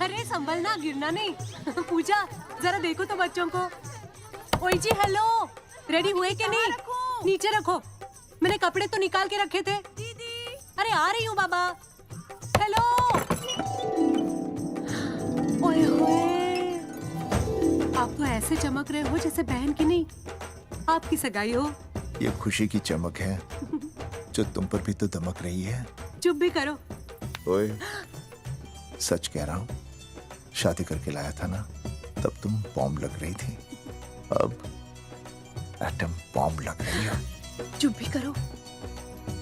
अरे संभलना, गिरना नहीं। पूजा जरा देखो तो बच्चों को। ओए जी हेलो, रेडी हुए कि नहीं? नीचे रखो, मैंने कपड़े तो निकाल के रखे थे। दीदी अरे आ रही हूँ बाबा। हेलो। ओए होए, आप तो ऐसे चमक रहे हो जैसे बहन की नहीं आपकी सगाई हो। ये खुशी की चमक है जो तुम पर भी तो दमक रही है। चुप भी करो। ओए, सच कह रहा हूँ, शादी करके लाया था ना, तब तुम बॉम्ब लग रही थी, अब एटम बॉम्ब लग रही हो। चुप भी करो,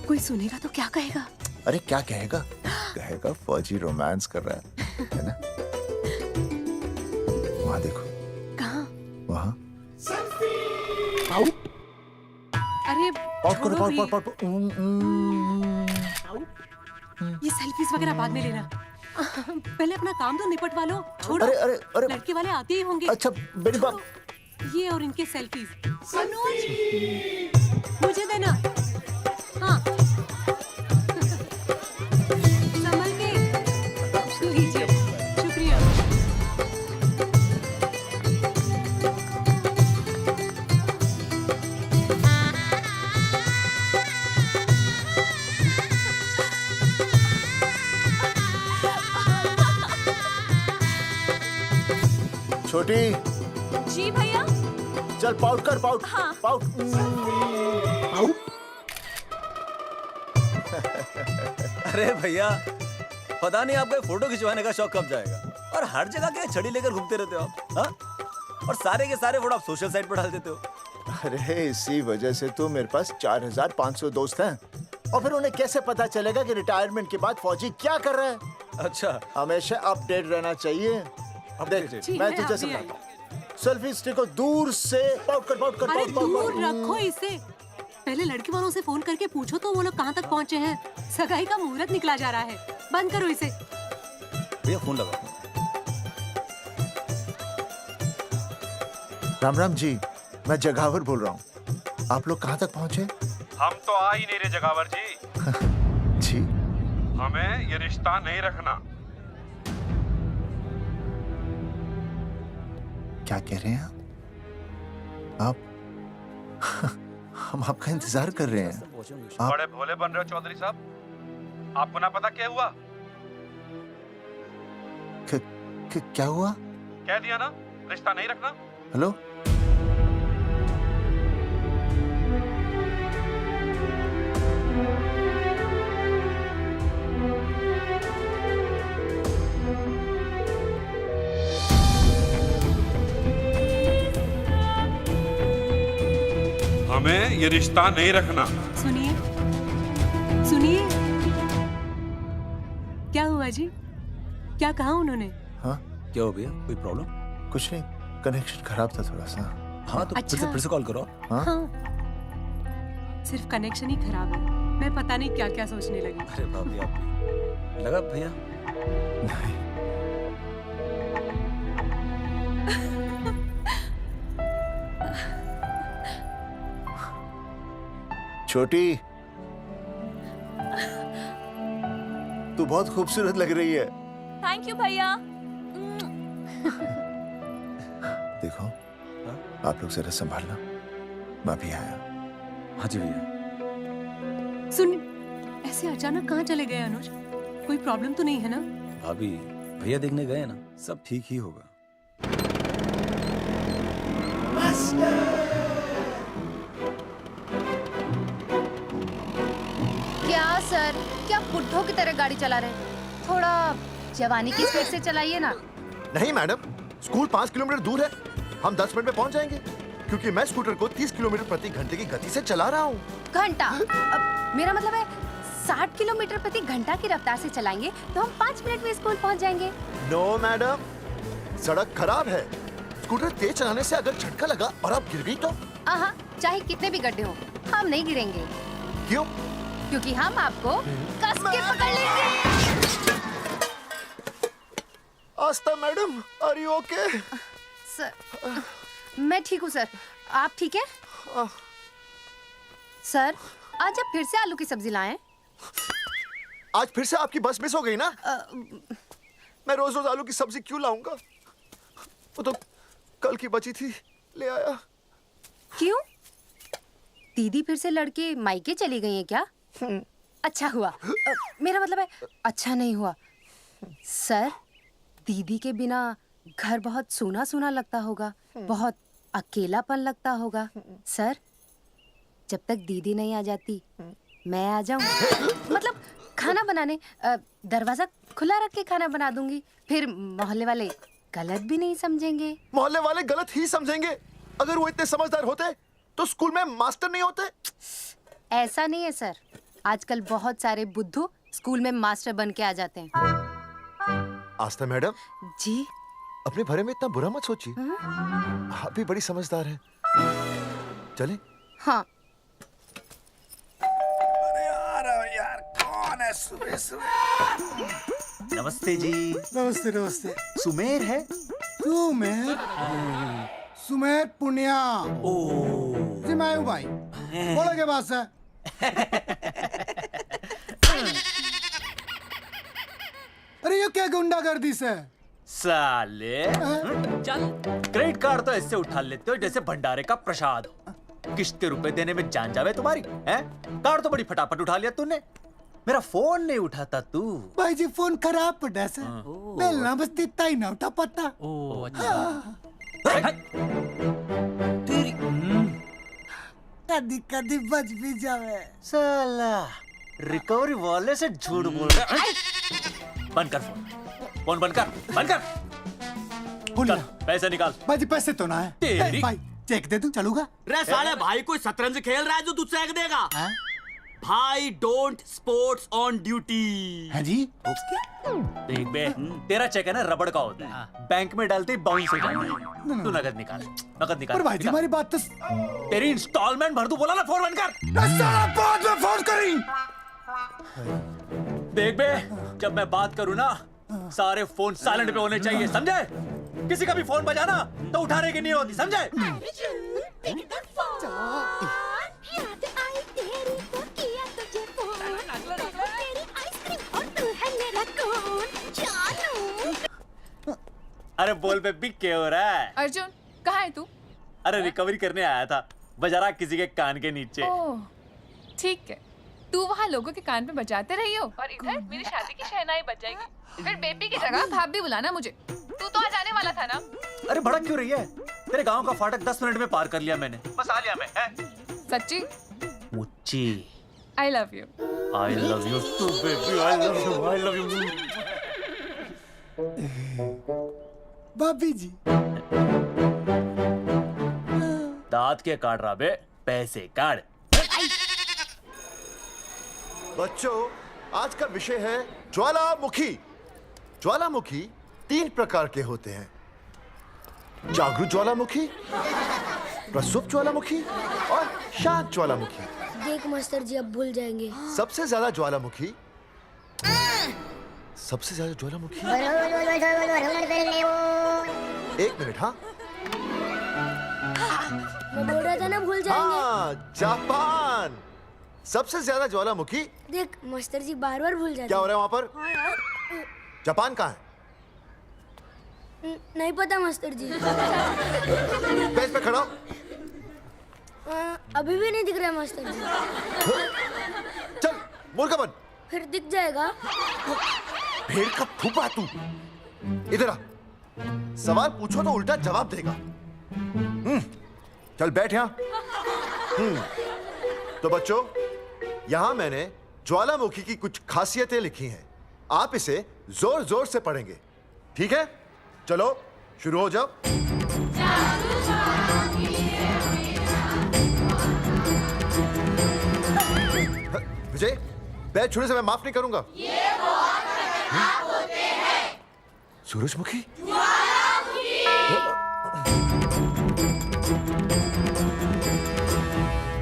कोई सुनेगा तो क्या कहेगा? अरे क्या कहेगा? कहेगा फौजी रोमांस कर रहा है ना? वहाँ देखो। कहाँ? वहाँ। अरे पाउट करो, छोड़ो भी। पाउट। ये सेल्फीज वगैरह बाद में लेना। पहले अपना काम तो निपटवा लो। छोड़ो। अरे लड़के वाले आते ही होंगे। अच्छा मेरी बात। ये और इनके सेल्फीज। अनुज, मुझे देना। हाँ। संभल के। लीजिए, शुक्रिया। छोटी, जी भैया। चल पाउट कर, पाउट। हाँ। पाउट। अरे भैया, पता नहीं आपको फोटो खिंचवाने का शौक कब जाएगा। और हर जगह के छड़ी लेकर घूमते रहते हो आप, हाँ? और सारे के सारे फोटो आप सोशल साइट पर डाल देते हो। अरे इसी वजह से तो मेरे पास 4500 दोस्त हैं। और फिर उन्हें कैसे पता चलेगा कि रिटायरमेंट के बाद फौजी क्या कर रहा है? अच्छा, हमेशा अपडेट रहना चाहिए। देख, जी, मैं मैं तुझे अभी समझाता हूँ। सेल्फी स्टिक को दूर से पाउट कर, पाउट कर, अरे पाउट, पाउट, दूर पाउट। रखो इसे। पहले लड़के वालों से फोन करके पूछो तो वो लोग कहाँ तक पहुँचे हैं। सगाई का मुहूर्त निकला जा रहा है। बंद करो इसे। भैया फोन लगा। राम राम जी, मैं जगावर बोल रहा हूँ। आप लोग कहाँ तक पहुँचे? हम तो आ ही नहीं रहे जगावर जी। जी, हमें ये रिश्ता नहीं रखना। क्या कह रहे हैं आप? हम आपका इंतजार कर रहे हैं। आप बड़े भोले बन रहे हो चौधरी साहब। आपको ना पता क्या हुआ? क्या हुआ? कह दिया ना, रिश्ता नहीं रखना। हेलो, हमें ये रिश्ता नहीं रखना। सुनिए, सुनिए। क्या हुआ जी? क्या कहा उन्होंने? हाँ क्या हो भैया, कोई प्रॉब्लम? कुछ नहीं, कनेक्शन खराब था थोड़ा सा। हाँ तो अच्छा। फिर से कॉल करो। हाँ? हाँ, सिर्फ कनेक्शन ही खराब है। मैं पता नहीं क्या क्या सोचने लगी। अरे भाभी, आप लगा भैया? नहीं, छोटी, तू बहुत खूबसूरत लग रही है। थैंक यू भैया। देखो, आप लोग जरा संभालना, मैं भी आया। हाँ जी भैया। सुन, ऐसे अचानक कहाँ चले गए अनुज? कोई प्रॉब्लम तो नहीं है ना? भाभी, भैया देखने गए ना, सब ठीक ही होगा। क्या सर, क्या बुड्ढों की तरह गाड़ी चला रहे हैं? थोड़ा जवानी की स्पीड से चलाइए ना। नहीं मैडम, स्कूल 5 किलोमीटर दूर है। हम 10 मिनट में पहुंच जाएंगे, क्योंकि मैं स्कूटर को 30 किलोमीटर प्रति घंटे की गति से चला रहा हूँ। घंटा? मेरा मतलब है 60 किलोमीटर प्रति घंटा की रफ्तार से चलाएंगे तो हम 5 मिनट में स्कूल पहुंच जाएंगे। नो मैडम, सड़क खराब है। स्कूटर तेज चलाने से अगर झटका लगा और आप गिर गई तो? आहा, चाहे कितने भी गड्ढे हो, हम नहीं गिरेंगे। क्यों? क्योंकि हम आपको कस के पकड़ लेंगे। Aastha madam, are you okay? Sir, मैं ठीक हूँ सर, आप ठीक है? सर, आज आप फिर से आलू की सब्जी लाएं? आज फिर से आपकी बस मिस हो गई ना? मैं रोज रोज आलू की सब्जी क्यों लाऊंगा? वो तो कल की बची थी, ले आया। क्यों? दीदी फिर से लड़के मायके चली गई हैं क्या? अच्छा हुआ। मेरा मतलब है अच्छा नहीं हुआ। सर, दीदी के बिना घर बहुत सूना सूना लगता होगा, बहुत अकेलापन लगता होगा। सर, जब तक दीदी नहीं आ जाती मैं आ जाऊं। मतलब खाना बनाने दरवाजा खुला रख के खाना बना दूंगी, फिर मोहल्ले वाले गलत भी नहीं समझेंगे। मोहल्ले वाले गलत ही समझेंगे। अगर वो इतने समझदार होते तो स्कूल में मास्टर नहीं होते। ऐसा नहीं है सर, आजकल बहुत सारे बुद्धू स्कूल में मास्टर बन के आ जाते हैं। आस्था मैडम जी? अपने भरे में इतना बुरा मत सोचिए। आप भी बड़ी समझदार हैं। चलें? हाँ। यार कौन है सुबह सुबह? नमस्ते जी। नमस्ते नमस्ते। सुमेर है? सुमेर? सुमेर पुनिया। ओ जी मैं हूँ भाई। बोलो के बात से। अरे ये क्या गुंडागर्दी से? साले चल, क्रेडिट कार्ड तो ऐसे उठा लेते हो जैसे भंडारे का प्रसाद हो। किश्त के रुपए देने में जान जावे तुम्हारी हैं? कार्ड तो बड़ी फटाफट उठा लिया तूने, मेरा फोन नहीं उठाता तू। भाई जी फोन खराब पड़ा से। बेलना बस तित्ता ही ना उठा पता। ओ अच्छा। तेरी कदी कदी बच भी जावे। साला रिकवरी वाले से झूठ बोल रहा है। बंद कर फोन बंद कर। बोलिए। चल पैसे निकाल। भाई जी पैसे तो ना है। तेरी- भाई चेक दे दूं, चलूगा? रे साले भाई कोई शतरंज खेल रहा है जो तू चेक देगा? भाई डोंट स्पोर्ट्स ऑन ड्यूटी। हाँ जी? देख बे, तेरा चेक है ना रबड़ का होता है, बैंक में डालते ही बाउंस हो जाता है। तू नकद निकाल। पर भाई जी हमारी बात तो। तेरी इंस्टॉलमेंट भर दूं, बोला ना फोन बंद कर। साला बाद में फोन करी। देख बे, जब मैं बात करूं ना सारे फोन साइलेंट पे होने चाहिए, समझे? किसी का भी फोन बजाना तो उठाने की नहीं होती, समझे? अरे बोल बेबी क्या हो रहा है? अर्जुन कहाँ है तू? अरे रिकवरी करने आया था, बजा रहा किसी के कान के नीचे। ओह ठीक है, तू वहाँ लोगों के कान पे बजाते रही हो और इधर मेरी शादी की शहनाई बज जाएगी। फिर बेबी की जगह भाभी बुलाना मुझे। तू तो आ जाने वाला था ना? अरे भड़क क्यों रही है? तेरे गांव का फाटक 10 मिनट में पार कर लिया मैंने, बस आ लिया मैं। सच्ची? मुच्ची I love you. I love you too, baby. I love you. भाभी जी दांत के काट रहा बे, पैसे काट। बच्चों, आज का विषय है ज्वालामुखी। ज्वालामुखी 3 प्रकार के होते हैं: जागरूक ज्वालामुखी, प्रसुप्त ज्वालामुखी और शांत ज्वालामुखी। देख मास्टर जी अब भूल जाएंगे। सबसे ज्यादा ज्वालामुखी एक मिनट। हाँ मैं बोल रहा था ना भूल जाएंगे। हाँ, जापान सबसे ज्यादा ज्वालामुखी। देख मास्टर जी बार बार भूल जाते क्या हो रहा है वहां पर? जापान कहाँ है? नहीं पता मास्टर जी। बेंच पे खड़ा हो। अभी भी नहीं दिख रहा मास्टर जी। चल मुर्गा बन। फिर दिख जाएगा। भेड़ का फूफा तू। इधर आ, सवाल पूछो तो उल्टा जवाब देगा। चल बैठ यहाँ। तो बच्चों, यहाँ मैंने ज्वालामुखी की कुछ खासियतें लिखी हैं। आप इसे जोर जोर से पढ़ेंगे, ठीक है? चलो शुरू हो जाओ। विजय, बैच छूने से मैं माफ नहीं करूंगा। ये वो खराब होते हैं। सूरजमुखी?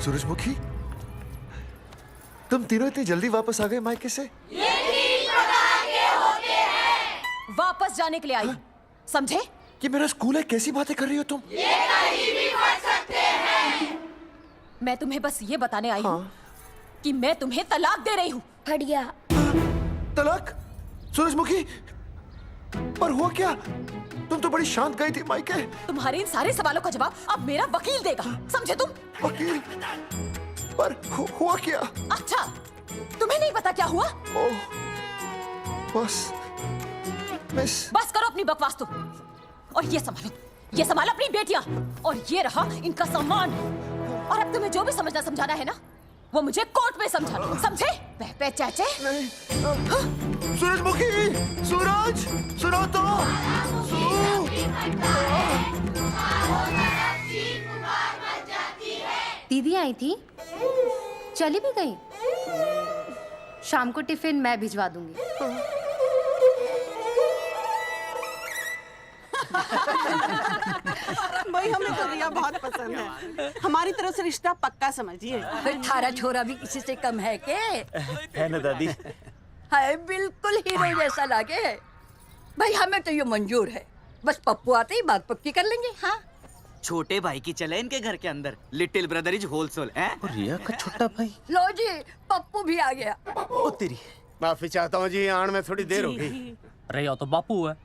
सूरजमुखी, तुम तीनों इतनी जल्दी वापस आ गए मायके से? वापस जाने के लिए आई, समझे? ये मेरा स्कूल है, कैसी बातें कर रही हो तुम? ये कहीं भी पढ़ सकते हैं। मैं तुम्हें बस ये बताने आई हूँ कि मैं तुम्हें तलाक दे रही हूँ। फट गया। तलाक? सूरजमुखी, पर हुआ क्या? तुम तो बड़ी शांत गई थी मायके। तुम्हारे इन सारे सवालों का जवाब अब मेरा वकील देगा, समझे तुम? वकील? पर हुआ क्या? अच्छा, तुम्हें नहीं पता क्या हुआ? ओह, बस मिस। बस करो अपनी बकवास तुम, और ये संभालो अपनी बेटियां, और ये रहा इनका सम्मान। और अब तुम्हें जो भी समझना समझाना है ना, वो मुझे कोर्ट में समझाना, समझे? पे चाचे। सूरजमुखी, सूरज, सुनो तो। दीदी आई थी, चली भी गई। शाम को टिफिन मैं भिजवा दूंगी। भाई हमें तो रिया बहुत पसंद है, हमारी तरफ से रिश्ता पक्का समझिए। फिर थारा छोरा भी किसी से कम है के? है ना दादी? है, बिल्कुल हीरो जैसा लागे। भाई हमें तो ये मंजूर है, बस पप्पू आते ही बात पक्की कर लेंगे। हाँ, छोटे भाई की चले इनके घर के अंदर, लिटिल ब्रदर इज होलसेल है। और रिया का छोटा भाई? लो जी, पप्पू भी आ गया। ओ तेरी। माफी चाहता हूँ जी, आन में थोड़ी देर हो गई। अरे या तो बापू है।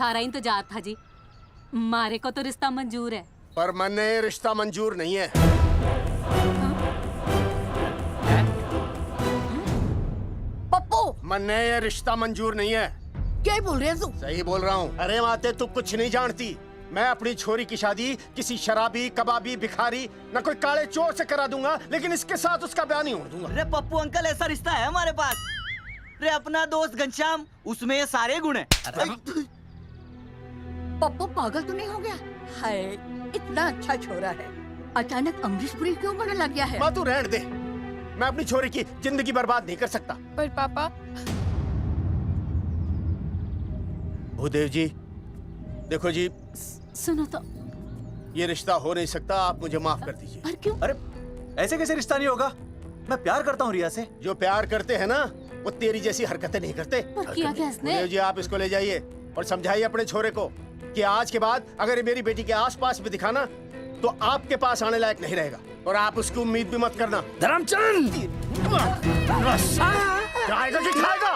थारा इंतजार था जी, मारे को तो रिश्ता मंजूर है। पर मैंने ये रिश्ता मंजूर नहीं है। पप्पू, मैंने ये रिश्ता मंजूर नहीं है। क्या बोल रहे हैं तू? सही बोल रहा हूँ। अरे माते, तू कुछ नहीं जानती। मैं अपनी छोरी की शादी किसी शराबी, कबाबी, भिखारी, न कोई काले चोर से करा दूंगा, लेकिन इसके साथ उसका ब्याह नहीं होने दूंगा। अरे पप्पू अंकल, ऐसा रिश्ता है हमारे पास। अरे अपना दोस्त घनश्याम, उसमें ये सारे गुण हैं। पप्पू पागल तो नहीं हो गया? हाय, इतना अच्छा छोरा है, अचानक अमरीश पुरी क्यों बनने लग गया है? माँ तू रहने दे, मैं अपनी छोरी की जिंदगी बर्बाद नहीं कर सकता। पर पापा। भूदेव जी, देखो जी, सुनो तो। ये रिश्ता हो नहीं सकता, आप मुझे माफ कर दीजिए। पर क्यों? अरे ऐसे कैसे रिश्ता नहीं होगा? मैं प्यार करता हूँ रिया से। जो प्यार करते हैं ना, वो तेरी जैसी हरकतें नहीं करते। पर किया क्या इसने? भूदेव जी, आप इसको ले जाइए और समझाइए अपने छोरे को कि आज के बाद अगर ये मेरी बेटी के आसपास भी दिखाना, तो आपके पास आने लायक नहीं रहेगा, और आप उसकी उम्मीद भी मत करना। धर्मचंद, खाएगा कि खाएगा?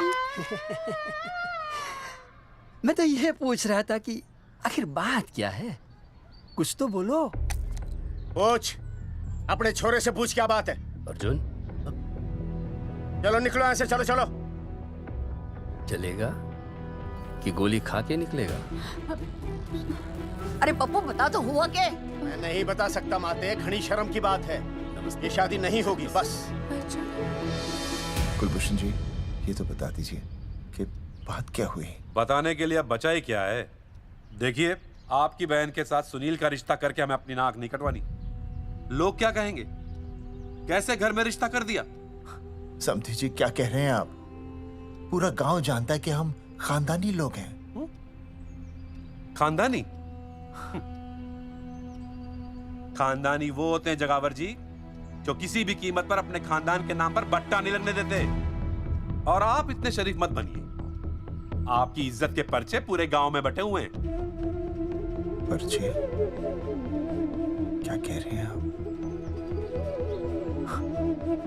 मैं तो ये पूछ रहा था कि आखिर बात क्या है, कुछ तो बोलो। पूछ, अपने छोरे से पूछ क्या बात है। अर्जुन, चलो निकलो यहाँ से, चलो चलो। चलेगा कि गोली खा के निकलेगा? अरे पप्पू, बता तो हुआ क्या? मैं नहीं बता सकता माते, घनी शर्म की बात है। ये शादी नहीं होगी, बस। कुलभूषण जी, ये तो बता दीजिए कि बात क्या हुई? बताने के लिए अब बचा ही क्या है? देखिए, आपकी बहन के साथ सुनील का रिश्ता करके हमें अपनी नाक नहीं कटवानी। लोग क्या कहेंगे? कैसे घर में रिश्ता कर दिया? समधी जी, क्या कह रहे हैं आप? पूरा गांव जानता है कि हम खानदानी लोग हैं। खानदानी? खानदानी वो होते हैं जगावर जी, जो किसी भी कीमत पर अपने खानदान के नाम पर बट्टा नहीं लगने देते। और आप इतने शरीफ मत बनिए, आपकी इज्जत के पर्चे पूरे गांव में बटे हुए हैं। पर्चे? क्या कह रहे हैं आप?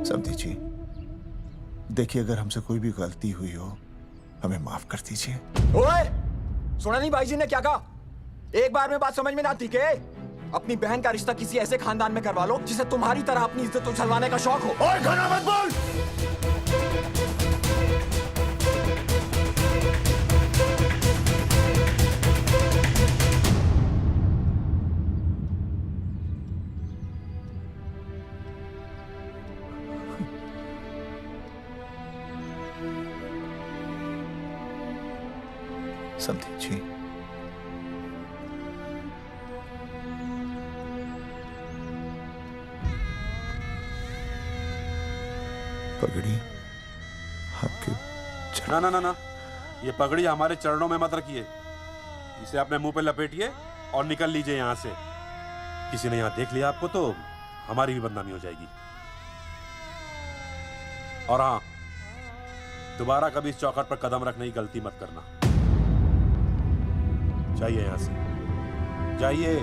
समधी जी, देखिए, अगर हमसे कोई भी गलती हुई हो, हमें माफ कर दीजिए। ओए, सुना नहीं भाई जी ने क्या कहा? एक बार में बात समझ में ना आती के? अपनी बहन का रिश्ता किसी ऐसे खानदान में करवा लो जिसे तुम्हारी तरह अपनी इज्जत उछलवाने का शौक हो। और घना मत बोल। समधी जी, पगड़ी आपके ना ना ना ना, ये पगड़ी हमारे चरणों में मत रखिए। इसे अपने मुंह पे लपेटिए और निकल लीजिए यहाँ से। किसी ने यहाँ देख लिया आपको तो हमारी भी बदनामी हो जाएगी। और हाँ, दोबारा कभी इस चौखट पर कदम रखने की गलती मत करना। जाइए यहां से, जाइए।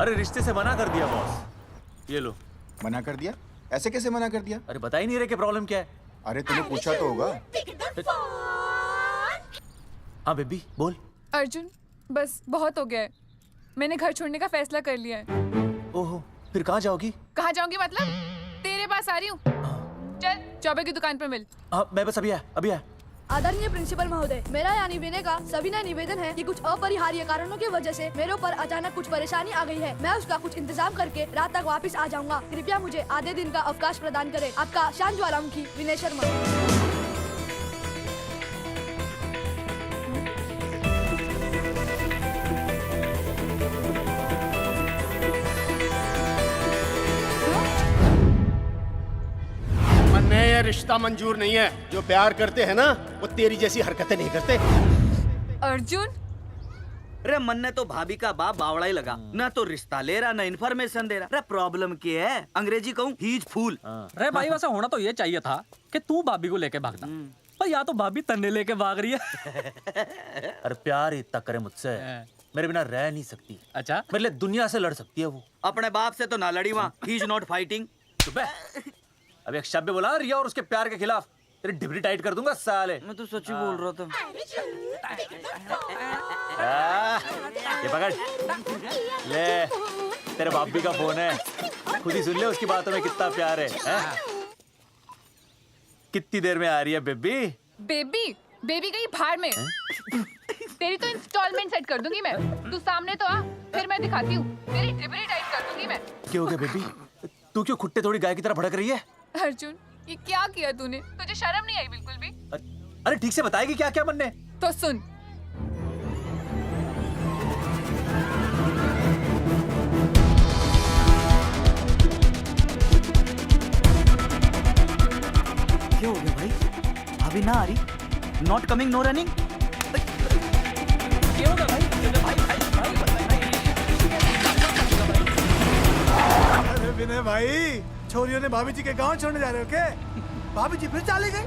अरे रिश्ते से मना कर दिया बॉस। ये लो। मना कर दिया? ऐसे कैसे मना कर दिया? अरे बता ही नहीं रहे कि प्रॉब्लम क्या है। अरे तूने पूछा तो होगा। हाँ बेबी बोल। अर्जुन बस बहुत हो गया है, मैंने घर छोड़ने का फैसला कर लिया है। ओहो, फिर कहाँ जाओगी? कहाँ जाऊंगी मतलब? तेरे पास आ रही हूँ। चल चौबे की दुकान पर मिल। हाँ मैं बस अभी आया। आदरणीय प्रिंसिपल महोदय, मेरा यानी विनय का सविनय निवेदन है कि कुछ अपरिहार्य कारणों की वजह से मेरे ऊपर अचानक कुछ परेशानी आ गई है। मैं उसका कुछ इंतजाम करके रात तक वापस आ जाऊंगा। कृपया मुझे आधे दिन का अवकाश प्रदान करें। आपका शांत ज्वालामुखी विनय शर्मा। ये रिश्ता मंजूर नहीं है। जो प्यार करते हैं ना वो तेरी जैसी हरकतें नहीं करते। अर्जुन अरे मन ने तो भाभी का बाप बावड़ा ही लगा, ना तो रिश्ता ले रहा ना इन्फॉर्मेशन दे रहा। अरे प्रॉब्लम क्या है? अंग्रेजी कहूँ हीज फूल। अरे भाई वैसा होना तो ये चाहिए था कि तू भाभी को लेके भागता, पर या तो भाभी तन्ने लेके भाग रही है। अरे प्यार इतना करे मुझसे, मेरे बिना रह नहीं सकती। अच्छा मेरे लिए दुनिया से लड़ सकती है वो। अपने बाप से तो ना लड़ी वहाँ, ही इज नॉट फाइटिंग। अभी एक शब्द बोला रिया और उसके प्यार के खिलाफ, तेरी डिबरी टाइट कर दूंगा साले। मैं तो सच ही बोल रहा था। ये पकड़ ले, तेरे भाभी का फोन है, खुद ही सुन ले उसकी बातों में कितना प्यार है, कितनी देर में आ रही है बेबी? बेबी गई भाड़ में। तेरी तो इंस्टॉलमेंट सेट कर दूंगी मैं। तू सामने तो आ, फिर मैं दिखाती हूँ। तेरी डिबरी टाइट कर दूंगी मैं। क्या हो गया बेबी? तू क्यों खुट्टे थोड़ी गाय की तरह भड़क रही है? अर्जुन ये क्या किया तूने? तुझे शर्म नहीं आई बिल्कुल भी? अरे ठीक से बताएगी क्या क्या मन ने? तो सुन, क्या हो गया भाई? अभी ना आ रही? Not coming no running? क्या होगा भाई? अरे विनय भाई, छोरियों ने भाभी जी के गांव छोड़ने जा रहे हो क्या? भाभी जी फिर चले गए?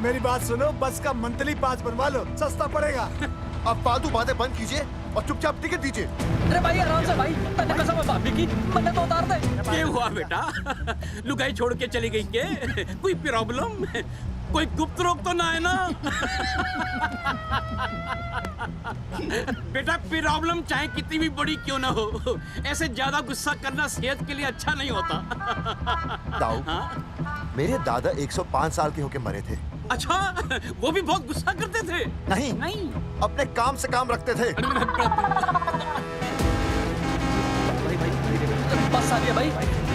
मेरी बात सुनो, बस का मंथली पास बनवा लो, सस्ता पड़ेगा। अब फालतू बातें बंद कीजिए और चुपचाप टिकट दीजिए। अरे भाई आराम से भाई, तन्ने कसम है भाभी की, मन्ने तो उतार दे। क्या हुआ बेटा? लुगाई छोड़ के चली गई के? कोई प्रॉब्लम? कोई गुप्त रोग तो ना है ना? बेटा प्रॉब्लम चाहे कितनी भी बड़ी क्यों ना हो, ऐसे ज्यादा गुस्सा करना सेहत के लिए अच्छा नहीं होता। ताऊ, मेरे दादा 105 साल के होके मरे थे। अच्छा, वो भी बहुत गुस्सा करते थे? नहीं, अपने काम से काम रखते थे। बस आ गया भाई,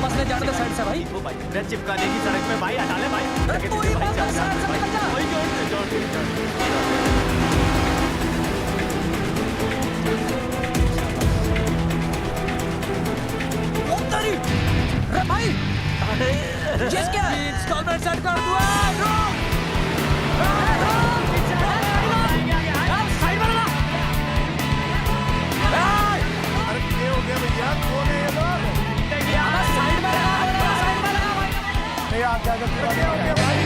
बस ले जाने दे साइड से भाई। वो भाई चिपका देगी सड़क पे भाई, हटा ले भाई। अरे तू ही बस साइड से निकल जा। अरे भाई ये क्या है? इंस्टॉलमेंट सेट कर दूँ। साइड में लगा। अरे क्या हो गया भैया? कौन है ये लोग? साइड में लगा, साइड में लगा भाई। ये आप क्या हो गया भाई?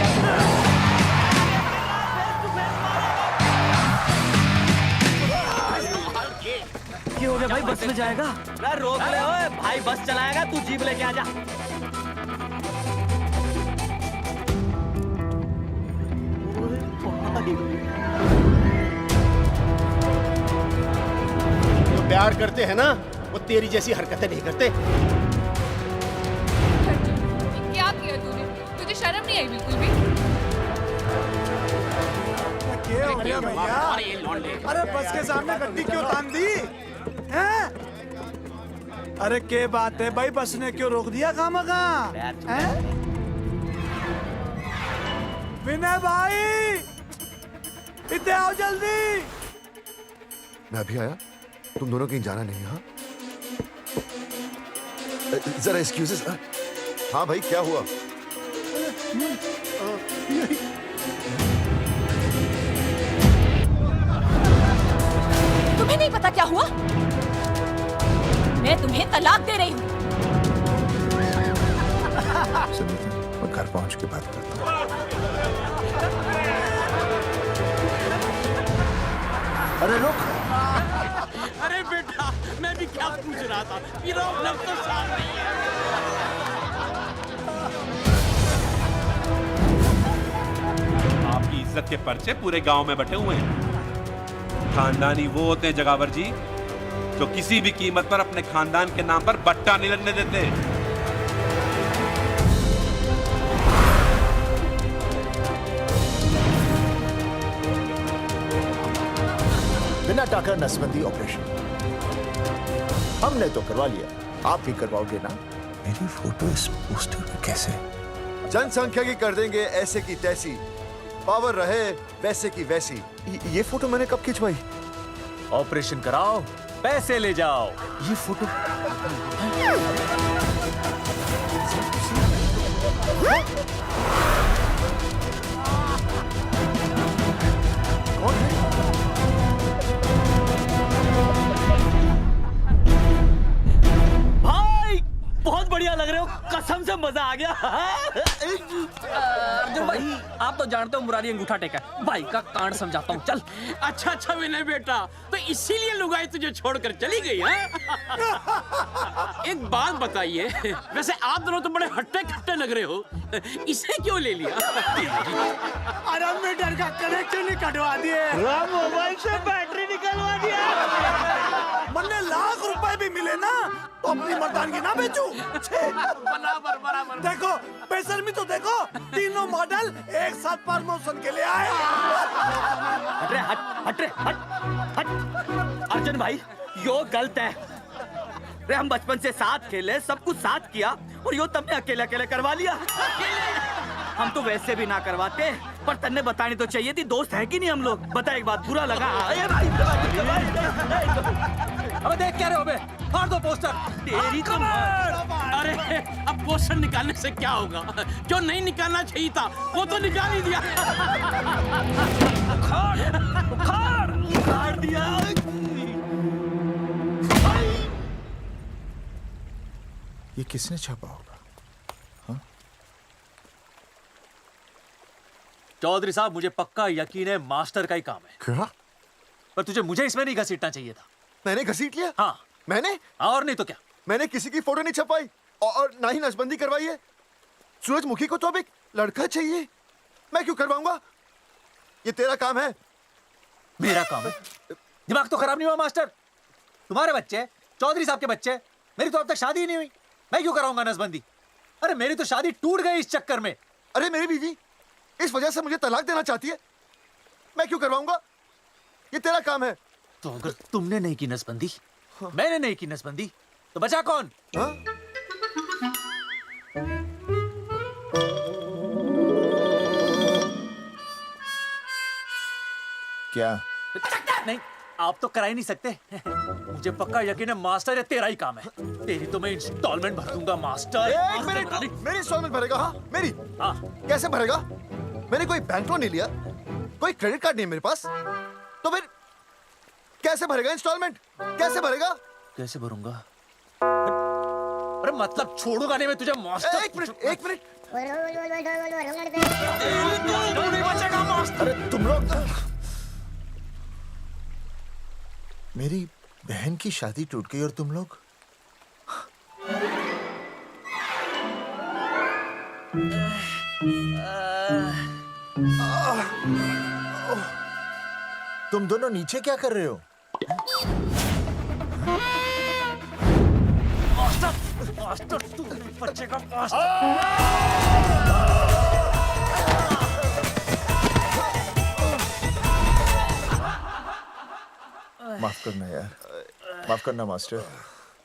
क्या हो गया भाई? बस में जाएगा? अरे रोक ले ओए भाई, बस चलाएगा, तू जीप लेके आ जा। जो प्यार करते हैं ना वो तेरी जैसी हरकतें नहीं करते। क्या किया तूने? तुझे शर्म नहीं आई बिल्कुल भी? क्या हो गया भैया? अरे बस के सामने गड्डी क्यों तान दी? हैं? अरे क्या बात है भाई, बस ने क्यों रोक दिया खामखा? विनय भाई, इधर आओ जल्दी। मैं अभी आया, तुम दोनों कहीं जाना नहीं। हाँ जरा एक्सक्यूजेस। हाँ भाई, क्या हुआ? तुम्हें नहीं पता क्या हुआ? मैं तुम्हें तलाक दे रही हूँ। सुनीता, मैं घर पहुंच के बात करता हूँ। अरे रुक। अरे बेटा, मैं भी क्या पूछ रहा था, मेरा लग तो साफ नहीं है। आपकी इज्जत के पर्चे पूरे गांव में बटे हुए हैं। खानदानी वो होते हैं जगावर जी जो किसी भी कीमत पर अपने खानदान के नाम पर बट्टा नहीं लगने देते। बिना टाका नसबंदी ऑपरेशन हमने तो करवा लिया, आप भी करवाओगे ना? मेरी फोटो इस पोस्टर में कैसे? जनसंख्या की कर देंगे ऐसे की तैसी, पावर रहे वैसे की वैसी। ये फोटो मैंने कब खिंचवाई? ऑपरेशन कराओ, पैसे ले जाओ। ये फोटो भाई बहुत बढ़िया लग रहे हो, कसम से मजा आ गया। अर्जुन भाई, आप तो जानते हो मुरारी अंगूठा टेका है। भाई का कांड समझाता हूँ, चल। अच्छा विनय बेटा, तो इसीलिए लुगाई तुझे छोड़कर चली गई है? एक बात बताइए, वैसे आप दोनों तो बड़े हट्टे कट्टे लग रहे हो, इसे क्यों ले लिया? अरे मीटर का कनेक्शन ही कटवा दिए, मोबाइल से बैटरी निकलवा दिया। मन्ने लाख रुपए भी मिले ना तो अपनी मर्दानगी ना बेचूं। बराबर। देखो बेशर्मी तो देखो, तीनों मॉडल एक साथ प्रमोशन के लिए आए। हट अर्जुन भाई, यो गलत है। अरे हम बचपन से साथ खेले, सब कुछ साथ किया, और यो तुमने अकेले अकेले करवा लिया। हम तो वैसे भी ना करवाते, पर तन्ने बतानी तो चाहिए थी। दोस्त है कि नहीं हम लोग? बता एक बात, बुरा लगा? अबे देख क्या रहे हो बे? फाड़ दो पोस्टर। तेरी तो अरे अब पोस्टर निकालने से क्या होगा? जो नहीं निकालना चाहिए था वो तो निकाल ही दिया। उखाड़ दिया। ये किसने छापा होगा? चौधरी साहब, मुझे पक्का यकीन है मास्टर का ही काम है। क्या? पर तुझे मुझे इसमें नहीं घसीटना चाहिए था। मैंने घसीट लिया? हाँ। मैंने? और नहीं तो क्या? मैंने किसी की फोटो नहीं छपाई और ना ही नसबंदी करवाई है। सूरजमुखी को तो अब एक लड़का चाहिए, मैं क्यों करवाऊंगा? ये तेरा काम है। मेरा काम है? दिमाग तो खराब नहीं हुआ मास्टर? तुम्हारे बच्चे, चौधरी साहब के बच्चे, मेरी तो अब तक शादी ही नहीं हुई, मैं क्यों कराऊंगा नसबंदी? अरे मेरी तो शादी टूट गई इस चक्कर में। अरे मेरी बीवी इस वजह से मुझे तलाक देना चाहती है, मैं क्यों करवाऊंगा? ये तेरा काम है। तो अगर तुमने नहीं की नसबंदी, मैंने नहीं की नसबंदी, तो बचा कौन? क्या? नहीं, आप तो करा ही नहीं सकते। मुझे पक्का यकीन है मास्टर, ये तेरा ही काम है। तेरी तो मैं इंस्टॉलमेंट भर दूंगा मास्टर। एक मिनट, मेरी इंस्टॉलमेंट भरेगा? हाँ मेरी। हाँ। कैसे भरेगा? मैंने कोई बैंक लोन नहीं लिया, कोई क्रेडिट कार्ड नहीं मेरे पास, तो फिर कैसे भरेगा इंस्टॉलमेंट? कैसे भरेगा? कैसे भरूंगा? अरे मतलब छोड़ूंगा नहीं मैं तुझे मास्टर। एक मिनट। नहीं बचेगा मास्टर। अरे तुम लोग, मेरी बहन की शादी टूट गई और तुम लोग? तुम दोनों नीचे क्या कर रहे हो? मास्टर तू नहीं बचेगा मास्टर। माफ करना यार, माफ करना मास्टर।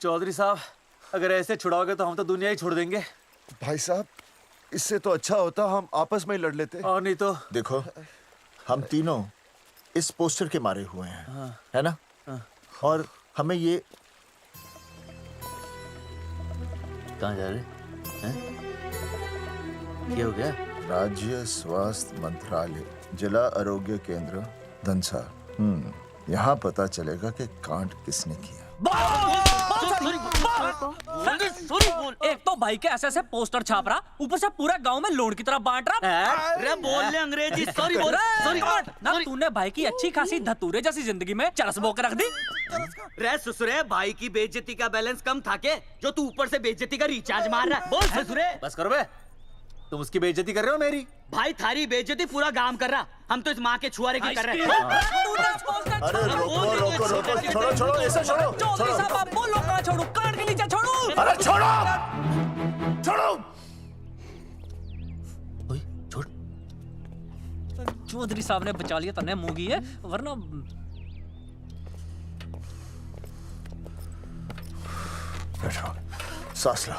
चौधरी साहब, अगर ऐसे छुड़ाओगे तो हम तो दुनिया ही छोड़ देंगे। भाई साहब, इससे तो अच्छा होता हम आपस में ही लड़ लेते। और नहीं तो। देखो, हम तीनों इस पोस्टर के मारे हुए हैं, हाँ। है ना? हाँ। और हमें ये कहाँ जा रहे हैं? क्या हो गया? राज्य स्वास्थ्य मंत्रालय, जिला आरोग्य केंद्र धनसा। यहाँ पता चलेगा कि कांड किसने किया। एक तो भाई के ऐसे पोस्टर छाप रहा, ऊपर से पूरा गांव में लोन की तरह बांट रहा। अरे बोल ले अंग्रेजी, सॉरी बोल, सॉरी ना तूने भाई की अच्छी खासी धतूरे जैसी जिंदगी में चरस बो के रख दी। रे ससुरे, भाई की बेइज्जती का बैलेंस कम था के जो तू ऊपर से बेइज्जती का रिचार्ज मार रहा है? बोल ससुरे। बस करो बे, तुम उसकी बेइज्जती कर रहे हो मेरी। भाई थारी बेइज्जती पूरा गांव कर रहा, हम तो इस माँ के छुआरे की कर रहे हैं। अरे रोको रोको रोको, छोड़ो छोड़ो, ऐसे छोड़ो। चौधरी साहब आप बोलो, कहाँ छोड़ू? कान के नीचे छोड़ू। अरे छोड़ो छोड़ो। छोड़। चौधरी साहब ने बचा लिया, तन्ने मूंगी है, वरना बैठो, सांस लो,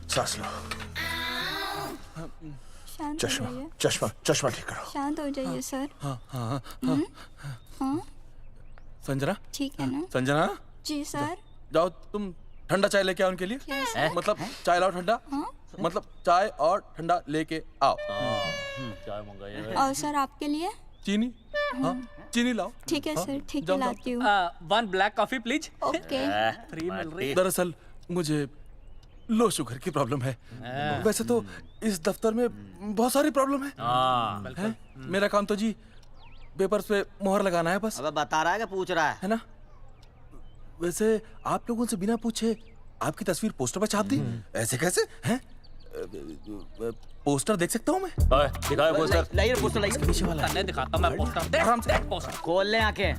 सांस लो। शांत चश्मा हो जाइए। चश्मा चश्मा ठीक करो। शांत हो जाइए सर। हाँ संजना, ठीक है ना? संजना जी सर। जाओ तुम ठंडा चाय लेके आओ उनके लिए। Yes, sir. मतलब चाय लाओ ठंडा। मतलब चाय और ठंडा लेके आओ। चाय मंगाइए। और सर आपके लिए? चीनी, हाँ चीनी लाओ। ठीक है सर, ठीक है जाओ, लाती हूँ। 1 black coffee please. Okay. Free मिल रही। दरअसल मुझे लो शुगर की प्रॉब्लम है। वैसे तो इस दफ्तर में बहुत सारी प्रॉब्लम है। मेरा काम तो जी पेपर्स पे मोहर लगाना है बस। अबे बता रहा है कि पूछ रहा है ना? वैसे आप लोगों से बिना पूछे आपकी तस्वीर पोस्टर पर छाप दी, ऐसे कैसे हैं? पोस्टर देख सकता हूँ मैं? दिखाओ पोस्टर। लाइए पोस्टर, लाइए। पीछे वाला तन्ने दिखाता मैं पोस्टर। देख आराम से। पोस्टर खोल ले आंखें।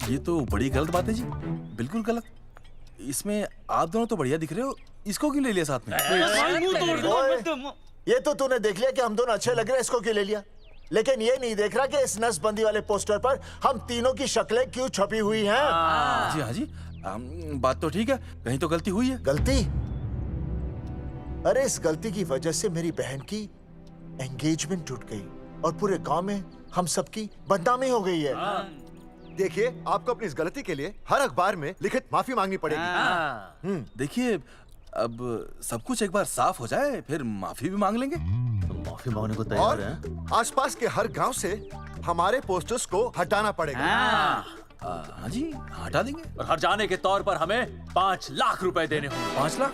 ये तो बड़ी गलत बात है जी, बिल्कुल गलत। इसमें आप दोनों तो बढ़िया दिख रहे हो, इसको क्यों ले लिया साथ में? ये तो तूने देख लिया कि हम दोनों अच्छे लग रहे हैं, इसको क्यों ले लिया? लेकिन ये नहीं देख रहा कि इस नसबंदी वाले पोस्टर पर हम तीनों की शक्लें क्यों छपी हुई हैं? जी हाँ जी, बात तो ठीक है, कहीं तो गलती हुई है। गलती? अरे इस गलती की वजह से मेरी बहन की एंगेजमेंट टूट गई और पूरे गांव में हम सबकी बदनामी हो गई है। देखिए, आपको अपनी इस गलती के लिए हर अखबार में लिखित माफी मांगनी पड़ेगी। देखिए, अब सब कुछ एक बार साफ हो जाए, फिर माफी भी मांग लेंगे। माफी मांगने को और तैयार हैं? आसपास के हर गांव से हमारे पोस्टर्स को हटाना पड़ेगा। हाँ जी, हटा देंगे। और हर जाने के तौर पर हमें 5 लाख रुपए देने होंगे। 5 लाख?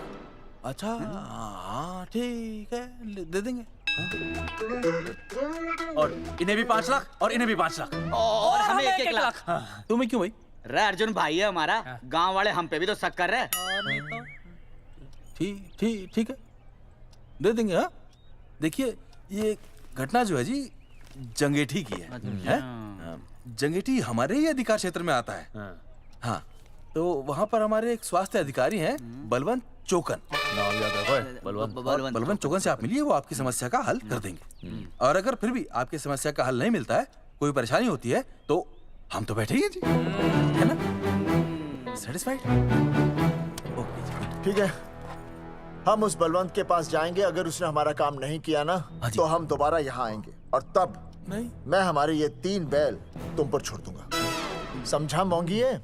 अच्छा हाँ ठीक है, दे देंगे। और इन्हें भी 5 लाख और इन्हें भी 5 लाख और हमें 1-1 लाख। तुम्हें क्यों भाई? रे अर्जुन भाई है हमारा, गांव वाले हम पे भी तो शक कर रहे हैं। ठीक है, दे देंगे। हाँ देखिए, ये घटना जो है जी जंगेठी की है? जंगेठी हमारे ही अधिकार क्षेत्र में आता है। हाँ, तो वहाँ पर हमारे एक स्वास्थ्य अधिकारी हैं, बलवंत चौकन। नाम याद रखो, बलवंत चौकन से आप मिलिए, वो आपकी समस्या का हल कर देंगे। और अगर फिर भी आपकी समस्या का हल नहीं मिलता है, कोई परेशानी होती है, तो हम तो बैठे ही हैं जी, है ना? सेटिस्फाइड? ठीक है, हम उस बलवंत के पास जाएंगे। अगर उसने हमारा काम नहीं किया ना, तो हम दोबारा यहाँ आएंगे और तब नहीं, मैं हमारे ये 3 बैल तुम पर छोड़ दूंगा। समझा मोंगी है?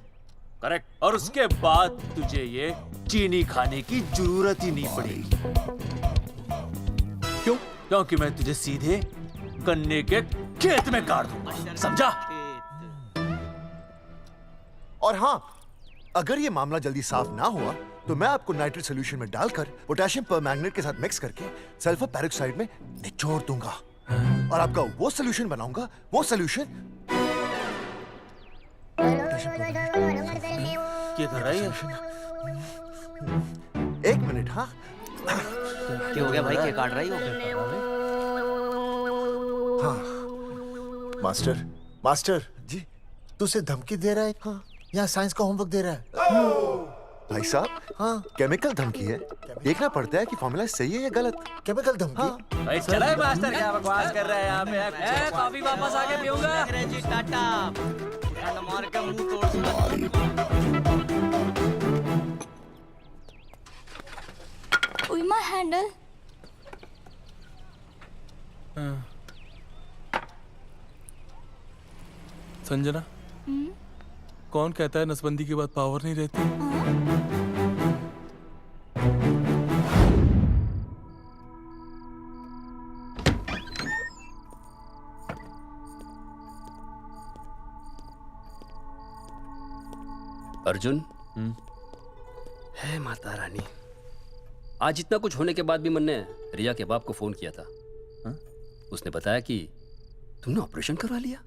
करेक्ट। और उसके बाद तुझे ये चीनी खाने की जरूरत ही नहीं पड़ेगी। क्यों? क्योंकि मैं तुझे सीधे गन्ने के खेत में गाड़ दूंगा, समझा? और हाँ, अगर ये मामला जल्दी साफ ना हुआ तो मैं आपको नाइट्रेट सोल्यूशन में डालकर पोटेशियम परमैंगनेट के साथ मिक्स करके सल्फर पेरोक्साइड में निचोड़ दूंगा और आपका वो सोल्यूशन बनाऊंगा, वो सोल्यूशन। क्या कर रही है? 1 मिनट। हाँ क्या हो गया भाई, क्या काट रही हो? हाँ मास्टर जी, तू उसे धमकी दे रहा है? हाँ, यहाँ साइंस का होमवर्क दे रहा है। भाई साहब, हाँ केमिकल धमकी है, देखना पड़ता है कि फॉर्मूला सही है या गलत। केमिकल धमकी? हाँ। भाई चला है मास्टर, क्या बकवास कर रहा है यहाँ पे? कॉफी वापस आके पीऊंगा। अंग्रेजी टाटा, मार के मुंह तोड़ दूंगा। उइमा हैंडल। संजना, कौन कहता है नसबंदी के बाद पावर नहीं रहती? अर्जुन, है माता रानी, आज इतना कुछ होने के बाद भी मन ने रिया के बाप को फोन किया था। उसने बताया कि तुमने ऑपरेशन करवा लिया।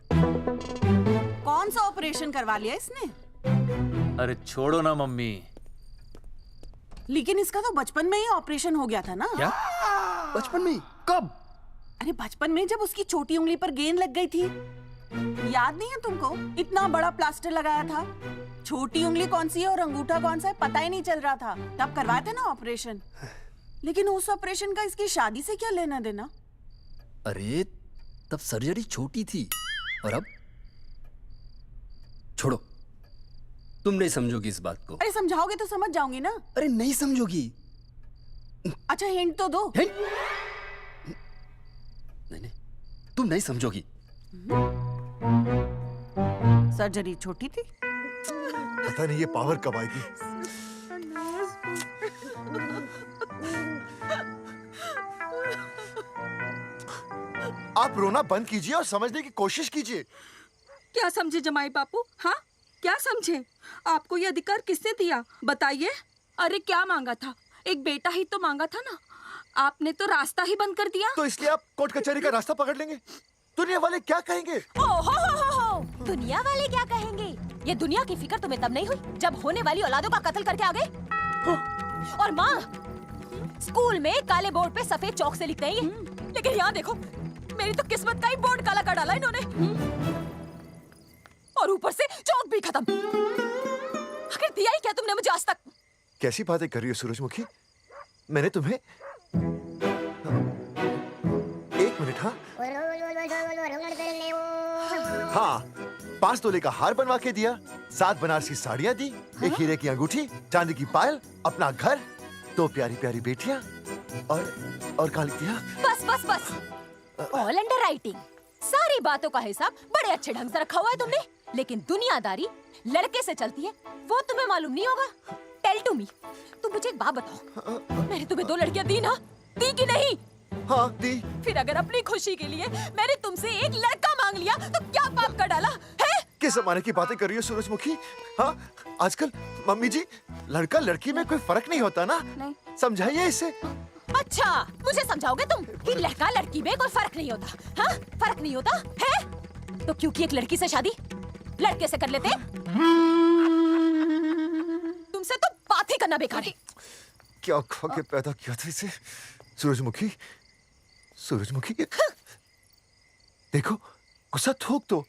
कौन सा ऑपरेशन करवा लिया इसने? अरे छोड़ो ना मम्मी। लेकिन इसका तो बचपन में ही ऑपरेशन हो गया था ना। क्या? बचपन में? कब? अरे बचपन में, जब उसकी छोटी उंगली पर गेंद लग गई थी। याद नहीं है तुमको? इतना बड़ा प्लास्टर लगाया था। छोटी उंगली कौन सी है और अंगूठा कौन सा है पता ही नहीं चल रहा था। तब करवाया था ना ऑपरेशन। लेकिन उस ऑपरेशन का इसकी शादी से क्या लेना देना? अरे तब सर्जरी छोटी थी और अब? छोड़ो, तुम नहीं समझोगी इस बात को। अरे समझाओगे तो समझ जाऊंगी ना। अरे नहीं समझोगी। अच्छा हिंट तो दो। हिंट? नहीं, तुम नहीं समझोगी। सर्जरी छोटी थी। पता नहीं ये पावर कब आएगी। आप रोना बंद कीजिए और समझने की कोशिश कीजिए। क्या समझे जमाई बापू? हाँ, क्या समझे? आपको ये अधिकार किसने दिया बताइए? अरे क्या मांगा था? एक बेटा ही तो मांगा था ना। आपने तो रास्ता ही बंद कर दिया। तो इसलिए आप कोर्ट कचहरी का रास्ता पकड़ लेंगे। दुनिया वाले क्या कहेंगे? हो। दुनिया वाले क्या कहेंगे? ये दुनिया की फिक्र तुम्हें तब नहीं हुई जब होने वाली औलादों का कत्ल करके आ गए। और माँ, स्कूल में काले बोर्ड पे सफेद चौक से लिखते हैं, लेकिन यहाँ देखो, मेरी तो किस्मत का ही बोर्ड काला कर डाला इन्होंने। और ऊपर से चौक भी खत्म। आखिर दिया ही क्या तुमने मुझे आज तक? कैसी बातें कर रही हो सूरजमुखी? मैंने तुम्हें एक मिनट। हाँ, 5 तोले का हार बनवा के दिया, 7 बनारसी साड़ियाँ दी, एक हीरे की अंगूठी, चांदी की पायल, अपना घर, 2 प्यारी प्यारी बेटियाँ और काली दिया। बस। All under writing. सारी बातों का हिसाब बड़े अच्छे ढंग से रखा हुआ है तुमने, लेकिन दुनियादारी लड़के से चलती है वो तुम्हें मालूम नहीं होगा। टेल टू मी, तुम मुझे एक बात बताओ, मैंने तुम्हें 2 लड़कियां दी ना? दी कि नहीं? हाँ दी। फिर अगर अपनी खुशी के लिए मैंने तुमसे एक लड़का मांग लिया तो क्या पाप कर डाला है? किस जमाने की बातें कर रही हो सूरजमुखी? हाँ, आजकल मम्मी जी, लड़का लड़की में कोई फर्क नहीं होता ना। नहीं। समझाइए इसे। अच्छा, मुझे समझाओगे तुम कि लड़का लड़की में कोई फर्क नहीं होता? हाँ, फर्क नहीं होता है? तो क्योंकि एक लड़की से शादी लड़के से कर लेते? तुमसे तो बात ही करना बेकार है। क्या खा के पैदा किया था इसे? सूरजमुखी, देखो, गुस्सा थूक दो।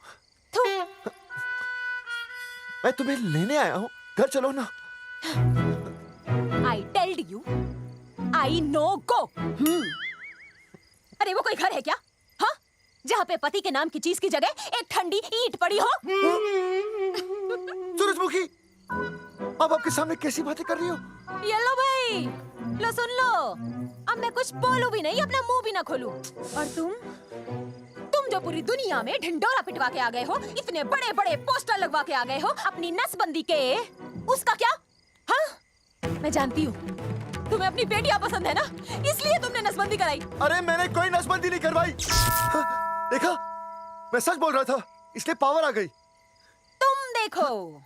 मैं तुम्हें लेने आया हूँ, घर चलो ना। I told you, I no go. अरे वो कोई घर है क्या? हाँ, जहाँ पे पति के नाम की चीज की जगह एक ठंडी ईंट पड़ी हो? सूरजमुखी, अब आपके सामने कैसी बातें कर रही हो? ये लो भाई, लो सुन लो। अब मैं कुछ बोलूं भी नहीं, अपना मुंह भी ना खोलूं। और तुम जो पूरी दुनिया में ढिंडोरा पिटवा के आ गए हो, इतने बड़े बड़े पोस्टर लगवा के आ गए हो अपनी नसबंदी के, उसका क्या? हाँ, मैं जानती हूँ तुम्हें अपनी बेटियां पसंद है ना, इसलिए तुमने नसबंदी कराई। अरे मैंने कोई नसबंदी नहीं करवाई। देखा, मैं सच बोल रहा था, इसलिए पावर आ गई। तुम देखो,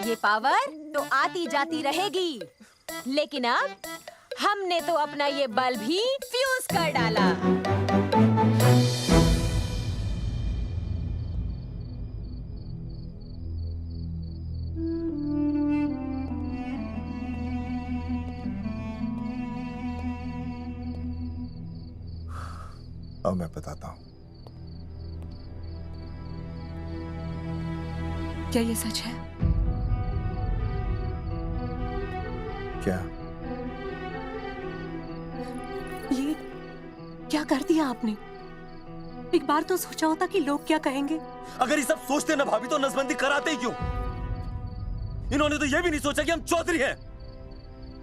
ये पावर तो आती जाती रहेगी, लेकिन अब हमने तो अपना ये बल्ब ही फ्यूज कर डाला। अब मैं बताता हूँ। क्या ये सच है? क्या? ये क्या कर दिया आपने? एक बार तो सोचा होता कि लोग क्या कहेंगे। अगर ये सब सोचते ना भाभी तो नसबंदी कराते ही क्यों? इन्होंने तो ये भी नहीं सोचा कि हम चौधरी हैं।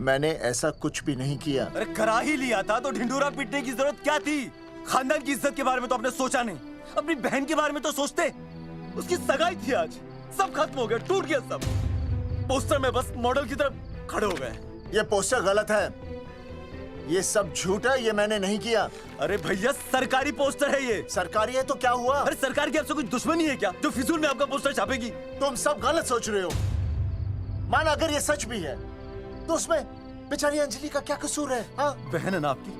मैंने ऐसा कुछ भी नहीं किया। अरे करा ही लिया था तो ढिंडोरा पीटने की जरूरत क्या थी? खानदान की इज्जत के बारे में तो आपने सोचा नहीं, अपनी बहन के बारे में तो सोचते। उसकी सगाई थी आज, सब खत्म हो गया, टूट गया सब। पोस्टर में बस मॉडल की तरफ खड़े हो गए। ये पोस्टर गलत है, ये सब झूठ है, ये मैंने नहीं किया। अरे भैया सरकारी पोस्टर है ये। सरकारी है तो क्या हुआ? अरे सरकार की आपसे कोई दुश्मनी है क्या जो फिजूल में आपका पोस्टर छापेगी? तुम सब गलत सोच रहे हो। माना अगर ये सच भी है तो उसमें बेचारी अंजलि का क्या कसूर है? हाँ? बहन है ना आपकी,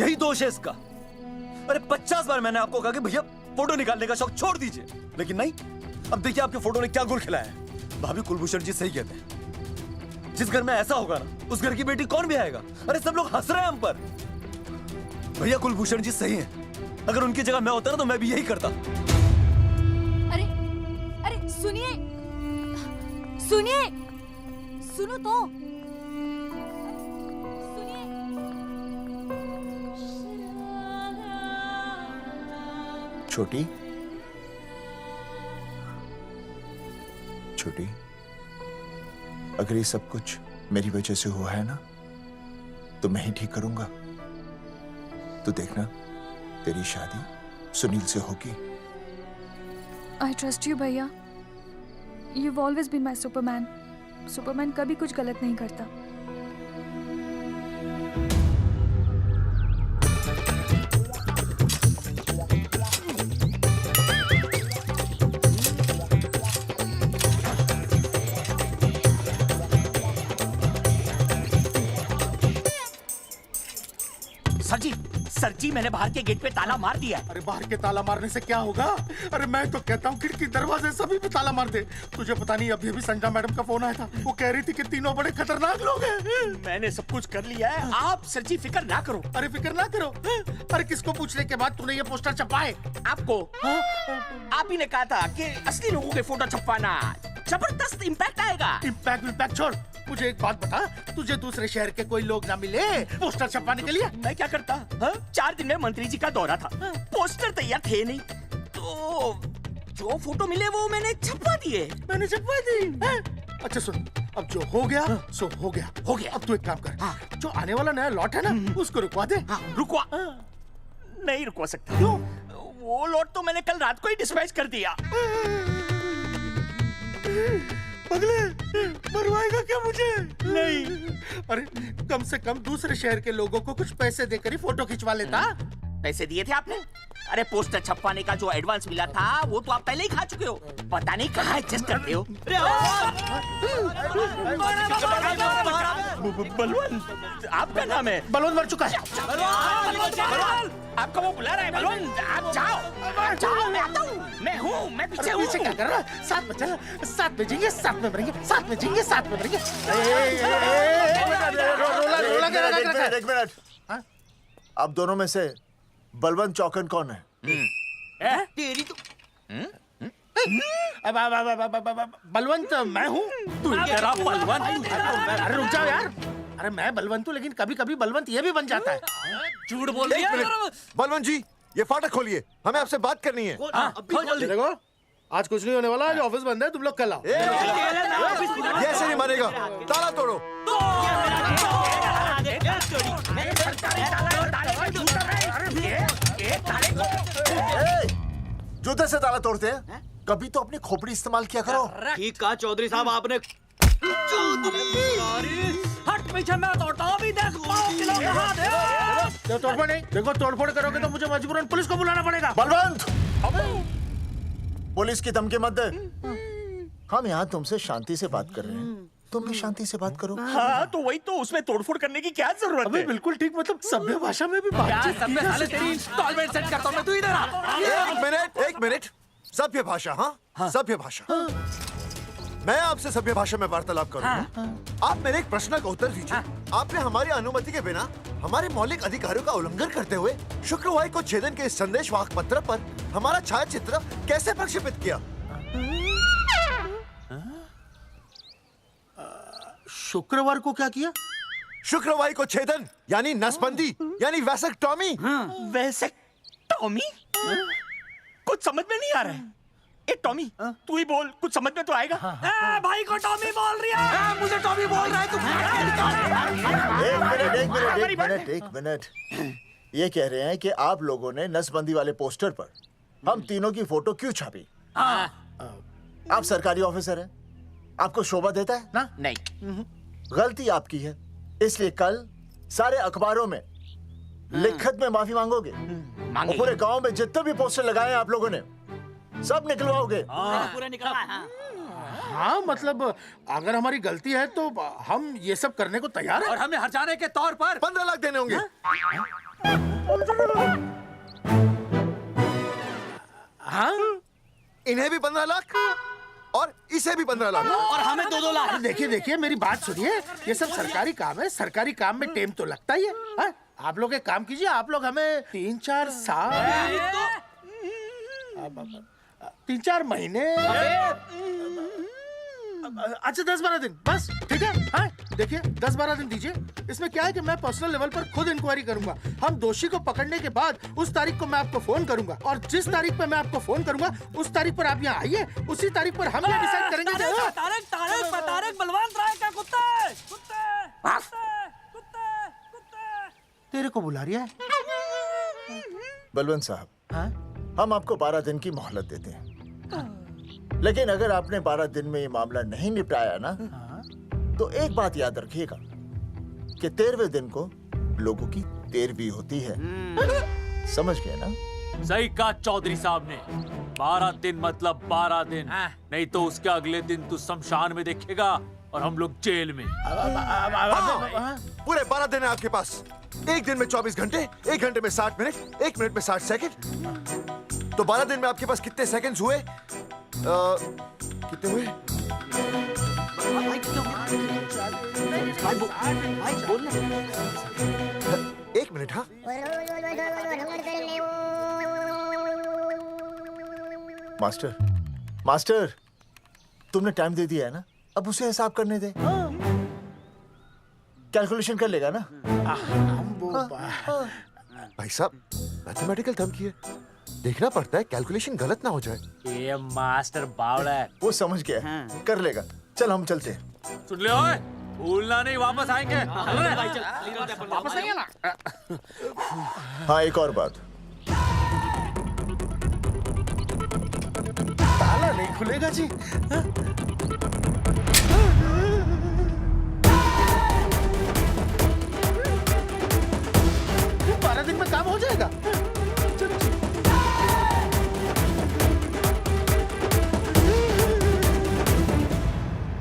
यही दोष है इसका। अरे 50 बार मैंने आपको कहा कि भैया फोटो निकालने का शौक छोड़ दीजिए, लेकिन नहीं। अब देखिए आपके फोटो ने क्या गुल खिलाया है। भाभी कुलभूषण जी सही कहते हैं, जिस घर में ऐसा होगा ना उस घर की बेटी कौन भी आएगा। अरे सब लोग हंस रहे हैं हम पर। भैया कुलभूषण जी सही हैं, अगर उनकी जगह मैं होता ना तो मैं भी यही करता। अरे अरे सुनिए सुनिए, सुनो तो। छोटी छोटी, अगर ये सब कुछ मेरी वजह से हुआ है ना तो मैं ही ठीक करूंगा। तो देखना तेरी शादी सुनील से होगी। आई ट्रस्ट यू भैया, you've always been my Superman. Superman कभी कुछ गलत नहीं करता। सर जी मैंने बाहर के गेट पे ताला मार दिया है। अरे बाहर के ताला मारने से क्या होगा? अरे मैं तो कहता हूँ खिड़की दरवाजे सभी पे ताला मार दे। तुझे पता नहीं अभी अभी संजना मैडम का फोन आया था, वो कह रही थी कि तीनों बड़े खतरनाक लोग हैं। मैंने सब कुछ कर लिया है, आप सर जी फिक्र ना करो। अरे फिक्र ना करो। अरे किसको पूछने के बाद तूने ये पोस्टर छपाए? आपको आप ही ने कहा था कि असली लोगों के फोटो छपवाना जबरदस्त इम्पैक्ट आएगा। इम्पैक्ट छोड़, मुझे एक बात बता, तुझे दूसरे शहर के कोई लोग ना मिले पोस्टर छपवाने के लिए? मैं क्या करता? 4 दिन में मंत्री जी का दौरा था, पोस्टर तैयार थे नहीं, तो जो फोटो मिले वो मैंने छपवा दिए। मैंने छपवा दी? अच्छा सुन, अब जो हो गया सो हो गया। हो गया। अब तू एक काम कर, जो आने वाला नया लॉट है ना उसको रुकवा दे। रुकवा? नहीं रुकवा सकता। क्यों? वो लॉट तो मैंने कल रात को ही डिस्पैच कर दिया। पगले, मरवाएगा क्या मुझे? नहीं। अरे कम से कम दूसरे शहर के लोगों को कुछ पैसे देकर ही फोटो खिंचवा लेता। पैसे दिए थे आपने? अरे पोस्टर छपवाने का जो एडवांस मिला था वो तो आप पहले ही खा चुके हो, पता नहीं कहाँ एडजस्ट करते हो। बलवंत, आपका नाम है? बलवंत मर चुका है। आपका वो बुला रहा है बलवंत, आप जाओ जाओ, मैं आता हूँ। मैं हूँ, मैं पीछे हूँ। पीछे क्या कर रहा है? साथ में चल, साथ में जिएंगे, साथ में मरेंगे, साथ में जिएंगे, साथ में मरेंगे। एक मिनट, अब दोनों में से बलवंत चौकन कौन है? तेरी तो बलवंत मैं हूँ। तू तेरा बलवंत? अरे रुक जाओ यार, अरे मैं बलवंत हूँ लेकिन कभी कभी बलवंत ये भी बन जाता है। झूठ बोल रही है। बलवंत जी ये फाटक खोलिए, हमें आपसे बात करनी है। देखो आज कुछ नहीं होने वाला, आज ऑफिस बंद है, तुम लोग कल आओ। ये ऐसे नहीं मानेगा, ताला तोड़ो। जूते से ताला तोड़ते हैं, कभी तो अपनी खोपड़ी इस्तेमाल किया करो। ठीक कहा चौधरी साहब आपने। हट पीछे, मैं तोड़ता हूँ अभी, देख तोड़फोड़ नहीं, देखो तोड़फोड़ करोगे तो मुझे मजबूरन पुलिस को बुलाना पड़ेगा। बलवंत, पुलिस की धमकी मत दे। हम यहाँ तुमसे शांति से बात कर रहे हैं, तुम भी शांति से बात करो। हाँ तो वही तो, उसमें तोड़फोड़ करने की क्या जरूरत है? बिल्कुल ठीक, मतलब सभ्य भाषा में भी बातचीत की जा सकती है। तेरी इंस्टॉलमेंट सेट करता हूँ मैं, तू इधर आ। एक मिनट, सभ्य भाषा। हाँ सभ्य भाषा। मैं आपसे सभ्य भाषा में वार्तालाप करूंगा। आप मेरे एक प्रश्न का उत्तर दीजिए। आपने हमारी अनुमति के बिना हमारे मौलिक अधिकारों का उल्लंघन करते हुए शुक्रवार को छेदन के संदेशवाहक पत्र पर हमारा छायाचित्र कैसे प्रक्षेपित किया? शुक्रवार को क्या किया? शुक्रवार को छेदन यानी नसबंदी यानी वैसेक्टॉमी। वैसेक्टॉमी? कुछ समझ में नहीं आ रहा है। ए टॉमी, तू ही बोल, कुछ समझ में तो आएगा। भाई को टॉमी बोल रही है, मुझे टॉमी बोल रहा है तू। एक मिनट, ये कह रहे हैं कि आप लोगों ने नसबंदी वाले पोस्टर पर हम तीनों की फोटो क्यों छापी? आप सरकारी ऑफिसर हैं, आपको शोभा देता है ना? नहीं। गलती आपकी है, इसलिए कल सारे अखबारों में लिखत में माफी मांगोगे। और पूरे गांव में जितने भी पोस्टर लगाए हैं आप लोगों ने सब निकलवाओगे। पूरा निकलवा। हाँ मतलब अगर हमारी गलती है तो हम ये सब करने को तैयार हैं। और हमें हर्जाने के तौर पर 15 लाख देने होंगे। हाँ इन्हें भी 15 लाख और इसे भी 15 लाख और हमें 2-2 लाख। देखिए देखिए मेरी बात सुनिए, ये सब सरकारी काम है, सरकारी काम में टाइम तो लगता ही है। हाँ? आप लोग एक काम कीजिए, आप लोग हमें 3-4 साल 3-4 महीने अच्छा 10-12 दिन बस, ठीक है। हाँ देखिए 10-12 दिन दीजिए। इसमें क्या है कि मैं पर्सनल लेवल पर खुद इंक्वायरी करूंगा। हम दोषी को पकड़ने के बाद उस तारीख को मैं आपको फोन करूंगा और जिस तारीख पे मैं आपको फोन करूंगा उस तारीख पर आप यहाँ आइए। उसी तारीख पर हम ये डिसाइड करेंगे कि तारक बलवंत राय का कुत्ता है। तेरे को बुला रही है। बलवंत साहब, हम आपको 12 दिन की मोहलत देते हैं, लेकिन अगर आपने 12 दिन में ये मामला नहीं निपटाया ना, तो एक बात याद रखिएगा कि 13वें दिन को लोगों की 13वीं होती है। समझ गए ना? सही कहा चौधरी साहब ने। 12 दिन मतलब 12 दिन, नहीं तो उसके अगले दिन तू शमशान में देखेगा और हम लोग जेल में। पूरे 12 दिन है आपके पास। एक दिन में 24 घंटे, 1 घंटे में 60 मिनट, 1 मिनट में 60 सेकंड। तो 12 दिन में आपके पास कितने सेकंड्स हुए? कितने हुए? एक मिनट। हाँ मास्टर तुमने टाइम दे दिया है ना, अब उसे हिसाब करने दे। कैलकुलेशन कर लेगा ना। भाई साहब मैथमेटिकल थंब की है, देखना पड़ता है कैलकुलेशन गलत ना हो जाए। ये मास्टर बावड़ा है। वो समझ गया है, कर लेगा। चल हम चलते हैं। सुन ले ओए, भूलना नहीं, वापस आएंगे। वापस आइए ना। हाँ एक और बात, ताला नहीं खुलेगा जी। 12 दिन में काम हो जाएगा।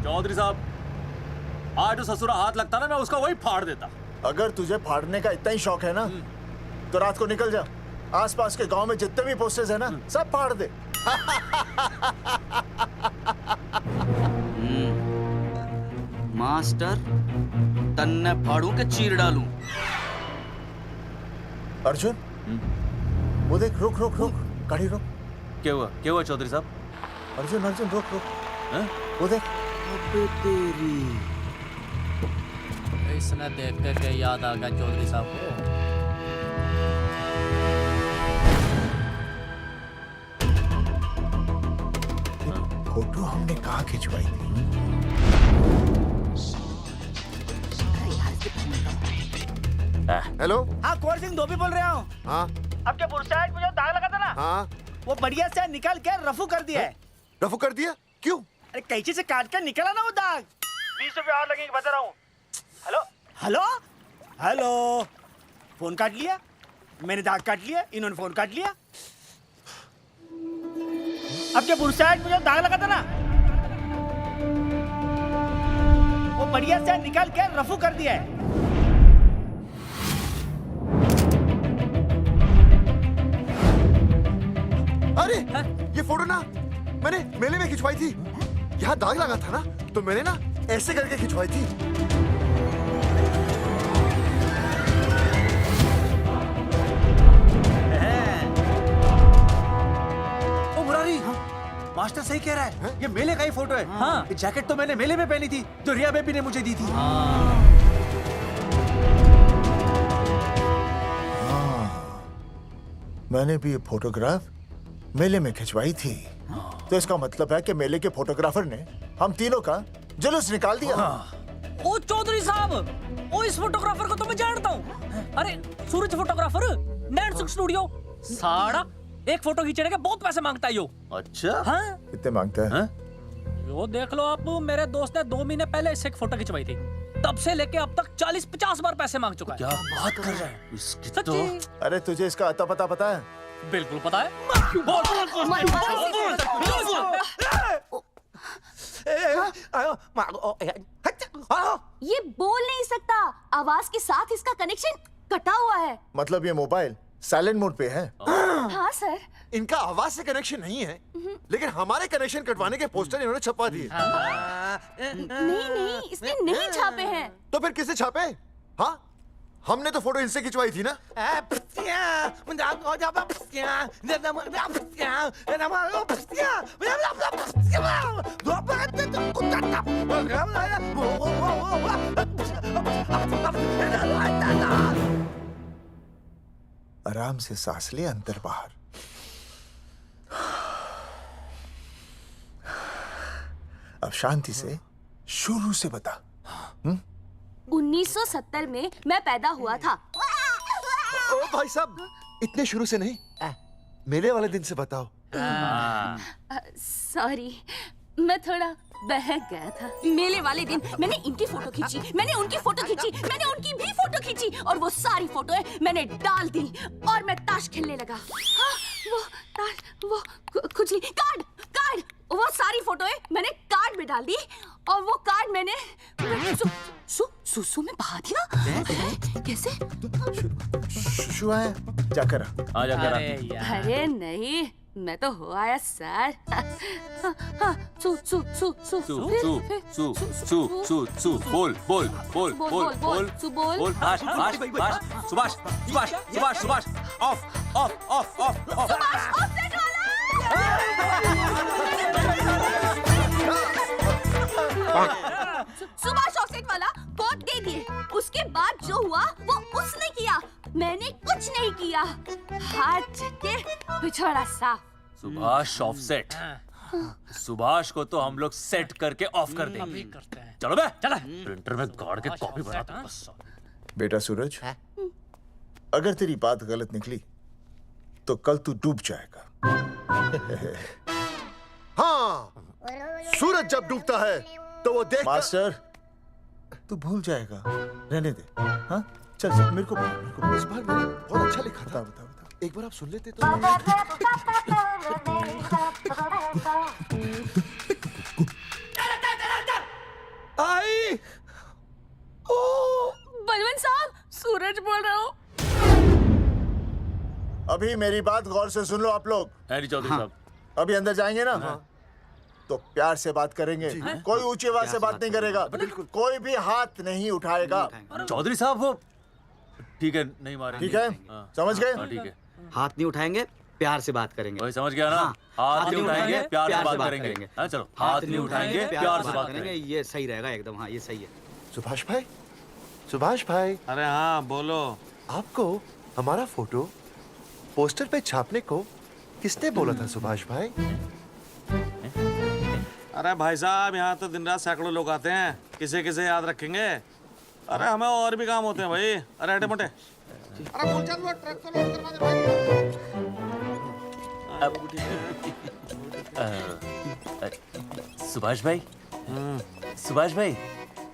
चौधरी साहब, आज जो ससुरा हाथ लगता ना, मैं उसका वही फाड़ देता। अगर तुझे फाड़ने का इतना ही शौक है ना, तो रात को निकल जा, आसपास के गांव में जितने भी पोस्टर्स है ना, सब फाड़ दे। मास्टर तन्ने फाड़ू के चीर डालूं। अर्जुन, वो देख, रुक रुक रुक, गाड़ी रुक। क्या हुआ चौधरी साहब? अर्जुन अर्जुन रुक रुक, वो देख। तेरी इसने देख के याद आ गया चौधरी साहब को। फोटो हमने कहाँ खिंचवाई थी? हेलो। हाँ कुंवर सिंह धोबी बोल रहा हूँ। हाँ आपके बुरसाइड में जो दाग लगा था ना, हाँ वो बढ़िया से निकाल के रफू कर दिया है। रफू कर दिया? क्यों? अरे कैंची से काट कर निकला ना वो दाग। 20 रुपए और लगेंगे, बता रहा हूँ। हेलो हेलो हेलो, फोन काट लिया, मैंने दाग काट लिया, इन्होंने फोन काट लिया। आपके बुरसाइड में जो दाग लगा था ना, वो बढ़िया से निकाल के रफू कर दिया है। अरे ये फोटो ना मैंने मेले में खिंचवाई थी। यहाँ दाग लगा था ना, तो मैंने ना ऐसे करके खिंचवाई थी। ओ मुरारी, मास्टर सही कह रहा है, ये मेले का ही फोटो है। हाँ, ये जैकेट तो मैंने मेले में पहनी थी, जो रिया बेबी ने मुझे दी थी। मैंने भी ये फोटोग्राफ मेले में खिंचवाई थी, तो इसका मतलब है कि मेले के फोटोग्राफर ने हम तीनों का जुलूस निकाल दिया। ओ चौधरी साहब, ओ इस फोटोग्राफर को तो मैं जानता हूँ। अरे सूरज फोटोग्राफर, नैनसुख स्टूडियो। साड़ा एक फोटो खींचने के बहुत पैसे मांगता है यो। अच्छा? हाँ? कितने मांगता है? यो देख लो आप, मेरे दोस्त ने 2 महीने पहले इससे एक फोटो खिंचवाई थी, तब से लेके अब तक 40-50 बार पैसे मांग चुका है। क्या बात कर रहा है? सच्ची? अरे तुझे इसका अता पता है? बिल्कुल पता है। ये बोल नहीं सकता, आवाज के साथ इसका कनेक्शन कटा हुआ है। मतलब ये मोबाइल साइलेंट मोड पे है? हाँ सर। इनका आवाज से कनेक्शन नहीं है, लेकिन हमारे कनेक्शन कटवाने के पोस्टर इन्होंने छपवा दिए। नहीं, इसने नहीं छापे हैं। तो फिर किसे छापे? हाँ, हमने तो फोटो इनसे खिंचवाई थी ना। आराम से सांस ले, अंदर बाहर। अब शांति से शुरू से बता। 1970 में मैं पैदा हुआ था। ओ भाई साहब, इतने शुरू से नहीं, मेले वाले दिन से बताओ। सॉरी, मैं थोड़ा बहक गया था। मेले वाले दिन मैंने इनकी फोटो खींची, मैंने उनकी फोटो खींची, मैंने उनकी भी फोटो खींची, और वो सारी फोटोएं मैंने डाल दी और मैं ताश खेलने लगा। हाँ, वो ताश, वो कुछ नहीं, कार्ड, वो सारी फोटोएं मैंने कार्ड में डाल दी, और वो कार्ड मैंने सुसु में बहा दिया। कैसे? शू आया? जाकर आ, जाकर आ। अरे नहीं, मैं तो हो आया सर। बोल सुभाष ऑफ सुभाष ऑफसेट वाला कोड दे दिए। उसके बाद जो हुआ वो उसने किया, मैंने कुछ नहीं किया। हाथ के पिछड़ा साफ। सुभाष ऑफसेट। सुभाष को तो हम लोग सेट करके ऑफ कर देंगे। चलो बे, चला प्रिंटर में गाड़ के कॉपी बना दो बस। बेटा सूरज, अगर तेरी बात गलत निकली तो कल तू डूब जाएगा। हाँ, सूरज जब डूबता है तो वो देख। मास्टर, तू भूल जाएगा, रहने दे। हाँ, चल मेरे को इस बार मैंने बहुत अच्छा लिखा था। बता एक बार आप सुन लेते तो। आई, बलवंत साहब, सूरज बोल रहा हूँ। अभी मेरी बात गौर से सुन लो आप लोग। चौधरी साहब, अभी अंदर जाएंगे ना, तो प्यार से बात करेंगे। कोई ऊंची आवाज से बात नहीं करेगा, कोई भी हाथ नहीं उठाएगा। चौधरी साहब वो ठीक है, नहीं मारेंगे। ठीक है, समझ गए? ठीक है, हाथ नहीं उठाएंगे, प्यार से बात करेंगे। वही समझ गया ना? हाथ नहीं उठाएंगे, प्यार से बात करेंगे। हाँ चलो, हाथ नहीं उठाएंगे, प्यार से बात करेंगे। ये सही रहेगा एकदम। हाँ, ये सही है। सुभाष भाई। अरे हाँ, बोलो। आपको हमारा फोटो पोस्टर पे छापने को किसने बोला था सुभाष भाई? अरे भाई साहब, यहाँ तो दिन रात सैकड़ों लोग आते हैं, किसे किसे याद रखेंगे। अरे हमें और भी काम होते हैं भाई। अरे हटे मोटे। अरे मूलचंद, वो ट्रक को लोड करवा दे भाई। सुभाष भाई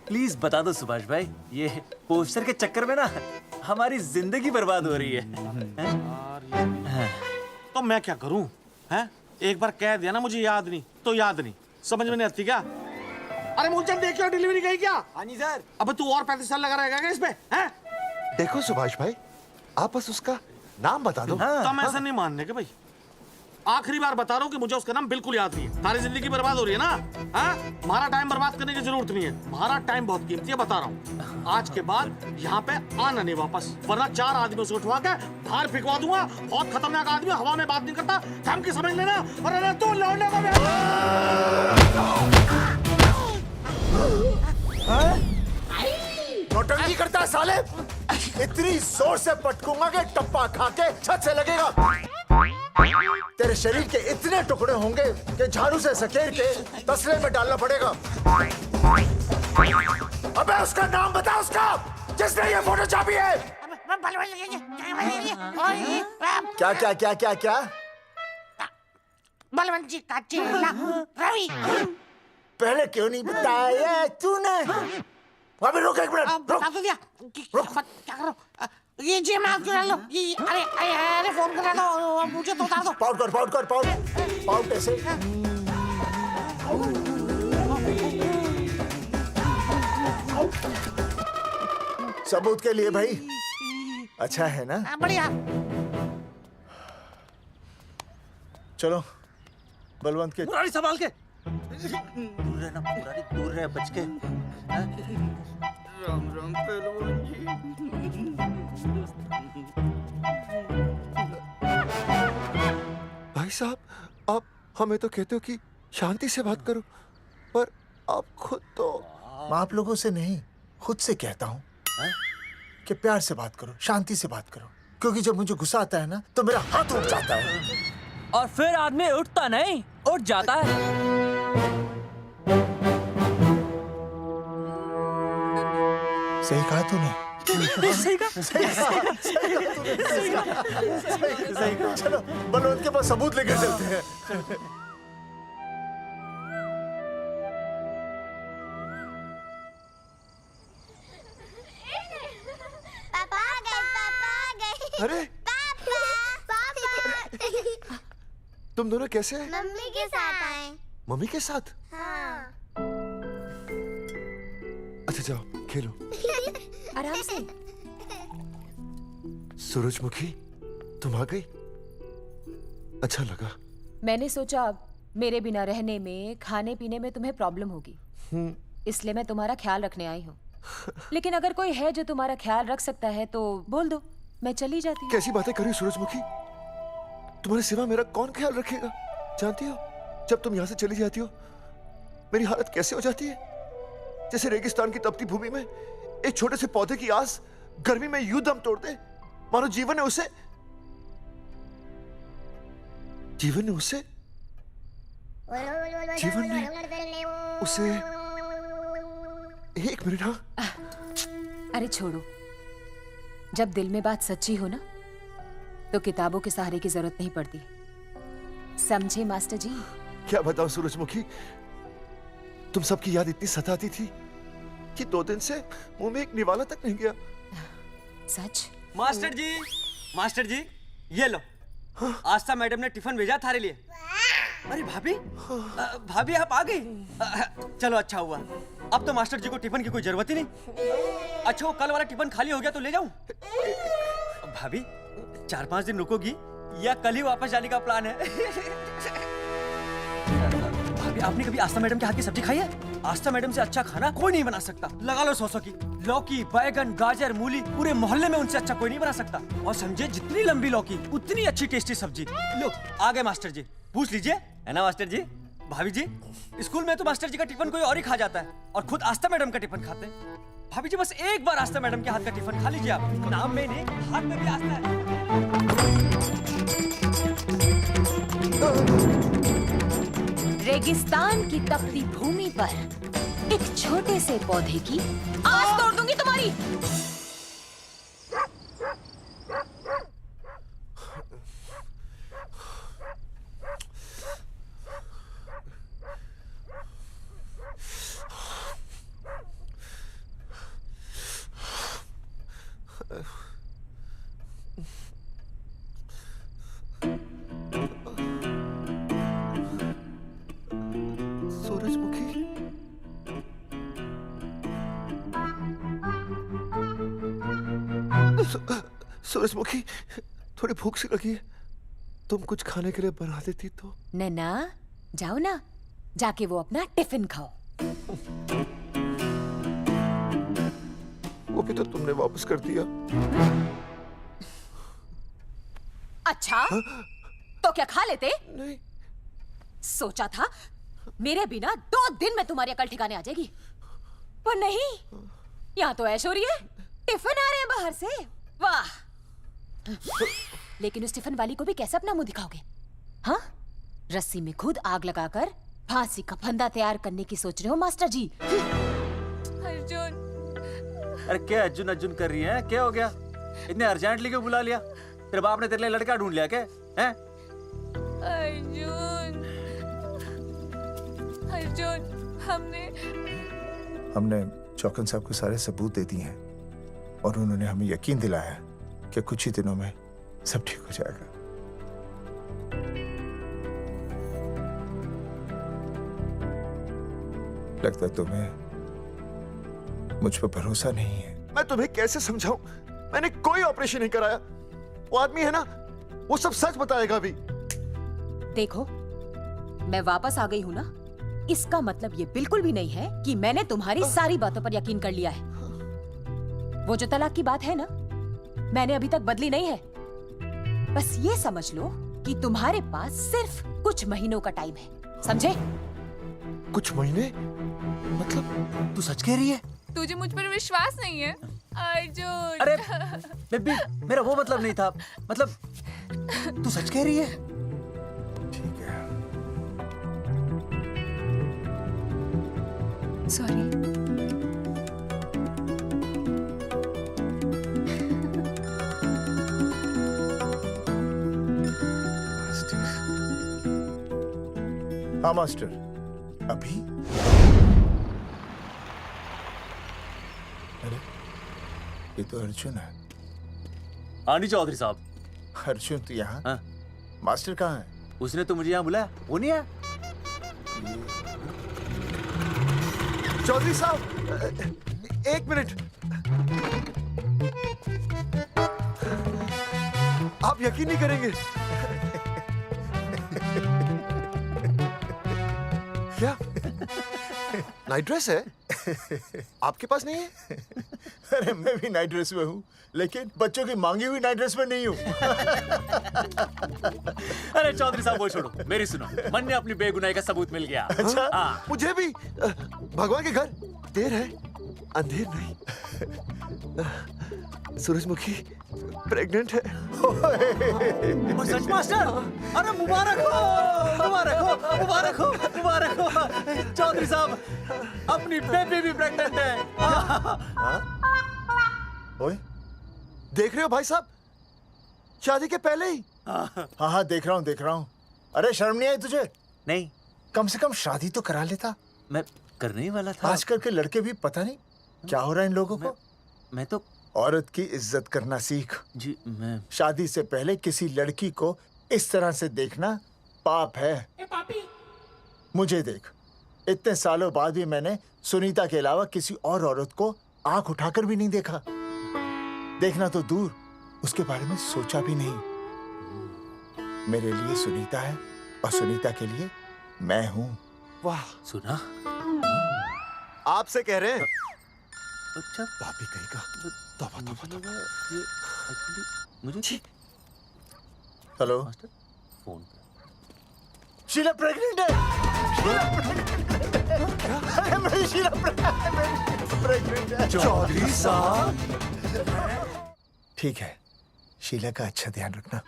प्लीज बता दो सुभाष भाई, ये पोस्टर के चक्कर में ना हमारी जिंदगी बर्बाद हो रही है। तो मैं क्या करूं? हैं? एक बार कह दिया ना मुझे याद नहीं तो याद नहीं, समझ में नहीं आती क्या? अरे मूलचंद, देखियो डिलीवरी गई क्या? हाँ जी सर। अब तू और 35 साल लगा रहेगा क्या इसमें? हैं? देखो सुभाष भाई, आप बस उसका नाम बता दो। तो हम ऐसा नहीं मानने के भाई। आखिरी बार बता रहा हूँ कि मुझे उसका नाम बिल्कुल याद नहीं है। सारी जिंदगी बर्बाद हो रही है ना। हाँ? हमारा टाइम बर्बाद करने की जरूरत नहीं है। हमारा टाइम बहुत कीमती है, बता रहा हूँ। आज के बाद यहाँ पे आना नहीं वापस, वरना 4 आदमियों से उठवा के बाहर फेंकवा दूंगा। बहुत खतरनाक आदमी, हवा में बात नहीं करता, धमकी समझ लेना। और अरे तू लौटने का नौटंकी करता है साले। इतनी जोर से पटकूंगा कि टप्पा खा के छत से लगेगा। तेरे शरीर के इतने टुकड़े होंगे कि झाड़ू से सकेर के तसले में डालना पड़ेगा। अबे उसका नाम बता, उसका जिसने ये फोटो छापी है। क्या क्या क्या क्या क्या? बलवंत जी का चेला रवि। पहले क्यों नहीं बताया तूने? अबे रुक एक मिनट, रुक। क्या करो? ये जी मैं आपको डाल लो। ये अरे फोन करा दो, मुझे तो उतार दो। पाउट ऐसे। सबूत के लिए भाई। अच्छा है ना? बढ़िया। चलो बलवंत के। मुरारी संभाल के। दूर रहना मुरारी, दूर रह बच के। राम राम पहलवान जी। भाई साहब, आप हमें तो कहते हो कि शांति से बात करो, पर आप खुद तो। मैं आप लोगों से नहीं, खुद से कहता हूँ कि प्यार से बात करो, शांति से बात करो, क्योंकि जब मुझे गुस्सा आता है ना तो मेरा हाथ उठ जाता है। और फिर आदमी उठता नहीं, उठ जाता है। सही कहा तूने। सही कहा। सही कहा। चलो बलवंत के पास सबूत लेकर चलते हैं। पापा आ गए, पापा आ गए। अरे पापा तुम दोनों कैसे हैं? मम्मी के साथ आए। मम्मी के साथ? हाँ। अच्छा जाओ खेलो। आराम से। सूरजमुखी, तुम आ गई, अच्छा लगा। मैंने सोचा मेरे बिना रहने में, खाने पीने में तुम्हें प्रॉब्लम होगी, इसलिए मैं तुम्हारा ख्याल रखने आई हूँ। लेकिन अगर कोई है जो तुम्हारा ख्याल रख सकता है तो बोल दो, मैं चली जाती हूँ। कैसी बातें करी सूरजमुखी, तुम्हारे सिवा मेरा कौन ख्याल रखेगा? जानती हो, जब तुम यहाँ से चली जाती हो मेरी हालत कैसे हो जाती है? जैसे रेगिस्तान की तपती भूमि में एक छोटे से पौधे की आस गर्मी में यूं दम तोड़ दे, मानो जीवन ने उसे एक मिनट। हाँ अरे छोड़ो, जब दिल में बात सच्ची हो ना तो किताबों के सहारे की जरूरत नहीं पड़ती, समझे मास्टर जी? क्या बताऊं सूरजमुखी, तुम सबकी याद इतनी सताती थी कि 2 दिन से मुंह में एक निवाला तक नहीं गया। सच? मास्टर जी ये लो। आस्था मैडम ने टिफिन भेजा थारे लिए। अरे भाभी, भाभी आप आ गई। चलो अच्छा हुआ, अब तो मास्टर जी को टिफिन की कोई जरूरत ही नहीं। अच्छा वो कल वाला टिफिन खाली हो गया तो ले जाऊं? भाभी 4-5 दिन रुकोगी या कल ही वापस जाने का प्लान है? भाभी आपने कभी आस्था मैडम के हाथ की सब्जी खाई है? आस्था मैडम से अच्छा खाना कोई नहीं बना सकता। लगा लो 100 की। लौकी, बैगन, गाजर, मूली, पूरे मोहल्ले में उनसे अच्छा कोई नहीं बना सकता। और समझे, जितनी लंबी लौकी उतनी अच्छी टेस्टी सब्जी। लो आ गए मास्टर जी, पूछ लीजिए, है ना मास्टर जी? भाभी जी, स्कूल में तो मास्टर जी का टिफिन कोई और ही खा जाता है और खुद आस्था मैडम का टिफिन खाते हैं। भाभी जी बस एक बार आस्था मैडम के हाथ का टिफिन खा लीजिए आप। नाम में नहीं, हाथ में भी आस्था है। रेगिस्तान की तपती भूमि पर एक छोटे से पौधे की आस तोड़ दूंगी तुम्हारी। सूरजमुखी, थोड़ी भूख सी लगी है, तुम कुछ खाने के लिए बना देती तो। नैना जाओ ना, जाके वो अपना टिफिन खाओ। वो भी तो तुमने वापस कर दिया। अच्छा तो क्या खा लेते? नहीं। सोचा था मेरे बिना 2 दिन में तुम्हारी अकल ठिकाने आ जाएगी, पर नहीं, यहाँ तो ऐश हो रही है। टिफिन आ रहे हैं बाहर से, वाह। लेकिन उस टिफिन वाली को भी कैसे अपना मुंह दिखाओगे? हाँ, रस्सी में खुद आग लगाकर फांसी का फंदा तैयार करने की सोच रहे हो मास्टर जी? अर्जुन, अरे क्या अर्जुन अर्जुन कर रही है? क्या हो गया? इतने अर्जेंटली क्यों बुला लिया? तेरे बाप ने तेरे लिए लड़का ढूंढ लिया क्या? हैं? अर्जुन, अर्जुन, हमने चौकन साहब को सारे सबूत दे दिए हैं और उन्होंने हमें यकीन दिलाया कि कुछ ही दिनों में सब ठीक हो जाएगा। लगता है तुम्हें मुझ पर भरोसा नहीं है। मैं तुम्हें कैसे समझाऊं? मैंने कोई ऑपरेशन नहीं कराया। वो आदमी है ना, वो सब सच बताएगा अभी। देखो, मैं वापस आ गई हूँ ना, इसका मतलब ये बिल्कुल भी नहीं है कि मैंने तुम्हारी सारी बातों पर यकीन कर लिया है। वो जो तलाक की बात है ना, मैंने अभी तक बदली नहीं है। बस ये समझ लो कि तुम्हारे पास सिर्फ कुछ महीनों का टाइम है, समझे? कुछ महीने? मतलब तू सच कह रही है? तुझे मुझ पर विश्वास नहीं है अर्जुन? अरे बेबी, मेरा वो मतलब नहीं था। मतलब तू सच कह रही है? ठीक है। सॉरी। हाँ मास्टर, अभी? अरे ये तो अर्जुन है। आनी चौधरी साहब। अर्जुन तो यहाँ? हाँ। मास्टर कहाँ है? उसने तो मुझे यहाँ बुलाया, वो नहीं आया। चौधरी साहब, एक मिनट। आप यकीन नहीं करेंगे। क्या नाइट ड्रेस है? आपके पास नहीं है? अरे मैं भी नाइट ड्रेस में हूँ, लेकिन बच्चों की मांगी हुई नाइट ड्रेस में नहीं हूँ। अरे चौधरी साहब वो छोड़ो, मेरी सुनो। मन ने अपनी बेगुनाही का सबूत मिल गया। अच्छा, हाँ। मुझे भी। भगवान के घर देर है, अंधेर नहीं। सूरजमुखी प्रेग्नेंट है। ओ सच मास्टर? अरे मुबारक हो, मुबारक हो, मुबारक हो, मुबारक हो। चौधरी साहब, अपनी बेबी भी प्रेग्नेंट है। ओए, देख रहे हो भाई साहब, शादी के पहले ही। हाँ हाँ देख रहा हूँ, देख रहा हूँ। अरे शर्म नहीं आई तुझे? नहीं। कम से कम शादी तो करा लेता। मैं करने ही वाला था। आजकल के लड़के भी पता नहीं क्या हो रहा है इन लोगों को। मैं तो औरत की इज्जत करना सीख। जी मैं शादी से पहले किसी लड़की को इस तरह से देखना पाप है। मुझे देख, इतने सालों बाद भी मैंने सुनीता के अलावा किसी और औरत को आंख उठाकर भी नहीं देखा। देखना तो दूर, उसके बारे में सोचा भी नहीं। मेरे लिए सुनीता है और सुनीता के लिए मैं हूँ। वाह, सुना? आपसे कह रहे हैं। अच्छा, पापी कहीं का। तौबा तौबा तौबा। ये एक्चुअली मुझे हेलो फोन पे शीला प्रेग्नेंट है। शीला प्रेग्नेंट है। अरे मेरी शीला प्रेग्नेंट है। चौधरी साहब, ठीक है, शीला का अच्छा ध्यान रखना।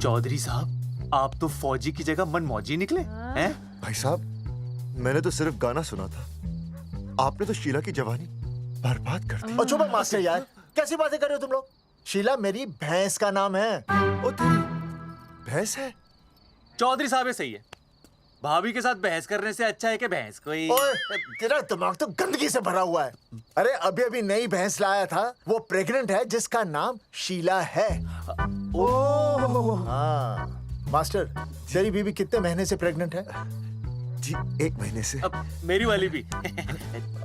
चौधरी साहब, आप तो फौजी की जगह मनमौजी निकले हैं? भाई साहब, मैंने तो सिर्फ गाना सुना था। आपने तो शीला की जवानी बर्बाद कर दी। और चुप मास्टर यार, कैसी बातें कर रहे हो तुम लोग? शीला मेरी भैंस का नाम है। ओ तेरी भैंस है? चौधरी साहब ये सही है। भाभी के साथ बहस करने से अच्छा है कि भैंस कोई। ओए, तेरा दिमाग तो गंदगी से भरा हुआ है। अरे अभी अभी नई भैंस लाया था, वो प्रेग्नेंट है, जिसका नाम शीला है। ओह हाँ मास्टर, तेरी बीवी कितने महीने से प्रेग्नेंट है? जी 1 महीने से। अब मेरी वाली भी।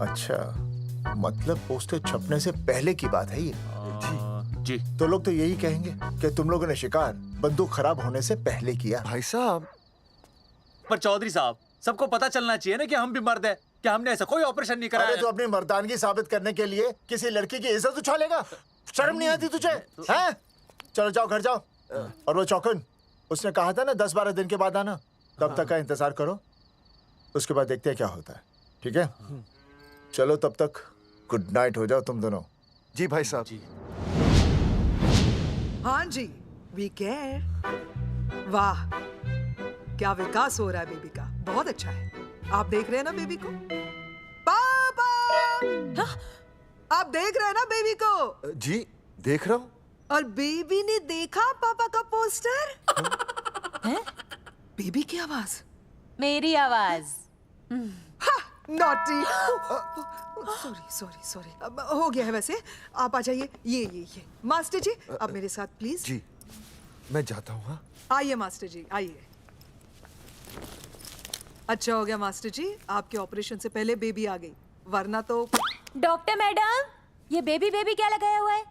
अच्छा, मतलब पोस्टर छपने से पहले की बात है ये। जी तो लोग तो यही कहेंगे कि तुम लोगों ने शिकार बंदूक खराब होने से पहले किया। भाई साहब, पर चौधरी साहब, सबको पता चलना चाहिए ना कि हम भी मर्द है, कि हमने ऐसा कोई ऑपरेशन नहीं कराया। अरे तो अपनी मर्दानगी साबित करने के लिए किसी लड़की की इज्जत उछालेगा? शर्म नहीं आती तुझे? हैं? चलो जाओ, घर जाओ। और वो चौकन, उसने कहा था ना 10-12 दिन के बाद आना, तब तक का इंतजार करो, उसके बाद देखते हैं क्या होता है। ठीक है, चलो तब तक गुड नाइट हो जाओ तुम दोनों। जी भाई साहब। जी हाँ जी, वी केयर। वाह, क्या विकास हो रहा है बेबी का, बहुत अच्छा है। आप देख रहे हैं ना बेबी को? पापा, आप देख रहे हैं ना बेबी को? जी देख रहा हूँ। और बेबी ने देखा पापा का पोस्टर? हैं? बेबी की आवाज? मेरी आवाज। नॉटी। सॉरी सॉरी सॉरी, हो गया है वैसे। आप आ जाइए। ये मास्टर जी, आप मेरे साथ प्लीज। जी मैं जाता हूँ। हाँ आइए मास्टर जी, आइए अच्छा हो गया मास्टर जी, आपके ऑपरेशन से पहले बेबी आ गई, वरना तो। डॉक्टर मैडम, ये बेबी बेबी क्या लगाया हुआ है?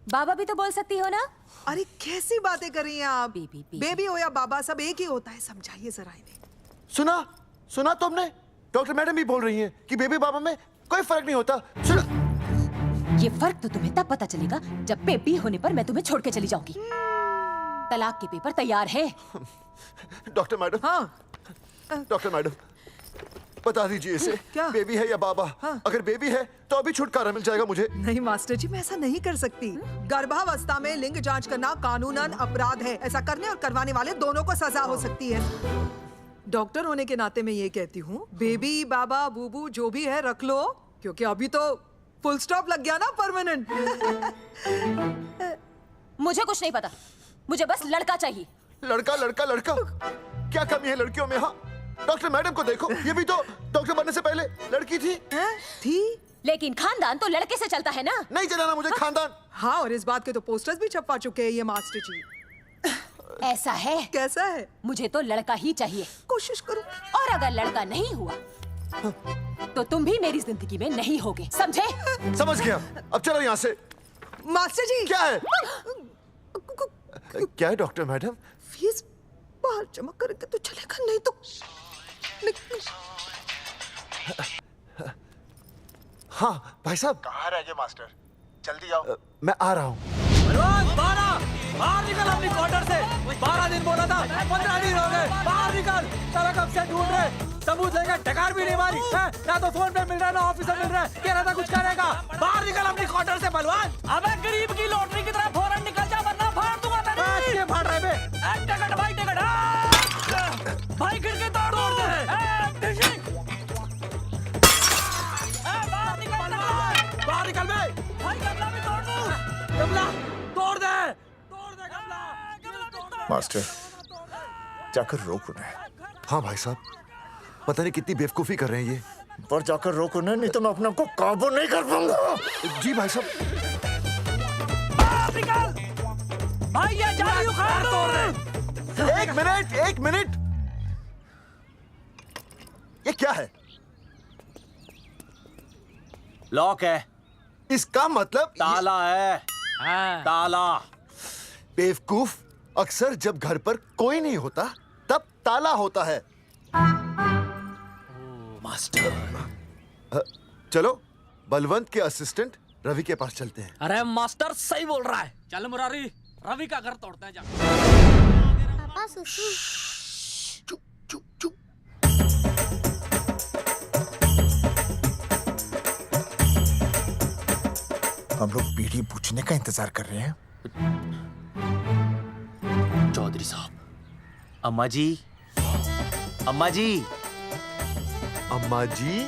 बाबा भी तो बोल सकती हो ना? अरे कैसी बातें कर रही हैं आप? बेबी हो या बाबा सब एक ही होता है, समझाइए जरा इन्हें। सुना तुमने? डॉक्टर मैडम भी बोल रही हैं कि बेबी बाबा में कोई फर्क नहीं होता। सुना, ये फर्क तो तुम्हें तब पता चलेगा जब बेबी होने पर मैं तुम्हें छोड़ के चली जाऊंगी। तलाक के पेपर तैयार है। Doctor madam. हाँ डॉक्टर मैडम, बता दीजिए इसे, क्या बेबी है या बाबा? अगर बेबी है तो अभी छुटकारा मिल जाएगा मुझे। नहीं मास्टर जी, मैं ऐसा नहीं कर सकती। गर्भावस्था में लिंग जांच करना कानूनन अपराध है। ऐसा करने और करवाने वाले दोनों को सजा हो सकती है। डॉक्टर होने के नाते मैं ये कहती हूँ, बेबी बाबा बूबू जो भी है रख लो, क्योंकि अभी तो फुल स्टॉप लग गया ना परमानेंट। मुझे कुछ नहीं पता, मुझे बस लड़का चाहिए। लड़का लड़का लड़का, क्या कमी है लड़कियों में? हाँ, डॉक्टर मैडम को देखो, ये भी तो डॉक्टर बनने से पहले लड़की थी। थी, लेकिन खानदान तो लड़के से चलता है ना। नहीं चलाना मुझे खानदान। हाँ, और इस बात के तो पोस्टर्स भी छपवा चुके हैं ये मास्टर जी। ऐसा है? कैसा है? मुझे तो लड़का ही चाहिए। कोशिश करो। और अगर लड़का नहीं हुआ तो तुम भी मेरी जिंदगी में नहीं होगे, समझे? समझ गया, अब चलो यहाँ से। मास्टर जी। क्या है? क्या है डॉक्टर मैडम? फीस बाहर जमा करके तो चलेगा, नहीं तो। हाँ भाई साहब। कहाँ रह गए मास्टर? जल्दी आओ। मैं आ रहा हूँ। बाहर निकल अपनी क्वार्टर से। 12 दिन बोला था, 15 दिन हो गए। बाहर निकल, सारा कब से ढूंढ रहे, सबूत लेकर डकार भी नहीं मारी है? ना तो फोन पे मिल रहा है, ना ऑफिस में मिल रहा है। कह रहा था कुछ करेगा। बाहर निकल अपनी क्वार्टर से बलवान। अबे गरीब की लॉटरी की तरह फौरन निकल जा, वरना फाड़ दूंगा तेरी। क्या फाड़ रहा है बे? टिकट भाई, टिकट। भाई खिड़की तोड़ दे। बाहर निकल बे। भाई गमला भी तोड़ दो। गमला तोड़ दे। मास्टर, जाकर रोक उन्हें। हाँ भाई साहब, पता नहीं कितनी बेवकूफी कर रहे हैं ये। पर जाकर रोक उन्हें, नहीं तो मैं अपने आप को काबू नहीं कर पाऊंगा। जी भाई साहब। निकल भाई, ये जाली उखाड़ दो। एक मिनट। ये क्या है? लॉक है। इसका मतलब ताला है। ताला। बेवकूफ, अक्सर जब घर पर कोई नहीं होता तब ताला होता है। मास्टर। चलो बलवंत के असिस्टेंट रवि के पास चलते हैं। अरे मास्टर सही बोल रहा है, चल मुरारी, रवि का घर तोड़ते हैं। जा पापा सुसु। हम लोग पीढ़ी पूछने का इंतजार कर रहे हैं। चौधरी साहब। अम्मा जी, अम्मा जी, अम्मा जी,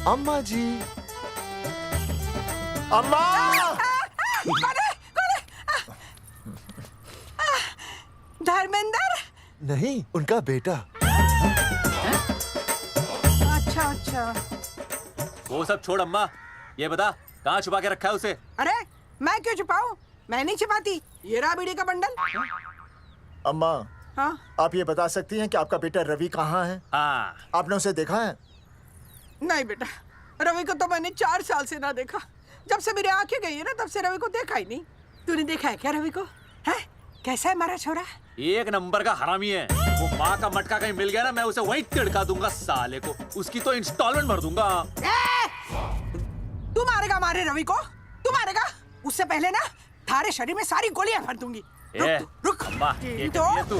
अम्मा जी, अम्मा। धर्मेंद्र? नहीं, उनका बेटा। अच्छा। वो सब छोड़ अम्मा, ये बता कहाँ छुपा के रखा है उसे? अरे मैं क्यों छुपाऊं? मैं नहीं छुपाती। ये रहा बीड़ी का बंडल। अम्मा, हाँ? आप ये बता सकती हैं कि आपका बेटा रवि कहाँ है? हाँ। आपने उसे देखा है? नहीं बेटा, रवि को तो मैंने 4 साल से ना देखा। जब से मेरी आंखें गई है ना, तब से रवि को देखा ही नहीं। तूने देखा है क्या रवि को? है? कैसा है हमारा छोरा? एक नंबर का हरामी है। वो माँ का मटका कहीं मिल गया ना, मैं उसे वहीं तिड़का दूंगा साले को। उसकी तो इंस्टॉलमेंट भर दूंगा। तू मारेगा हमारे रवि को? तू मारेगा? उससे पहले ना थारे शरीर में सारी गोलियां भर दूंगी। रुक। अम्मा, ये तो तू।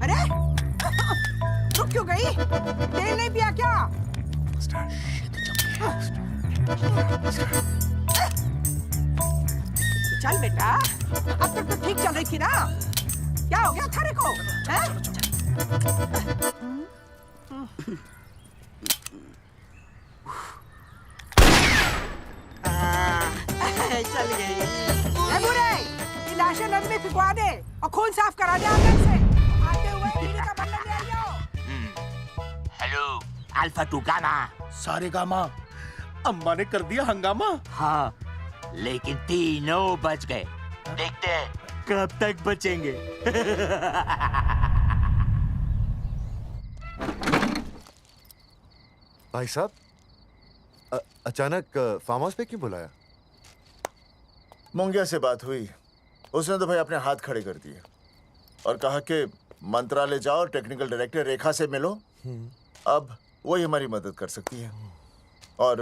अरे रुक क्यों गई? तेल नहीं पिया क्या? चल बेटा, अब तक तो ठीक चल रही थी ना। क्या हो गया थारे को? चल गई। बुरे, ये लाशें नदी में फिकवा दे और खून साफ करा दे आंगन से। आते हुए बीड़ी का बंडल ले हेलो अल्फा टू गामा। सारे गामा। अम्मा ने कर दिया हंगामा। हाँ, लेकिन तीनों बच गए। देखते हैं कब तक बचेंगे। भाई साहब, अचानक फार्म हाउस पे क्यों बुलाया? मुंगिया से बात हुई, उसने तो भाई अपने हाथ खड़े कर दिए और कहा कि मंत्रालय जाओ और टेक्निकल डायरेक्टर रेखा से मिलो, अब वही हमारी मदद कर सकती है। और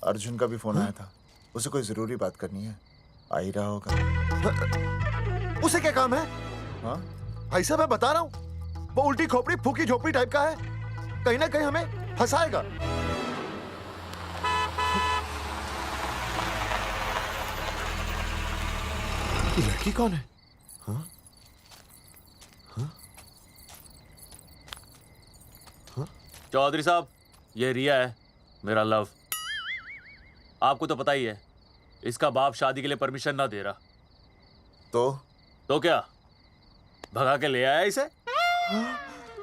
अर्जुन का भी फोन आया था, उसे कोई जरूरी बात करनी है, आ ही रहा होगा। उसे क्या काम है? हाँ भाई साहब, मैं बता रहा हूँ, वो उल्टी खोपड़ी फूकी झोपड़ी टाइप का है, कहीं ना कहीं हमें फंसाएगा। ये लड़की कौन है? हाँ? हाँ? हाँ? चौधरी साहब, ये रिया है, मेरा लव। आपको तो पता ही है, इसका बाप शादी के लिए परमिशन ना दे रहा। तो क्या, भगा के ले आया इसे?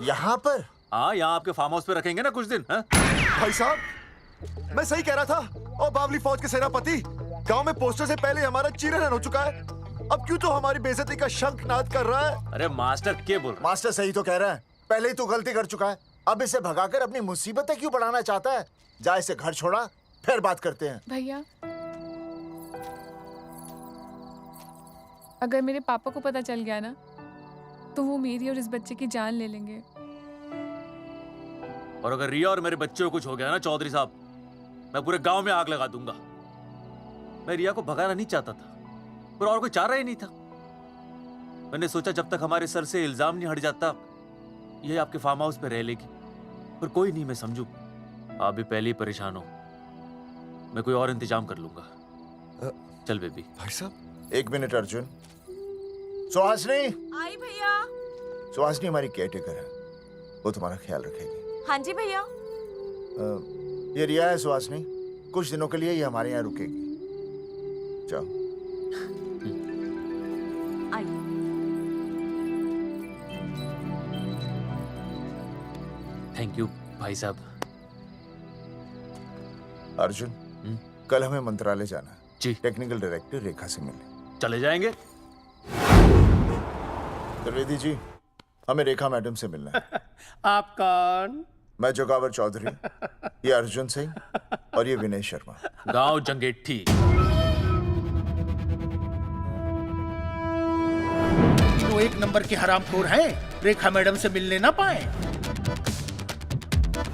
यहाँ पर? हाँ, यहाँ आपके फार्म हाउस पे रखेंगे ना कुछ दिन। हाँ? भाई साहब, मैं सही कह रहा था। और बावली फौज के सेनापति, गांव में पोस्टर से पहले हमारा चीरहरण हो चुका है, अब क्यों तो हमारी बेइज्जती का शंखनाद कर रहा है? अरे मास्टर क्या बोल रहा है? मास्टर सही तो कह रहा है, पहले ही तो गलती कर चुका है, अब इसे भगाकर अपनी मुसीबतें क्यों बढ़ाना चाहता है? जा, इसे घर छोड़ा, फिर बात करते हैं। भैया, अगर मेरे पापा को पता चल गया ना, तो वो मेरी और इस बच्चे की जान ले लेंगे। और अगर रिया और मेरे बच्चे को कुछ हो गया ना चौधरी साहब, मैं पूरे गांव में आग लगा दूंगा। मैं रिया को भगाना नहीं चाहता था, पर और कोई चाह रहा ही नहीं था। मैंने सोचा जब तक हमारे सर से इल्जाम नहीं हट जाता, ये आपके फार्म हाउस पे रह लेगी। पर कोई नहीं, मैं समझू, आप भी पहले ही परेशान हो, मैं कोई और इंतजाम कर लूंगा। चल बेबी। भाई साहब, 1 मिनट अर्जुन। सुहासिनी। आई भैया। सुहासिनी हमारी केयरटेकर है, वो तुम्हारा ख्याल रखेगी। हाँ जी भैया। ये रिया है सुहासिनी, कुछ दिनों के लिए ये हमारे यहाँ रुकेगी। जाओ। थैंक यू भाई साहब। अर्जुन, कल हमें मंत्रालय जाना है जी। टेक्निकल डायरेक्टर रेखा से मिलने चले जाएंगे। त्रिवेदी जी, हमें रेखा मैडम से मिलना है। आप कौन? मैं जोगावर चौधरी, ये अर्जुन सिंह और ये विनय शर्मा। गांव जंगेठी। वो 1 नंबर के हरामखोर हैं, रेखा मैडम से मिलने ना पाए।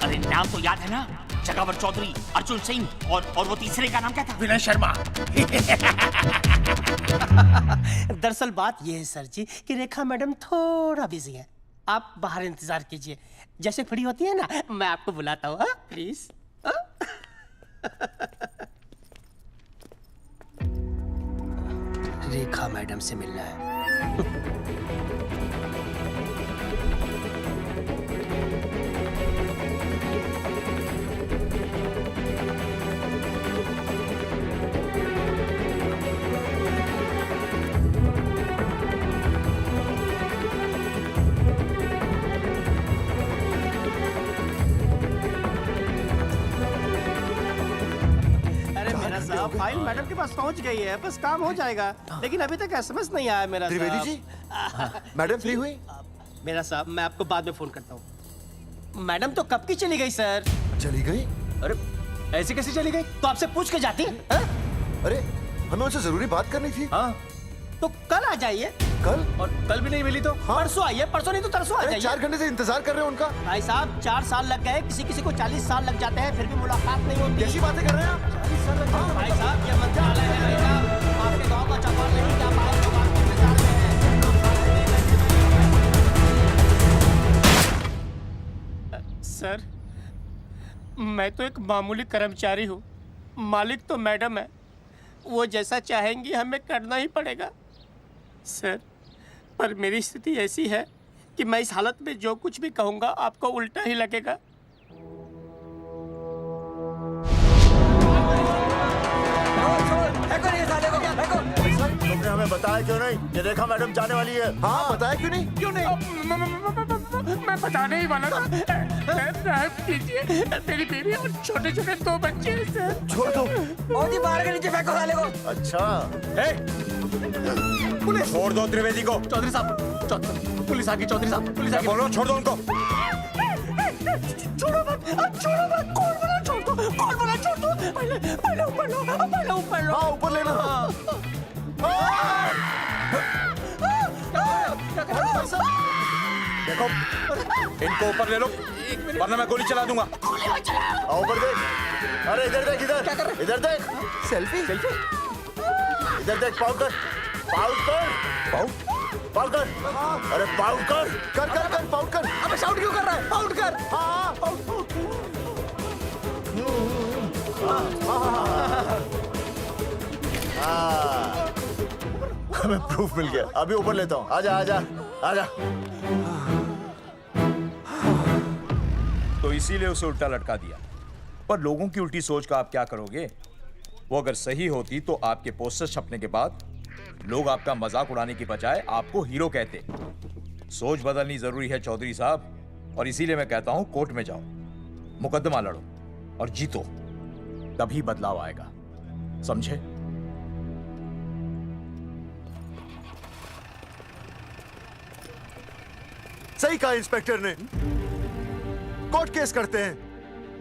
अरे नाम तो याद है ना, जगावर चौधरी, अर्जुन सिंह और वो तीसरे का नाम क्या था? विनय शर्मा। दरअसल बात यह है सर जी कि रेखा मैडम थोड़ा बिजी है, आप बाहर इंतजार कीजिए, जैसे फ्री होती है ना मैं आपको बुलाता हूँ, प्लीज। रेखा मैडम से मिलना है। फाइल मैडम के पास पहुंच गई है, बस काम हो जाएगा, लेकिन अभी तक एसएमएस नहीं आया मेरा साहब। त्रिवेदी जी, मैडम फ्री हुई? मेरा साहब, मैं आपको बाद में फोन करता हूँ। मैडम तो कब की चली गई सर। चली गई? अरे ऐसे कैसे चली गई? तो आपसे पूछ के जाती। अरे हमें उनसे जरूरी बात करनी थी। हाँ, तो कल आ जाइए। कल? और कल भी नहीं मिली तो? हाँ? परसों आइए, परसों नहीं तो तरसों आ जाइए। 4 घंटे से इंतजार कर रहे हैं उनका। भाई साहब 4 साल लग गए, किसी को 40 साल लग जाते हैं, फिर भी मुलाकात नहीं होती। कैसी बातें कर रहे हैं आप? 40 साल लग जाते। भाई साहब ये मंत्रालय है भाई साहब, आपके गांव का चौपाल नहीं क्या बात करने जा रहे हैं। सर, मैं तो एक मामूली कर्मचारी हूँ, मालिक तो मैडम है, वो जैसा चाहेंगी हमें करना ही पड़ेगा। सर, पर मेरी स्थिति ऐसी है कि मैं इस हालत में जो कुछ भी कहूँगा आपको उल्टा ही लगेगा। तुमने हमें बताया क्यों नहीं कि रेखा मैडम जाने वाली है? हाँ, बताया क्यों नहीं? क्यों नहीं? मैं बताने ही वाला था। माफ कीजिए, मेरी बीवी और छोटे छोटे 2 बच्चे हैं सर। छोड़ दो। और जी बाहर के नीचे फेंको साले को। अच्छा पुलिस छोड़ दो त्रिवेदी को। चौधरी साहब पुलिस आ गई। चौधरी साहब पुलिस आ गई। बोलो छोड़ दो उनको। छोड़ो मत, कौन बोला छोड़ दो, कौन बोला छोड़ दो। पहले ऊपर लो, पहले ऊपर लो। हाँ ऊपर लेना। देखो इनको ऊपर ले लो वरना मैं गोली चला दूंगा। आओ ऊपर देख। अरे इधर देख, इधर क्या कर रहे? इधर देख। सेल्फी इधर देख। Powder powder. अरे पाउडर कर पाउडर। अबे शाउट क्यों कर रहा है? पाउट कर। हाँ हमें प्रूफ मिल गया। अभी ऊपर लेता हूँ। आजा आजा आजा। तो इसीलिए उसे उल्टा लटका दिया। पर लोगों की उल्टी सोच का आप क्या करोगे? वो अगर सही होती तो आपके पोस्टर छपने के बाद लोग आपका मजाक उड़ाने की बजाय आपको हीरो कहते। सोच बदलनी जरूरी है चौधरी साहब, और इसीलिए मैं कहता हूं कोर्ट में जाओ, मुकदमा लड़ो और जीतो, तभी बदलाव आएगा। समझे? सही कहा इंस्पेक्टर ने। कोर्ट केस करते हैं,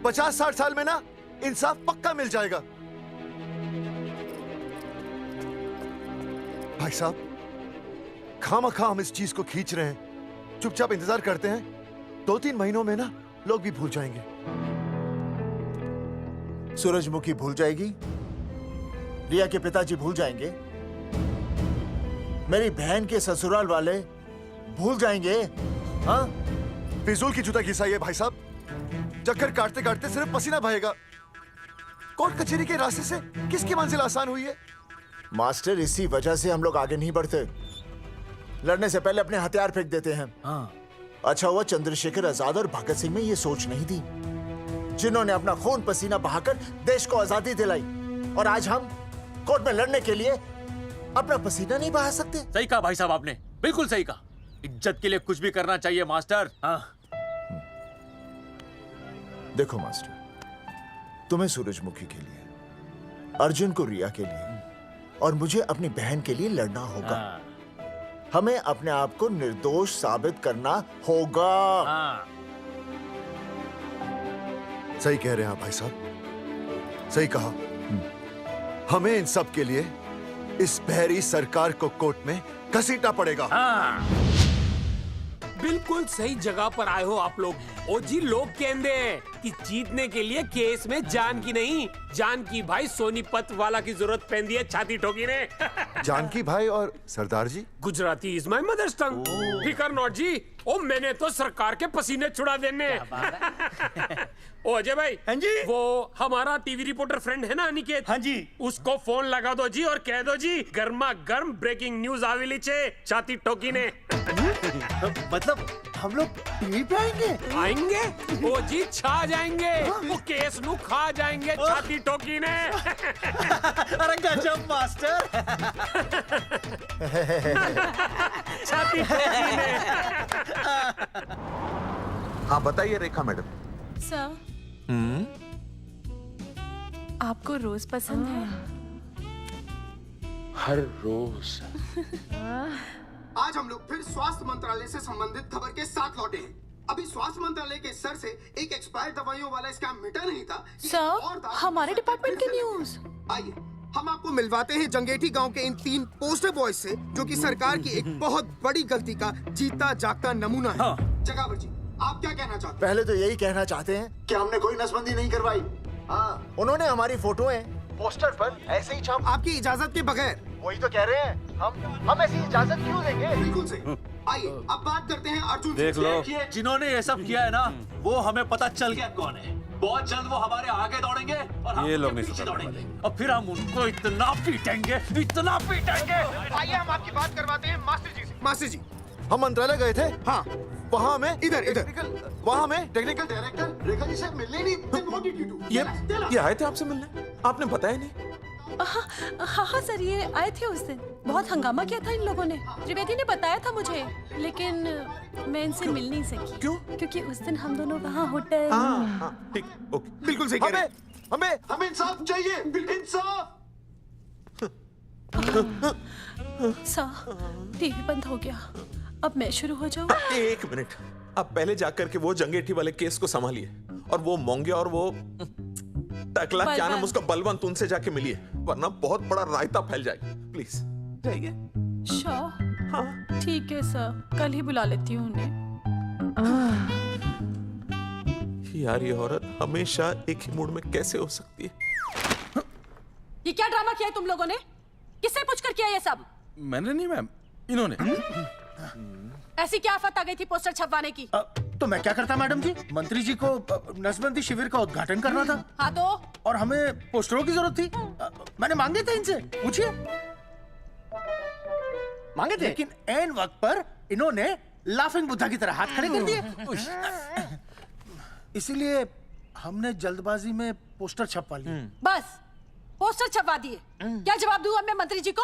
50-60 साल में ना इंसाफ पक्का मिल जाएगा। भाई साहब, खामखा हम इस चीज को खींच रहे हैं। चुपचाप इंतजार करते हैं, 2-3 महीनों में ना लोग भी भूल जाएंगे। सूरजमुखी भूल जाएगी, रिया के पिताजी भूल जाएंगे, मेरी बहन के ससुराल वाले भूल जाएंगे। हाँ, फिजूल की जुता घिसाई है भाई साहब। चक्कर काटते काटते सिर्फ पसीना बहेगा। कोर्ट कचहरी के रास्ते से किसकी मंजिल आसान हुई है? मास्टर, इसी वजह से हम लोग आगे नहीं बढ़ते। लड़ने से पहले अपने हथियार फेंक देते हैं। हाँ। अच्छा हुआ चंद्रशेखर आजाद और भगत सिंह में ये सोच नहीं थी, जिन्होंने अपना खून पसीना बहाकर देश को आजादी दिलाई। और आज हम कोर्ट में लड़ने के लिए अपना पसीना नहीं बहा सकते। सही कहा भाई साहब आपने, बिल्कुल सही कहा। इज्जत के लिए कुछ भी करना चाहिए मास्टर। हाँ। देखो मास्टर, तुम्हें सूरजमुखी के लिए, अर्जुन को रिया के लिए और मुझे अपनी बहन के लिए लड़ना होगा। हमें अपने आप को निर्दोष साबित करना होगा। सही कह रहे हैं आप भाई साहब, सही कहा। हमें इन सब के लिए इस बहरी सरकार को कोर्ट में घसीटना पड़ेगा। बिल्कुल सही जगह पर आए हो आप लोग। ओ जी, लोग कहते हैं कि जीतने के लिए केस में जान की नहीं, जान की भाई सोनीपत वाला की जरूरत पैंदी है छाती ठोकी ने। जानकी भाई और सरदार जी, गुजराती इज माय मदर्स टंग। फिकर नॉट जी। ओ मैंने तो सरकार के पसीने छुड़ा देने। ओ अजय भाई, हाँ जी, वो हमारा टीवी रिपोर्टर फ्रेंड है ना अनिकेत, हाँ जी, उसको फोन लगा दो जी और कह दो जी गर्मा गर्म ब्रेकिंग न्यूज आवेली छे छाती ठोकी ने। मतलब हम लोग टीवी पे आएंगे? ओ जी छा जाएंगे, वो केस नु खा जाएंगे छाती ठोकी ने। अरे गजब मास्टर। छाती ठोकी ने। हाँ बताइए रेखा मैडम। सर, आपको रोज पसंद है? हर रोज। आज हम लोग फिर स्वास्थ्य मंत्रालय से संबंधित खबर के साथ लौटे हैं। अभी स्वास्थ्य मंत्रालय के सर से एक एक्सपायर्ड दवाइयों वाला स्कैम मिटा नहीं था। सर, हमारे डिपार्टमेंट की न्यूज। आइए हम आपको मिलवाते हैं जंगेठी गांव के इन 3 पोस्टर बॉयज से, जो कि सरकार की एक बहुत बड़ी गलती का जीता जागता नमूना है। हाँ। जगावर जी, आप क्या कहना चाहते हैं? पहले तो यही कहना चाहते हैं कि हमने कोई नसबंदी नहीं करवाई। हाँ, उन्होंने हमारी फोटोएं पोस्टर पर ऐसे ही छाप, आपकी इजाजत के बगैर। वही तो कह रहे हैं, हम ऐसी इजाजत क्यों देंगे? बिल्कुल सही। आइए अब बात करते हैं अर्जुन। देख लो, जिन्होंने ये सब किया है ना, वो हमें पता चल गया कौन है। बहुत जल्द वो हमारे आगे दौड़ेंगे और हम ये लोग नहीं पीछे दौड़ेंगे, और फिर हम उनको इतना पीटेंगे, इतना पीटेंगे। आइए हम आपकी बात करवाते हैं मास्टर जी से। मास्टर जी, हम मंत्रालय गए थे। हाँ, वहाँ में इधर वहाँ में टेक्निकल डायरेक्टर रेखा जी से मिलने नहीं। ये आए थे आपसे मिलने, आपने बताया नहीं। हाँ हाँ सर, ये आए थे उस दिन। बहुत हंगामा किया था इन लोगों ने। त्रिवेदी ने बताया था मुझे, लेकिन मैं इनसे मिल नहीं सकी। क्यों? क्योंकि उस दिन हम दोनों वहाँ होटल। ठीक, ओके, बिल्कुल सही कह रहे हैं। हमें इंसाफ चाहिए, इंसाफ। सर, टीवी बंद हो गया। अब मैं शुरू हो जाऊँ? एक मिनट, आप पहले जाकर के वो जंगेठी वाले केस को संभालिए, और वो मोंगे और वो टकला क्या नाम उसका बलवंत, उनसे जाके मिलिए, वरना बहुत बड़ा रायता फैल जाएगा। प्लीज जाइए। श्योर? हाँ ठीक है सर, कल ही बुला लेती हूँ उन्हें। यार ये औरत हमेशा एक ही मूड में कैसे हो सकती है? ये क्या ड्रामा किया है तुम लोगों ने? किससे पूछकर किया ये सब? मैंने नहीं मैम, इन्होंने। ऐसी क्या आफत आ गई थी पोस्टर छपवाने की? तो मैं क्या करता मैडम जी? मंत्री जी को नसबंदी शिविर का उद्घाटन करना था। हाँ तो? और हमें पोस्टरों की जरूरत थी। मैंने मांगे थे इनसे, पूछिए। मांगे थे, लेकिन ऐन वक्त पर इन्होंने लाफिंग बुद्धा की तरह हाथ खड़े कर दिए। इसीलिए हमने जल्दबाजी में पोस्टर छपवा लिए। बस पोस्टर छपवा दिए। क्या जवाब दूं अब मैं मंत्री जी को?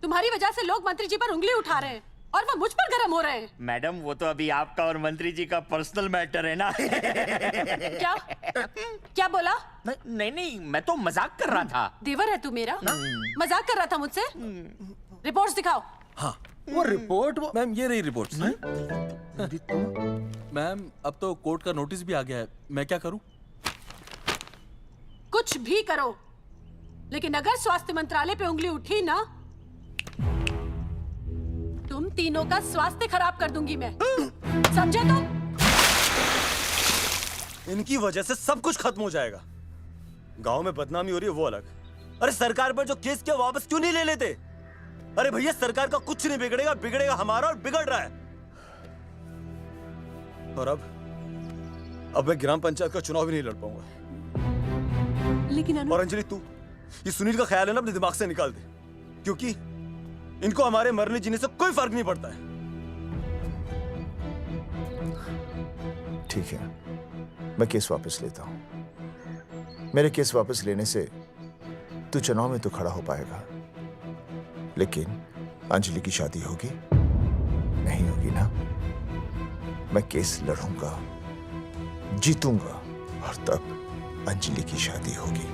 तुम्हारी वजह से लोग मंत्री जी पर उंगली उठा रहे हैं और वो मुझ पर गर्म हो रहे हैं। मैडम वो तो अभी आपका और मंत्री जी का पर्सनल मैटर है ना। क्या? क्या बोला? नहीं, मैं तो मजाक कर रहा था। देवर है तू मेरा? मजाक कर रहा था मुझसे? रिपोर्ट्स दिखाओ। हाँ वो रिपोर्ट मैम, ये रही रिपोर्ट। मैम अब तो कोर्ट का नोटिस भी आ गया है, मैं क्या करूं? कुछ भी करो, लेकिन अगर स्वास्थ्य मंत्रालय पे उंगली उठी ना, तुम तीनों का स्वास्थ्य खराब कर दूंगी मैं। समझे तुम? इनकी वजह से सब कुछ खत्म हो जाएगा। गांव में बदनामी हो रही है वो अलग, अरे सरकार पर जो केस किया वापस क्यों नहीं ले लेते? अरे भैया सरकार का कुछ नहीं बिगड़ेगा, बिगड़ेगा हमारा, और बिगड़ रहा है। और अब मैं ग्राम पंचायत का चुनाव भी नहीं लड़ पाऊंगा। लेकिन और अंजलि तू ये सुनील का ख्याल है ना अपने दिमाग से निकाल दे, क्योंकि इनको हमारे मरने जीने से कोई फर्क नहीं पड़ता है। ठीक है, मैं केस वापस लेता हूं। मेरे केस वापस लेने से तू चुनाव में तो खड़ा हो पाएगा, लेकिन अंजलि की शादी होगी? नहीं होगी ना। मैं केस लड़ूंगा, जीतूंगा, और तब अंजलि की शादी होगी।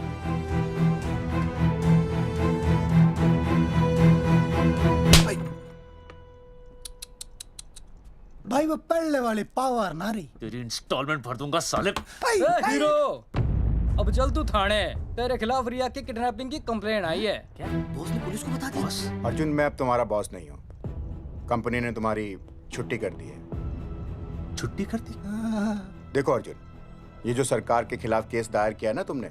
भाई वो पढ़ने वाली पावर नारी। तेरी इंस्टॉलमेंट भर दूंगा साले। हीरो, अब चल तू थाने। तेरे खिलाफ रिया की किडनैपिंग की कंप्लेंट आई है। क्या बॉस ने पुलिस को बता दिया? अर्जुन, मैं अब तुम्हारा बॉस नहीं हूँ। कंपनी ने तुम्हारी छुट्टी कर दी है। छुट्टी कर दी? देखो अर्जुन, ये जो सरकार के खिलाफ केस दायर किया ना तुमने,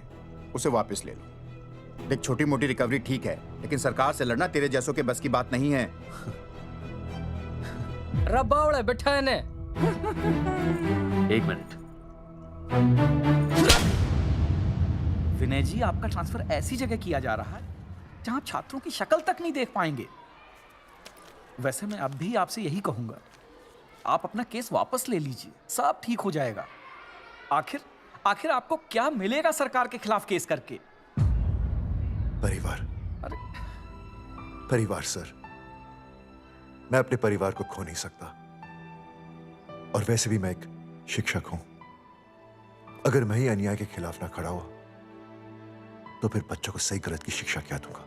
उसे वापस ले लो। देख, छोटी मोटी रिकवरी ठीक है, लेकिन सरकार से लड़ना तेरे जैसों के बस की बात नहीं है। रब्बावड़े बैठा है ने। एक मिनट। विनय जी, आपका ट्रांसफर ऐसी जगह किया जा रहा है जहां छात्रों की शक्ल तक नहीं देख पाएंगे। वैसे मैं अब भी आपसे यही कहूंगा, आप अपना केस वापस ले लीजिए, सब ठीक हो जाएगा। आखिर आपको क्या मिलेगा सरकार के खिलाफ केस करके? परिवार। अरे परिवार सर, मैं अपने परिवार को खो नहीं सकता, और वैसे भी मैं एक शिक्षक हूं। अगर मैं ही अन्याय के खिलाफ ना खड़ा हुआ तो फिर बच्चों को सही गलत की शिक्षा क्या दूंगा?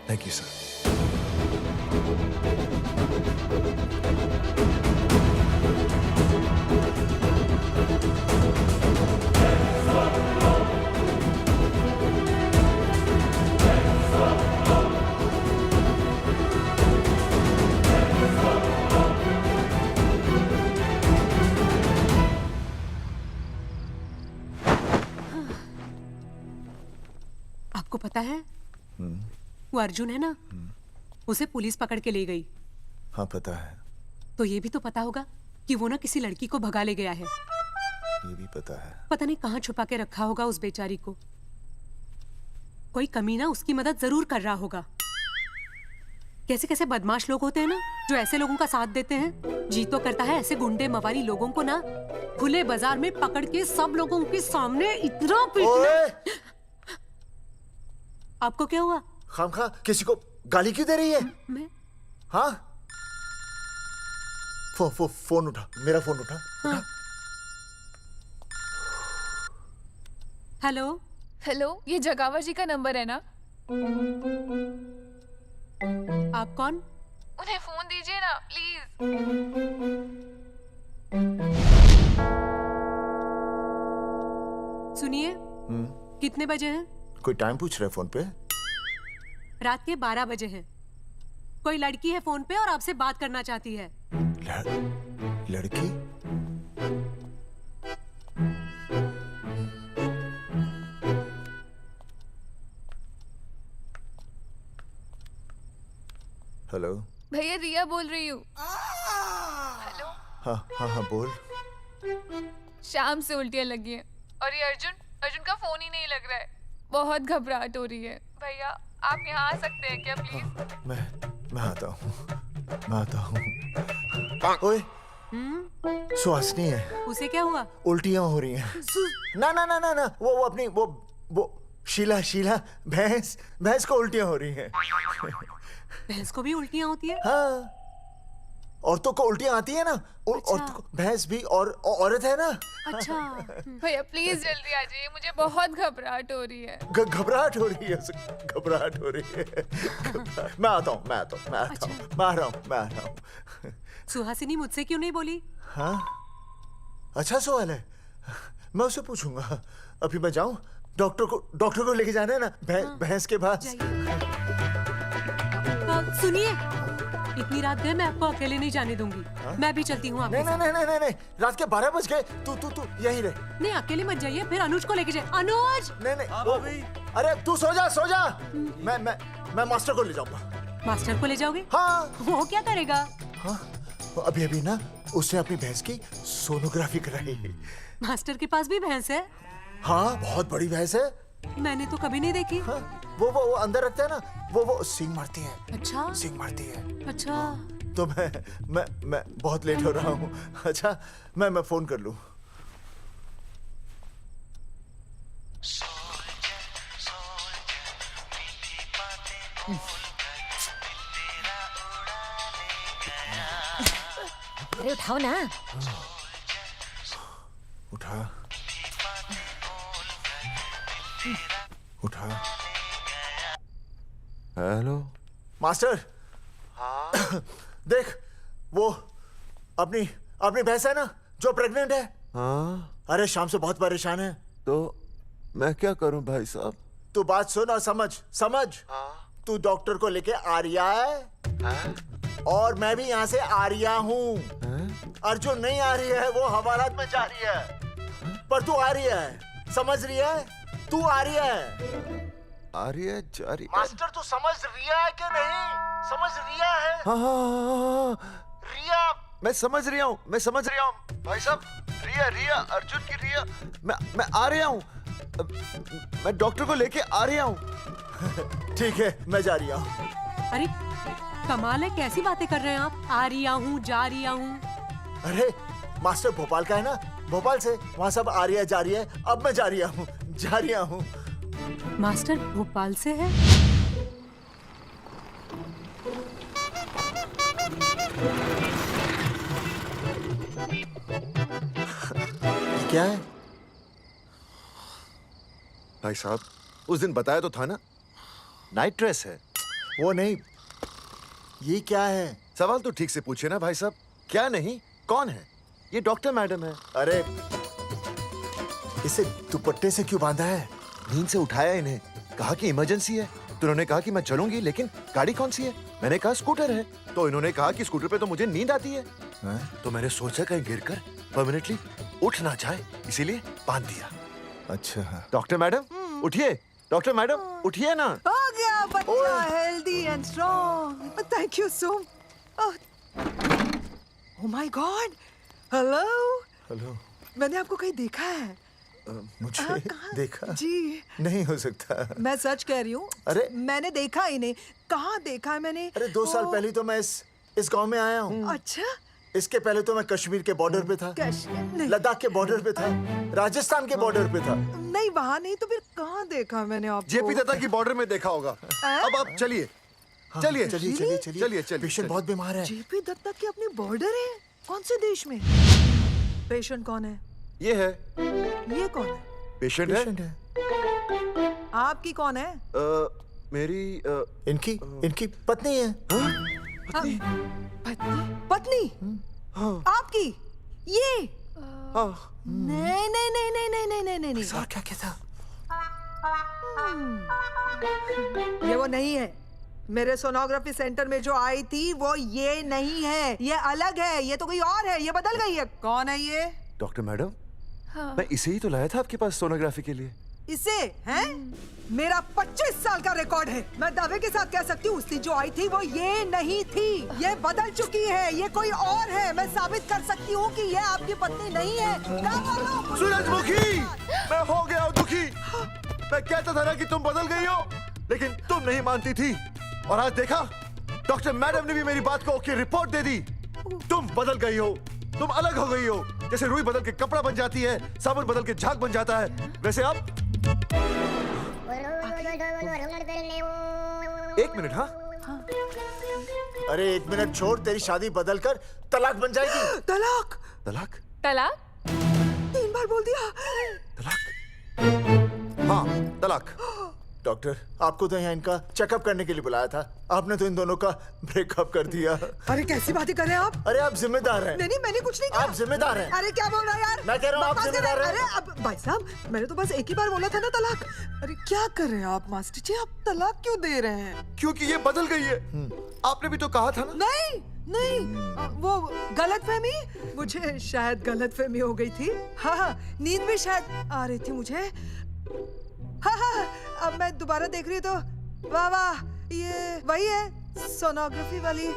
Thank you sir. आपको पता है वो अर्जुन है ना, उसे पुलिस पकड़ के ले गई। हाँ पता है। तो ये भी तो पता होगा कि वो ना किसी लड़की को भगा ले गया है। ये भी पता है। पता नहीं कहाँ छुपा के रखा होगा उस बेचारी को। कोई कमीना उसकी मदद जरूर कर रहा होगा। कैसे कैसे बदमाश लोग होते हैं ना, जो ऐसे लोगों का साथ देते हैं। जी तो करता है ऐसे गुंडे मवाली लोगों को ना खुले बाजार में पकड़ के सब लोगों के सामने इतना पीटना। आपको क्या हुआ? खामखा किसी को गाली क्यों दे रही है? मैं? हाँ? फोन उठा, मेरा फोन उठा। हाँ। हेलो हेलो, ये जगावर जी का नंबर है ना? आप कौन? उन्हें फोन दीजिए ना प्लीज। सुनिए, कितने बजे हैं? कोई टाइम पूछ रहे फोन पे? रात के 12 बजे हैं। कोई लड़की है फोन पे और आपसे बात करना चाहती है। लड़की? हेलो भैया, रिया बोल रही हूँ। हेलो। हाँ हाँ हाँ बोल। शाम से उल्टियाँ लगी हैं और ये अर्जुन का फोन ही नहीं लग रहा है। बहुत घबराहट हो रही है। भैया आप यहाँ आ सकते हैं क्या प्लीज? मैं आता हूँ। ओए, सुहासिनी है। उसे क्या हुआ? उल्टियाँ हो रही हैं। ना ना ना ना ना, वो अपनी वो शीला भैंस को उल्टियाँ हो रही हैं। भैंस को भी उल्टियाँ होती है? हाँ, औरतों को उल्टियाँ आती है ना। औरतों को, भैंस भी और औरत है ना। अच्छा। भैया प्लीज जल्दी आ जाइए, मुझे बहुत घबराहट हो रही है। घबराहट हो रही है। मैं आता हूँ। मैं आ रहा हूँ। सुहासिनी मुझसे क्यों नहीं बोली? हाँ, अच्छा सवाल है, मैं उससे पूछूंगा। अभी मैं जाऊँ? डॉक्टर को लेके जाना है ना भैंस के पास। सुनिए, इतनी रात गए मैं आपको अकेले नहीं जाने दूंगी। मैं भी चलती हूँ आपके साथ। नहीं, रात के 12 बज गए। तू यहीं रह। नहीं, अकेले मत जाइए, फिर अनुज को लेके जाइए। अनुज! नहीं। अरे तू सो जा। मैं मास्टर को ले जाऊंगा। मास्टर को ले जाओगे? हाँ। वो क्या करेगा? हाँ, अभी ना उसने अपनी भैंस की सोनोग्राफी कराई। मास्टर के पास भी भैंस है? हाँ, बहुत बड़ी भैंस है। मैंने तो कभी नहीं देखी। हाँ, वो अंदर रखते हैं ना, वो सींग मारती है। अच्छा, सींग मारती है। अच्छा। तो मैं बहुत लेट हो रहा हूँ। अच्छा, मैं फोन कर लूँ। अरे उठाओ ना। उठा। Hello master. हाँ? देख, वो अपनी भैंस है ना जो प्रेग्नेंट है। हाँ? अरे शाम से बहुत परेशान है। तो मैं क्या करूं भाई साहब? तू बात सुन और समझ। हाँ? तू डॉक्टर को लेके आ रिया है। हाँ? और मैं भी यहाँ से आ रिया हूँ। अर्जुन नहीं आ रही है, वो हवालात में जा रही है। पर तू आ रही है, समझ रही है? तू आ रही है। आ रही है, जा रही है। मास्टर तू समझ रिया है कि नहीं? समझ रिया है? हाँ। रिया। मैं समझ रहा हूँ भाई साहब। रिया अर्जुन की रिया। मैं आ रहा हूँ। मैं डॉक्टर को लेके आ रहा हूँ। ठीक है, मैं जा रही हूँ। अरे कमाल है, कैसी बातें कर रहे हैं आप? आ रही हूँ, जा रही हूँ। अरे मास्टर भोपाल का है ना, भोपाल से वहाँ सब आ रही है, जा रही है। अब मैं जा रही हूँ। मास्टर भोपाल से है? क्या है भाई साहब? उस दिन बताया तो था ना, नाइट ड्रेस है। वो नहीं, ये क्या है? सवाल तो ठीक से पूछे ना भाई साहब। क्या नहीं, कौन है? ये डॉक्टर मैडम है। अरे इसे दुपट्टे से क्यों बांधा है? नींद से उठाया इन्हें, कहा कि इमरजेंसी है। तो उन्होंने कहा कि मैं चलूंगी, लेकिन गाड़ी कौन सी है? मैंने कहा स्कूटर है। तो इन्होंने कहा कि स्कूटर पे तो मुझे नींद आती है। तो मैंने सोचा कहीं गिरकर परमानेंटली उठ ना जाए, इसीलिए बांध दिया। अच्छा डॉक्टर मैडम उठिए। डॉक्टर मैडम उठिए ना। हो गया बच्चा healthy and strong. Thank you so. Oh my God. Hello. Hello. मैंने आपको कहीं देखा है। मुझे देखा जी नहीं हो सकता। मैं सच कह रही हूँ। अरे मैंने देखा ही नहीं। कहाँ देखा है मैंने? अरे 2 साल पहले तो मैं इस गांव में आया हूँ। अच्छा। इसके पहले तो मैं कश्मीर के बॉर्डर पे था, लद्दाख के बॉर्डर पे था, राजस्थान के बॉर्डर पे था। नहीं वहाँ नहीं तो फिर कहाँ देखा मैंने आपको? जेपी दत्ता की बॉर्डर में देखा होगा। अब आप चलिए चलिए चलिए चलिए चलिए चलिए। पेशेंट बहुत बीमार है। जेपी दत्ता की अपनी बॉर्डर है? कौन से देश में? पेशेंट कौन है? ये है। ये कौन है? पेशेंट है। आपकी कौन है? मेरी इनकी पत्नी है। पत्नी? पत्नी? आपकी? ये? नहीं नहीं नहीं नहीं नहीं नहीं नहीं नहीं। सर क्या कहता? ये वो नहीं है। मेरे सोनोग्राफी सेंटर में जो आई थी वो ये नहीं है, ये अलग है, ये तो कोई और है, ये बदल गई है। कौन है ये? डॉक्टर मैडम, हाँ। मैं इसे ही तो लाया था आपके पास सोनोग्राफी के लिए। इसे हैं? मेरा 25 साल का रिकॉर्ड है। मैं दावे के साथ कह सकती हूँ उसकी जो आई थी वो ये नहीं थी, ये बदल चुकी है, ये कोई और है। मैं साबित कर सकती हूँ कि ये आपकी पत्नी नहीं है। सूरजमुखी, मैं हो गया हूँ दुखी। मैं कहता था ना कि तुम बदल गई हो, लेकिन तुम नहीं मानती थी। और आज देखा, डॉक्टर मैडम ने भी मेरी बात को ओके रिपोर्ट दे दी। तुम बदल गई हो, तुम अलग हो गई हो। जैसे रुई बदल के कपड़ा बन जाती है, साबुन बदल के झाग बन जाता है, वैसे आप। 1 मिनट। हाँ अरे 1 मिनट छोड़, तेरी शादी बदल कर तलाक बन जाएगी। तलाक? तलाक? तलाक? 3 बार बोल दिया। हाँ तलाक। डॉक्टर, आपको तो यहाँ इनका चेकअप करने के लिए बुलाया था, आपने तो इन दोनों का ब्रेकअप कर दिया। अरे कैसी बातें कर रहे हैं आप? अरे आप जिम्मेदार हैं। नहीं मैंने कुछ नहीं किया। आप जिम्मेदार हैं। अरे क्या बोल रहा है यार? मैं कह रहा हूँ आप जिम्मेदार हैं। अरे अब भाई साहब, मैंने तो बस एक ही बार बोला था ना तलाक। अरे क्या कर रहे हैं आप मास्टर जी? आप तलाक क्यों दे रहे हैं? क्योंकि ये बदल गई है। आपने भी तो कहा था ना। नहीं नहीं, वो गलतफहमी, मुझे शायद गलतफहमी हो गई थी। हाँ, नींद भी शायद आ रही थी मुझे। हाँ, अब मैं दोबारा देख रही तो वाह वाह, ये वही है सोनोग्राफी वाली।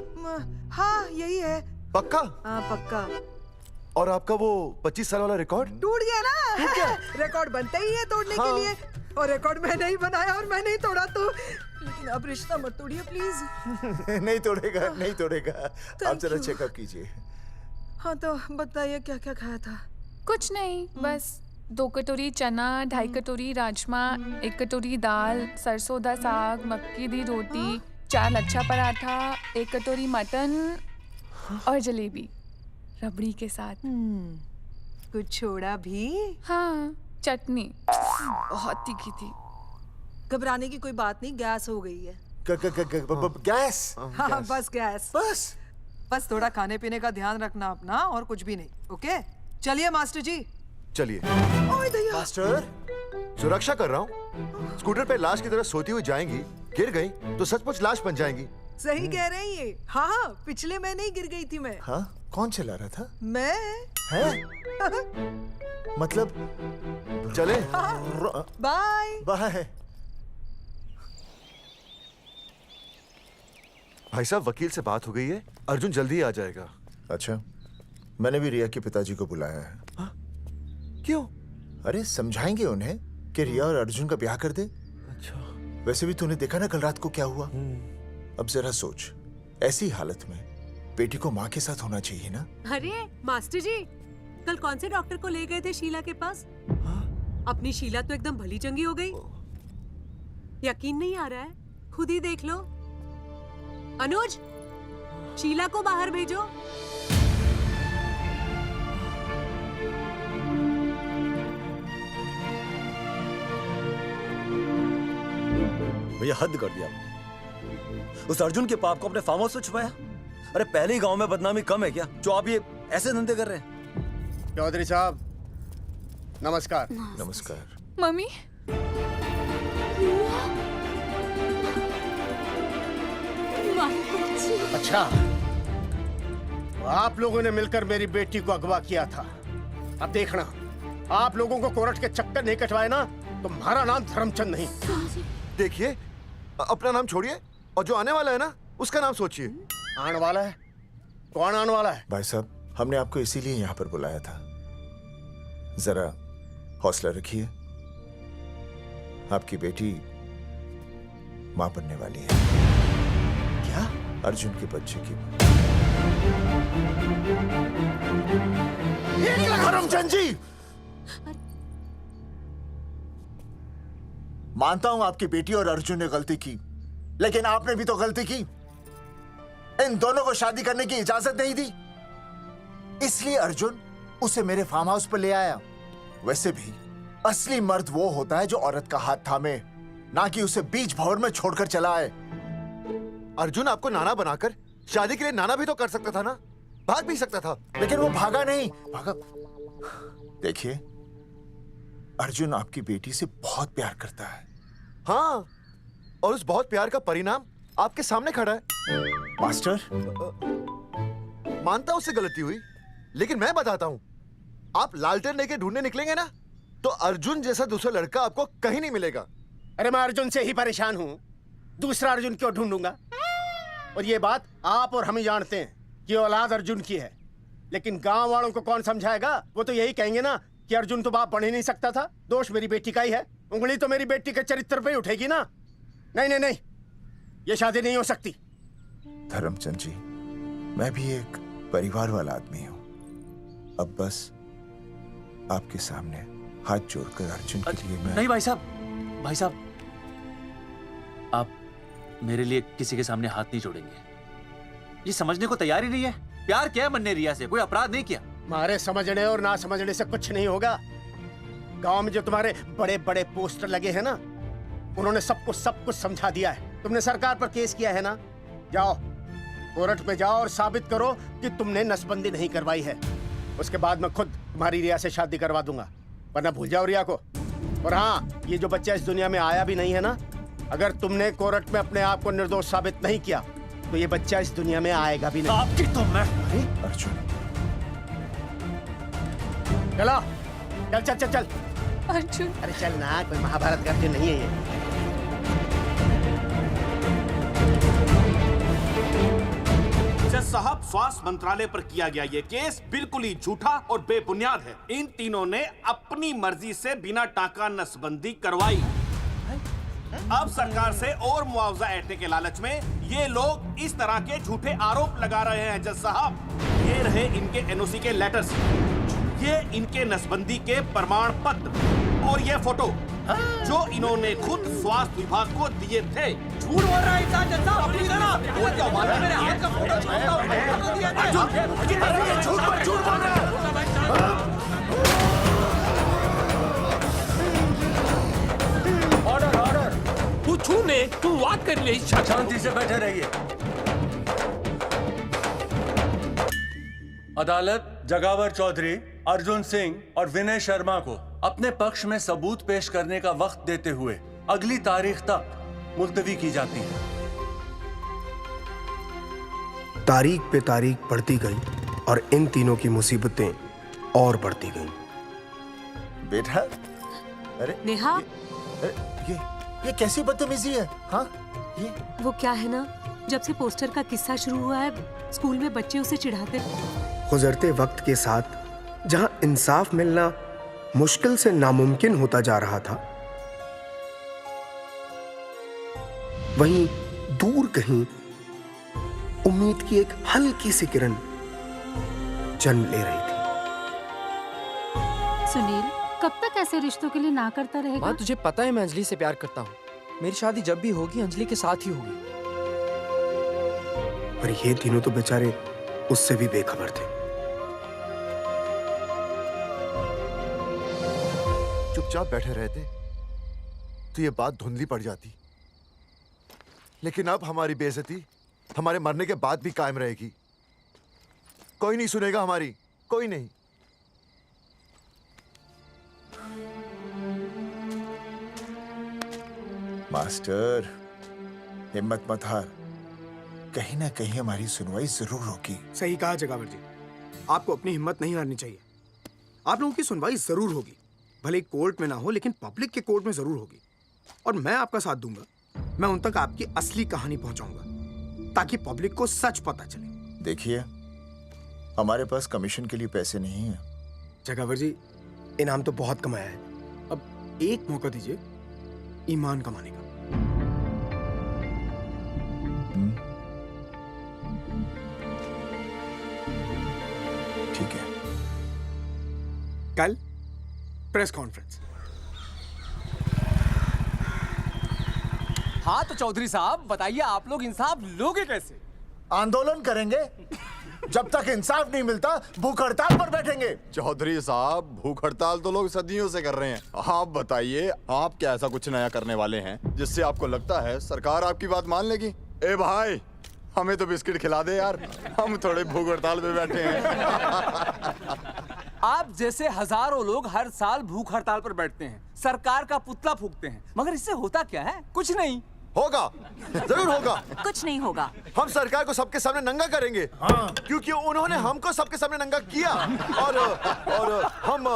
हाँ यही है। पक्का? हाँ पक्का। और आपका वो 25 साल वाला रिकॉर्ड? टूट गया ना। रिकॉर्ड बनते ही है तोड़ने के लिए, और रिकॉर्ड मैंने ही बनाया और मैंने ही तोड़ा। तो लेकिन अब रिश्ता मत तोड़िए प्लीज। नहीं तोड़ेगा, नहीं तोड़ेगा। आप जरा चेकअप कीजिए। हाँ तो बताइए क्या क्या खाया था? कुछ नहीं, बस 2 कटोरी चना, 2.5 कटोरी राजमा, 1 कटोरी दाल, सरसों दा साग, मक्की दी रोटी, 4 लच्छा पराठा, 1 कटोरी मटन और जलेबी रबड़ी के साथ। कुछ छोड़ा भी? हाँ, चटनी बहुत तीखी थी। घबराने की कोई बात नहीं, गैस हो गई है। गैस? हाँ बस गैस। बस थोड़ा खाने पीने का ध्यान रखना अपना, और कुछ भी नहीं। ओके चलिए मास्टर जी। चलिए। मास्टर, सुरक्षा कर रहा हूँ। स्कूटर पे लाश की तरह सोती हुई जाएंगी, गिर गई तो सचमुच लाश बन जाएंगी। सही कह रहे हैं ये। हाँ पिछले महीने ही गिर गई थी मैं। हाँ कौन चला रहा था? मैं। है? मतलब चले? Bye bye. भाई साहब, वकील से बात हो गई है, अर्जुन जल्दी ही आ जाएगा। अच्छा, मैंने भी रिया के पिताजी को बुलाया है। क्यों? अरे समझाएंगे उन्हें कि रिया और अर्जुन का ब्याह कर दे। अच्छा। वैसे भी तूने देखा ना कल रात को क्या हुआ। अब जरा सोच, ऐसी हालत में बेटी को माँ के साथ होना चाहिए ना। अरे मास्टर जी, कल कौन से डॉक्टर को ले गए थे शीला के पास? अपनी शीला तो एकदम भली चंगी हो गई। यकीन नहीं आ रहा है? खुद ही देख लो। अनुज, शीला को बाहर भेजो। भैया हद कर दिया। उस अर्जुन के पाप को अपने फार्म हाउस में छुपाया। अरे पहले ही गांव में बदनामी कम है क्या, जो आप ये ऐसे धंधे कर रहे हैं? चौधरी साहब नमस्कार। नमस्कार। मम्मी, अच्छा, आप लोगों ने मिलकर मेरी बेटी को अगवा किया था। अब देखना, आप लोगों को कोर्ट के चक्कर नहीं कटवाए ना, तो हमारा नाम धर्मचंद नहीं। देखिए, अपना नाम छोड़िए और जो आने वाला है ना, उसका नाम सोचिए। आने वाला है? कौन आने वाला है? भाई साहब, हमने आपको इसीलिए यहाँ पर बुलाया था। जरा हौसला रखिए, आपकी बेटी मां बनने वाली है। क्या? अर्जुन के बच्चे की। करमचंद जी, मानता हूं आपकी बेटी और अर्जुन ने गलती की, लेकिन आपने भी तो गलती की। इन दोनों को शादी करने की इजाजत नहीं दी, इसलिए अर्जुन उसे मेरे फार्म हाउस पर ले आया। वैसे भी असली मर्द वो होता है जो औरत का हाथ थामे, ना कि उसे बीच भंवर में छोड़कर चला आए। अर्जुन आपको नाना बनाकर शादी के लिए नाना भी तो कर सकता था ना, भाग भी सकता था। लेकिन वो भागा नहीं। भागा। देखिए, अर्जुन आपकी बेटी से बहुत प्यार करता है। हाँ, और उस बहुत प्यार का परिणाम आपके सामने खड़ा है। मास्टर, मानता हूं उससे गलती हुई, लेकिन मैं बताता हूं, आप लालटेन लेके ढूंढने निकलेंगे ना, तो अर्जुन जैसा दूसरा लड़का आपको कहीं नहीं मिलेगा। अरे मैं अर्जुन से ही परेशान हूँ, दूसरा अर्जुन क्यों ढूंढूंगा? और ये बात आप और हम ही जानते हैं कि औलाद अर्जुन की है, लेकिन गांव वालों को कौन समझाएगा? वो तो यही कहेंगे ना कि अर्जुन तो बाप बन ही नहीं सकता था, दोष मेरी बेटी का ही है। उंगली तो मेरी बेटी के चरित्र पे ही उठेगी ना। नहीं नहीं नहीं, ये शादी नहीं हो सकती। धर्मचंद जी, मैं भी एक परिवार वाला आदमी हूँ। अब बस आपके सामने हाथ जोड़कर अर्जुन के लिए मैं... नहीं भाई साहब, भाई साहब, आप मेरे लिए किसी के सामने हाथ नहीं जोड़ेंगे। ये समझने को तैयार ही नहीं है। प्यार किया मन ने रिया से, कोई अपराध नहीं किया। हमारे समझने और ना समझने से कुछ नहीं होगा। गांव में जो तुम्हारे बड़े बड़े पोस्टर लगे हैं ना, उन्होंने सब कुछ समझा दिया है। तुमने सरकार पर केस किया है ना, जाओ कोर्ट में जाओ और साबित करो कि तुमने नसबंदी नहीं करवाई है। उसके बाद मैं खुद तुम्हारी रिया से शादी करवा दूंगा, वरना भूल जाओ रिया को। और हाँ, ये जो बच्चा इस दुनिया में आया भी नहीं है ना, अगर तुमने कोर्ट में अपने आप को निर्दोष साबित नहीं किया तो ये बच्चा इस दुनिया में आएगा भी नहीं। आपकी तो मैं... अर्जुन, चलो चल चल चल चल। अर्जुन, अरे चल ना, कोई महाभारत का अर्जुन नहीं है ये। जज साहब, स्वास्थ्य मंत्रालय पर किया गया ये केस बिल्कुल ही झूठा और बेबुनियाद है। इन तीनों ने अपनी मर्जी से बिना टाका नसबंदी करवाई। अब सरकार से और मुआवजा ऐंठने के लालच में ये लोग इस तरह के झूठे आरोप लगा रहे हैं। जज साहब, ये रहे इनके एनओसी के लेटर्स, ये इनके नसबंदी के प्रमाण पत्र और ये फोटो जो इन्होंने खुद स्वास्थ्य विभाग को दिए थे। झूठ बोल रहा है इंसान जैसा, अपनी तरह। वो क्या मालूम मेरे हाथ का फोटो झूठ बोल रहा है। ऑर्डर ऑर्डर, तू छूने तू बात कर ले। शांति से बैठे रहिए। अदालत जगावर चौधरी, अर्जुन सिंह और विनय शर्मा को अपने पक्ष में सबूत पेश करने का वक्त देते हुए अगली तारीख तक मुलतवी की जाती है। तारीख पे तारीख बढ़ती गई और इन तीनों की मुसीबतें और बढ़ती गईं। बेटा, अरे नेहा, ये कैसी बदतमीजी है? हाँ, ये वो क्या है ना, जब से पोस्टर का किस्सा शुरू हुआ है, स्कूल में बच्चे उसे चिढ़ाते। गुजरते वक्त के साथ जहां इंसाफ मिलना मुश्किल से नामुमकिन होता जा रहा था, वहीं दूर कहीं उम्मीद की एक हल्की सी किरण जन्म ले रही थी। सुनील, कब तक ऐसे रिश्तों के लिए ना करता रहेगा? माँ, तुझे पता है मैं अंजलि से प्यार करता हूँ। मेरी शादी जब भी होगी अंजलि के साथ ही होगी। पर ये तीनों तो बेचारे उससे भी बेखबर थे। चुपचाप बैठे रहते तो ये बात धुंधली पड़ जाती, लेकिन अब हमारी बेइज्जती हमारे मरने के बाद भी कायम रहेगी। कोई नहीं सुनेगा हमारी, कोई नहीं। मास्टर, हिम्मत मत हार, कहीं ना कहीं हमारी सुनवाई जरूर होगी। सही कहा जगावर जी, आपको अपनी हिम्मत नहीं हारनी चाहिए। आप लोगों की सुनवाई जरूर होगी, भले कोर्ट में ना हो लेकिन पब्लिक के कोर्ट में जरूर होगी। और मैं आपका साथ दूंगा, मैं उन तक आपकी असली कहानी पहुंचाऊंगा ताकि पब्लिक को सच पता चले। देखिए, हमारे पास कमीशन के लिए पैसे नहीं है। जगावर जी, इनाम तो बहुत कमाया है, एक मौका दीजिए ईमान कमाने का। ठीक है। कल प्रेस कॉन्फ्रेंस। हाँ तो चौधरी साहब बताइए, आप लोग इंसाफ लोगे कैसे? आंदोलन करेंगे। जब तक इंसाफ नहीं मिलता भूख हड़ताल पर बैठेंगे। चौधरी साहब, भूख हड़ताल तो लोग सदियों से कर रहे हैं। आप बताइए, आप क्या ऐसा कुछ नया करने वाले हैं जिससे आपको लगता है सरकार आपकी बात मान लेगी? ए भाई, हमें तो बिस्किट खिला दे यार, हम थोड़े भूख हड़ताल पे बैठे हैं। आप जैसे हजारों लोग हर साल भूख हड़ताल पर बैठते हैं, सरकार का पुतला फूंकते हैं, मगर इससे होता क्या है? कुछ नहीं होगा, जरूर होगा। कुछ नहीं होगा। हम सरकार को सबके सामने नंगा करेंगे। हाँ। क्योंकि उन्होंने हमको सबके सामने नंगा किया और हम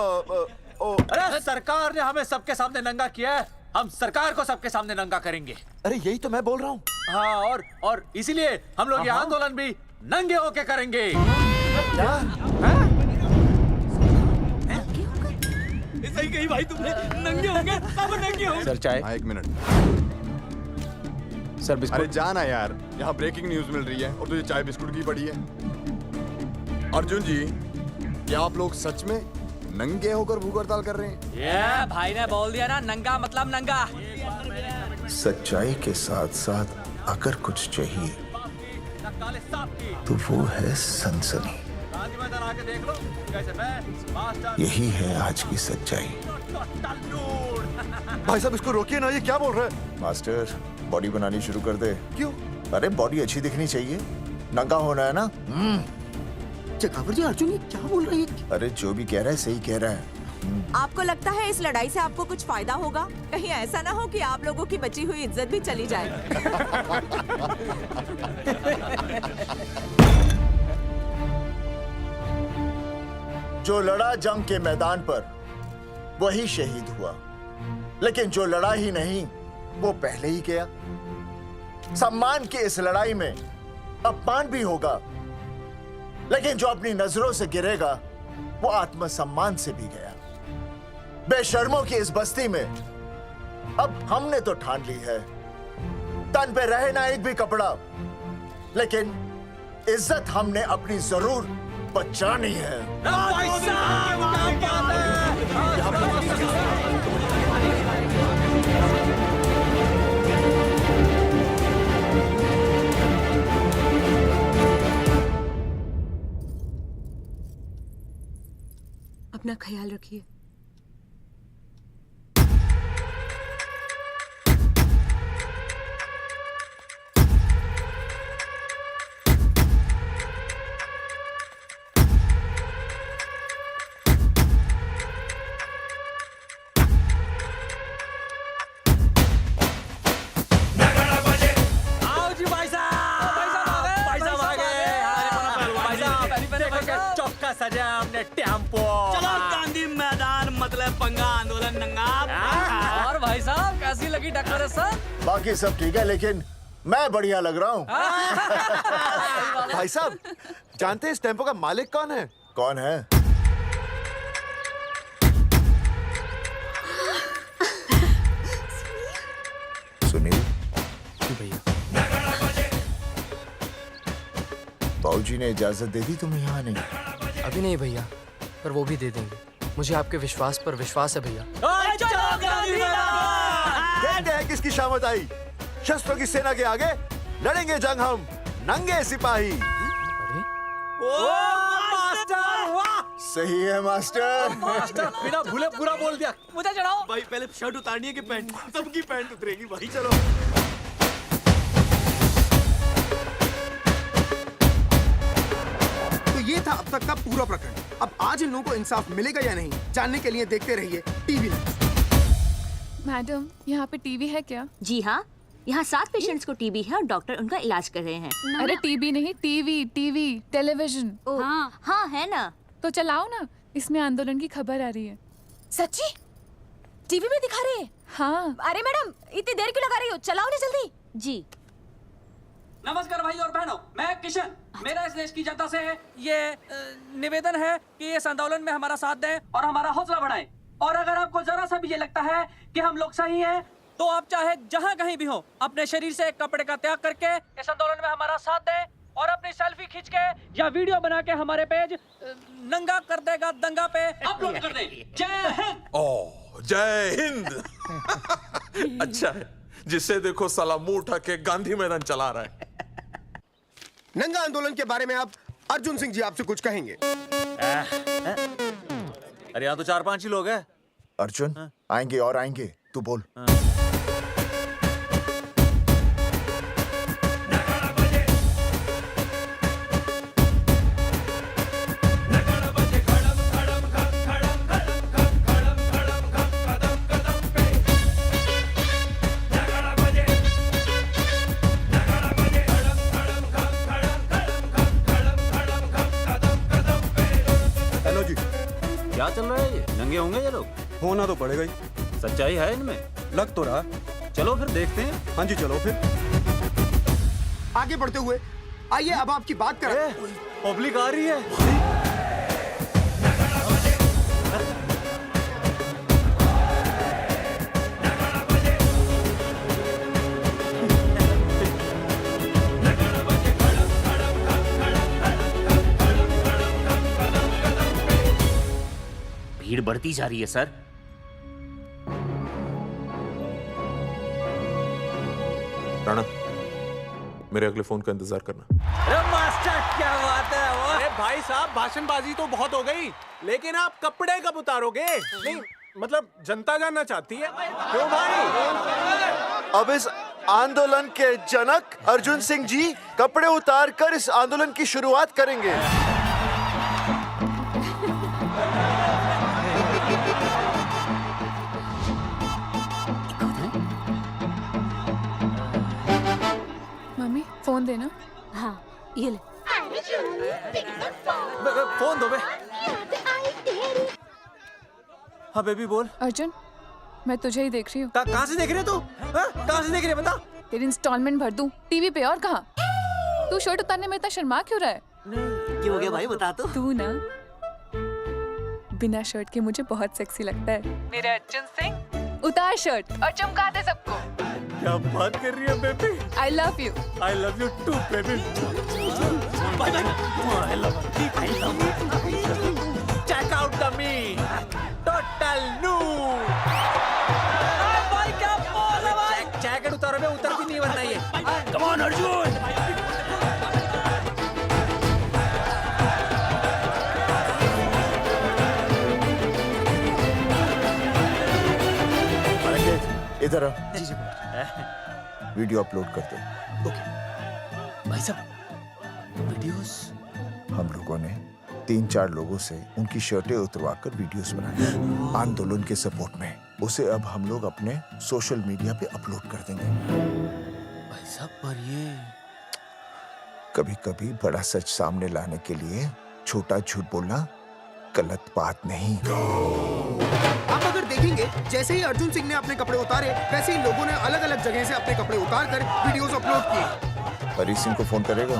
अरे सरकार ने हमें सबके सामने नंगा किया है, हम सरकार को सबके सामने नंगा करेंगे। अरे यही तो मैं बोल रहा हूँ। हाँ, और इसीलिए हम लोग ये आंदोलन भी नंगे होके करेंगे। क्या? सही कही भाई तुमने, नंगे होंगे, अब नंगे होंगे। सर चाय। हाँ, 1 मिनट सर। बिस्कुट। अरे जाना यार, यहाँ ब्रेकिंग न्यूज मिल रही है और तुझे चाय बिस्कुट की पड़ी है। अर्जुन जी, क्या आप लोग सच में नंगे होकर भूख हड़ताल कर रहे हैं? ये भाई ने बोल दिया ना, नंगा मतलब नंगा। सच्चाई के साथ साथ अगर कुछ चाहिए तो वो है सनसनी। यही है आज की सच्चाई। भाई साहब इसको रोकिए ना, ये क्या बोल रहा है? मास्टर, बॉडी बनानी शुरू कर दे। क्यों? अरे बॉडी अच्छी दिखनी चाहिए, नंगा होना है ना। चकावर जी, अर्जुन ये क्या बोल रही है? अरे जो भी कह रहा है सही कह रहा है। आपको लगता है इस लड़ाई से आपको कुछ फायदा होगा? कहीं ऐसा ना हो कि आप लोगों की बची हुई इज्जत भी चली जाए। जो लड़ा जंग के मैदान पर वही शहीद हुआ, लेकिन जो लड़ा ही नहीं वो पहले ही गया। सम्मान की इस लड़ाई में अपमान भी होगा, लेकिन जो अपनी नजरों से गिरेगा वो आत्मसम्मान से भी गया। बेशर्मों की इस बस्ती में अब हमने तो ठान ली है, तन पे रहे ना एक भी कपड़ा, लेकिन इज्जत हमने अपनी जरूर बचानी है। अपना ख्याल रखिए। सजा हमने टेम्पो। चलो गांधी मैदान, मतलब पंगा आंदोलन नंगा। और भाई साहब कैसी लगी टक्कर सर? बाकी सब ठीक है, लेकिन मैं बढ़िया लग रहा हूँ। भाई साहब, जानते हैं इस टेम्पो का मालिक कौन है? कौन है? सुनील। भैया, बाबूजी ने इजाजत दे दी तुम्हें यहाँ आने? अभी नहीं भैया, पर वो भी दे देंगे। मुझे आपके विश्वास पर विश्वास है भैया। देखते हैं किसकी शामत आई। शस्त्रों की सेना के आगे लड़ेंगे जंग हम, नंगे सिपाही। सही है मास्टर। बिना भूले पूरा बोल दिया। मुझे चढ़ाओ भाई, पहले शर्ट उतारनी है कि पैंट? सबकी पैंट उतरेगी भाई। चलो ये था अब तक का पूरा प्रकरण। अब आज इन लोगों को इंसाफ मिलेगा या नहीं, जानने के लिए देखते रहिए टीवी न्यूज़। मैडम, यहाँ पे टीवी है क्या? जी हाँ, यहाँ 7 पेशेंट्स को टीबी है और डॉक्टर उनका इलाज कर रहे हैं। अरे टीबी नहीं, टीवी, टेलीविजन। हाँ हाँ है ना। तो चलाओ ना, इसमें आंदोलन की खबर आ रही है। सच्ची? टीवी में दिखा रहे हैं? हाँ। अरे मैडम, इतनी देर क्यों लगा रही हो? चलाओ ना जल्दी। जी। नमस्कार भाई और बहनों, मैं किशन। मेरा इस देश की जनता से ये निवेदन है कि इस आंदोलन में हमारा साथ दें और हमारा हौसला बढ़ाएं। और अगर आपको जरा सा भी ये लगता है कि हम लोग सही हैं, तो आप चाहे जहां कहीं भी हो अपने शरीर से कपड़े का त्याग करके इस आंदोलन में हमारा साथ दें और अपनी सेल्फी खींच के या वीडियो बना के हमारे पेज नंगा कर देगा दंगा पे अपलोड कर दें। जय हिंद। ओह जय हिंद। अच्छा है, जिसे देखो साला मुंह उठा के गांधी मैदान चला रहा है। नंगा आंदोलन के बारे में आप अर्जुन सिंह जी आपसे कुछ कहेंगे। अरे यहाँ तो 4-5 ही लोग हैं। अर्जुन आएंगे और आएंगे, तू बोल। हेलो जी, क्या चल रहा है? ये नंगे होंगे ये लोग? होना तो पड़ेगा ही। सच्चाई है इनमें? लग तो रहा। चलो फिर देखते हैं। हाँ जी चलो फिर। आगे बढ़ते हुए आइए अब आपकी बात करें। पब्लिक आ रही है। भीड़ बढ़ती जा रही है सर। राणा, मेरे अगले फोन का इंतजार करना। अरे मास्टर क्या बात है वो? अरे भाई साहब, भाषणबाजी तो बहुत हो गई, लेकिन आप कपड़े कब उतारोगे? नहीं मतलब जनता जानना चाहती है। क्यों भाई? अब इस आंदोलन के जनक अर्जुन सिंह जी कपड़े उतार कर इस आंदोलन की शुरुआत करेंगे। मम्मी फोन देना। हाँ ये ले। फोन दो बे। हाँ बेबी बोल। अर्जुन मैं तुझे ही देख रही हूँ। कहाँ से देख रही है तू? कहाँ से देख रही है बता? तेरी इंस्टॉलमेंट भर दूं टीवी पे और कहाँ? तू शर्ट उतारने में इतना शर्मा क्यों रहा है? क्यों हो गया भाई, बता तो। तू ना बिना शर्ट के मुझे बहुत सेक्सी लगता है। मेरे अर्जुन सिंह, उतार शर्ट और चमका दे सबको। क्या बात कर रही है baby? I love you. I love you too, baby. Bye bye. I love you. Check out the me. Total new. भाई क्या बोल है भाई? जैकेट उतारो बे, उतर भी नहीं बनना ये। Come on Arjun. इधर आ। वीडियो अपलोड कर दो। भाई साहब वीडियोस? हम लोगों ने 3-4 लोगों से उनकी शर्टें उतरवाकर वीडियोस बनाए आंदोलन के सपोर्ट में। उसे अब हम लोग अपने सोशल मीडिया पे अपलोड कर देंगे। भाई साहब पर ये कभी-कभी बड़ा सच सामने लाने के लिए छोटा झूठ बोलना गलत बात नहीं। आप अगर देखेंगे जैसे ही अर्जुन सिंह ने अपने कपड़े उतारे, वैसे ही लोगों ने अलग अलग जगह से अपने कपड़े उतार कर वीडियोस अपलोड किए। हरी सिंह को फोन करेगा?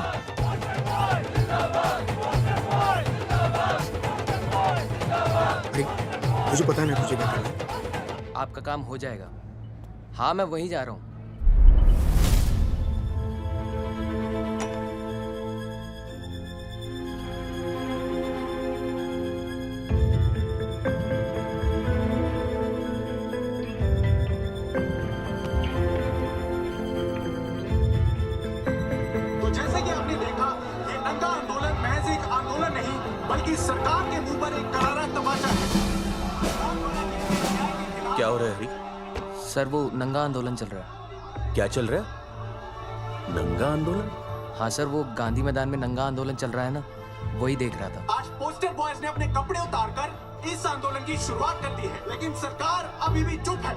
मुझे पता नहीं तुझे क्या करना है। आपका काम हो जाएगा। हाँ मैं वहीं जा रहा हूँ। तो जैसे कि आपने देखा, ये नंगा आंदोलन महज एक आंदोलन नहीं, बल्कि सरकार के मुंह पर एक करारा तमाचा है। क्या हो रहा है हरी? सर वो नंगा आंदोलन चल रहा है। क्या चल रहा है? नंगा आंदोलन? हाँ सर वो गांधी मैदान में नंगा आंदोलन चल रहा है ना, वही देख रहा था। आज पोस्टर बॉयज ने अपने कपड़े उतारकर इस आंदोलन की शुरुआत कर दी है, लेकिन सरकार अभी भी चुप है।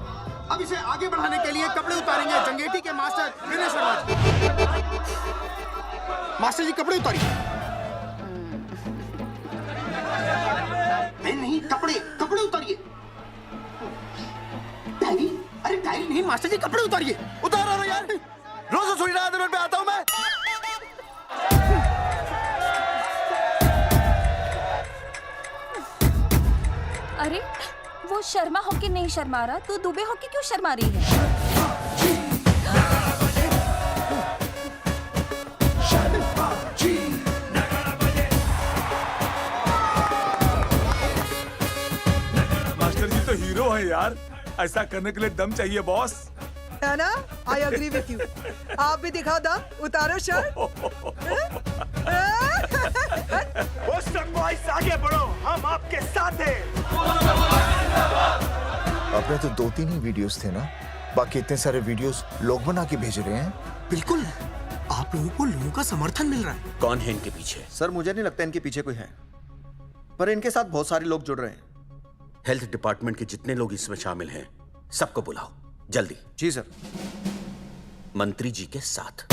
अब इसे आगे बढ़ाने के लिए कपड़े उतारेंगे जंगेटी के मास्टर विनय शर्मा जी। मास्टर जी कपड़े उतारिए। नहीं कपड़े कपड़े उतारिए। डायरी? अरे डायरी नहीं मास्टर जी, कपड़े उतारिए। उतारो ना यार, रोज थोड़ी ना आंदोलन पे आता हूँ मैं। अरे वो शर्मा होके नहीं शर्मा रहा, तू दुबे होके क्यों शर्मा रही है? मास्टर जी तो हीरो है यार, ऐसा करने के लिए दम चाहिए बॉस। है ना? I agree with you. आप भी दिखाओ दम, उतारो शर्ट। पोस्टर बॉयज आगे बढ़ो, हम आपके साथ हैं। अपने तो 2-3 ही वीडियोस थे ना, बाकी इतने सारे वीडियोस लोग बना के भेज रहे हैं। बिल्कुल, आप लोगों को लोगों का समर्थन मिल रहा है। कौन है इनके पीछे? सर मुझे नहीं लगता इनके पीछे कोई है, पर इनके साथ बहुत सारे लोग जुड़ रहे हैं। हेल्थ डिपार्टमेंट के जितने लोग इसमें शामिल हैं, सबको बुलाओ जल्दी। जी सर। मंत्री जी के साथ।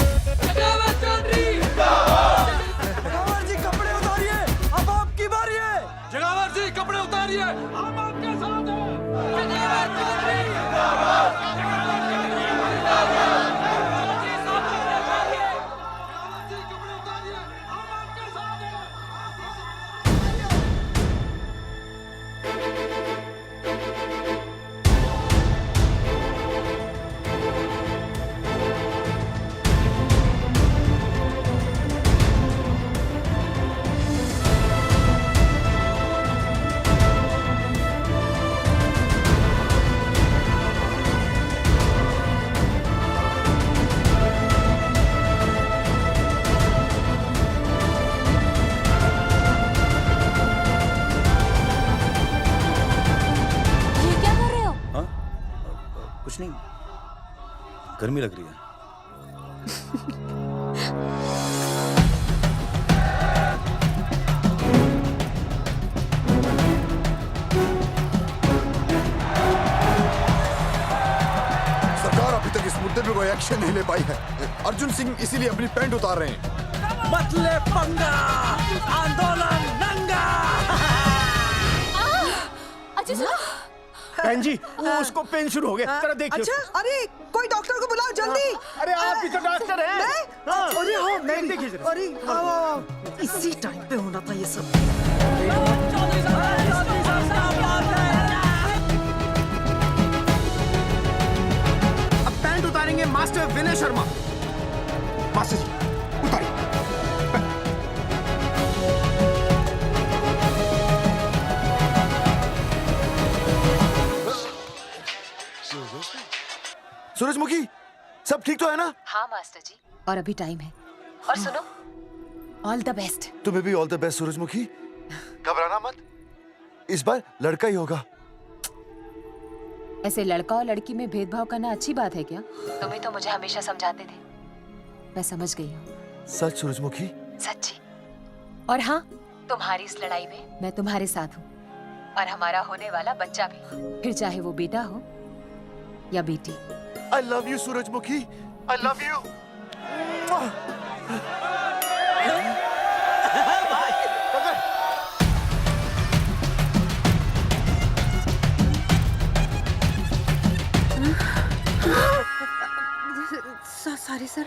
जगावर जी कपड़े उतारिए, अब आपकी बारी है। जगावर जी कपड़े उतारिए, हम आपके साथ हैं। कुछ नहीं, गर्मी लग रही है। सरकार अभी तक इस मुद्दे पे कोई एक्शन नहीं ले पाई है। अर्जुन सिंह इसीलिए अपनी पैंट उतार रहे हैं। मत ले पंगा, आंदोलन नंगा। अच्छा बहन जी, वो उसको पेन शुरू हो गया, जरा देखिए। अच्छा, अरे कोई डॉक्टर को बुलाओ जल्दी। अरे आप भी तो डॉक्टर हैं। अरे हाँ, मैं देखिए जरा। अरे इसी टाइम पे होना था ये सब। अब पैंट उतारेंगे मास्टर विनय शर्मा। मास्टर जी उतारिए। सूरजमुखी, सब ठीक तो है ना? हाँ मास्टर जी, और अभी टाइम है। और सुनो, ऑल द बेस्ट। तुम्हें भी ऑल द बेस्ट सूरजमुखी। घबराना मत, इस बार लड़का ही होगा। ऐसे लड़का और लड़की में भेदभाव करना अच्छी बात है क्या? तुम ही तो मुझे हमेशा समझाते थे। मैं समझ गई हूँ। सच सूरजमुखी? सच्ची। और हाँ, तुम्हारी इस लड़ाई में मैं तुम्हारे साथ हूँ, और हमारा होने वाला बच्चा भी, फिर चाहे वो बेटा हो या बेटी। I love you, सूरजमुखी। I love you. Sorry sir.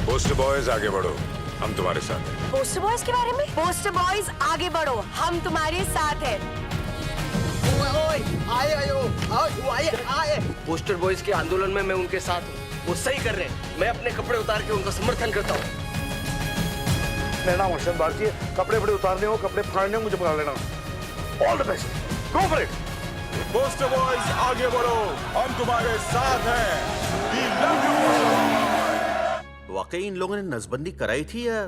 Post boys आगे बढ़ो, हम तुम्हारे साथ हैं। पोस्टर बॉयज के बारे में? पोस्टर बॉयज आगे बढ़ो, हम तुम्हारे साथ हैं। आए। पोस्टर बॉयज के आंदोलन में मैं उनके साथ हूँ, वो सही कर रहे हैं। मैं अपने कपड़े उतार के उनका समर्थन करता हूँ। मेरा नाम अर्शद बागची है। कपड़े बड़े उतारने हो, कपड़े फाड़ने हो, मुझे पकड़ लेना। All the best, go for it. Poster boys आगे बढ़ो, हम तुम्हारे साथ हैं। We love you। वाकई इन लोगों ने नसबंदी कराई थी या?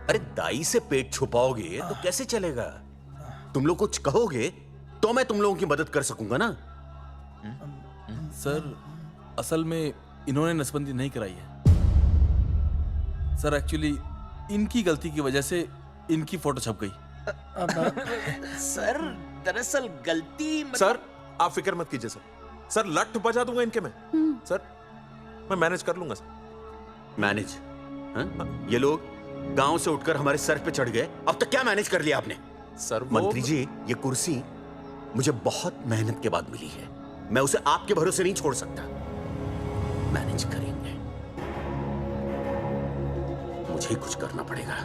अरे दाई से पेट छुपाओगे तो कैसे चलेगा? तुम लोग कुछ कहोगे तो मैं तुम लोगों की मदद कर सकूंगा ना। सर, असल में इन्होंने नसबंदी नहीं कराई है सर। एक्चुअली इनकी गलती की वजह से इनकी फोटो छप गई। सर दरअसल गलती सर आप फिक्र मत कीजिए सर। सर लट बजा दूंगा इनके में। सर मैं मैनेज कर लूंगा सर। मैनेज? ये लोग गांव से उठकर हमारे सर पे चढ़ गए, अब तक क्या मैनेज कर लिया आपने? सर मंत्री जी, ये कुर्सी मुझे बहुत मेहनत के बाद मिली है, मैं उसे आपके भरोसे नहीं छोड़ सकता। मैनेज करेंगे। मुझे ही कुछ करना पड़ेगा।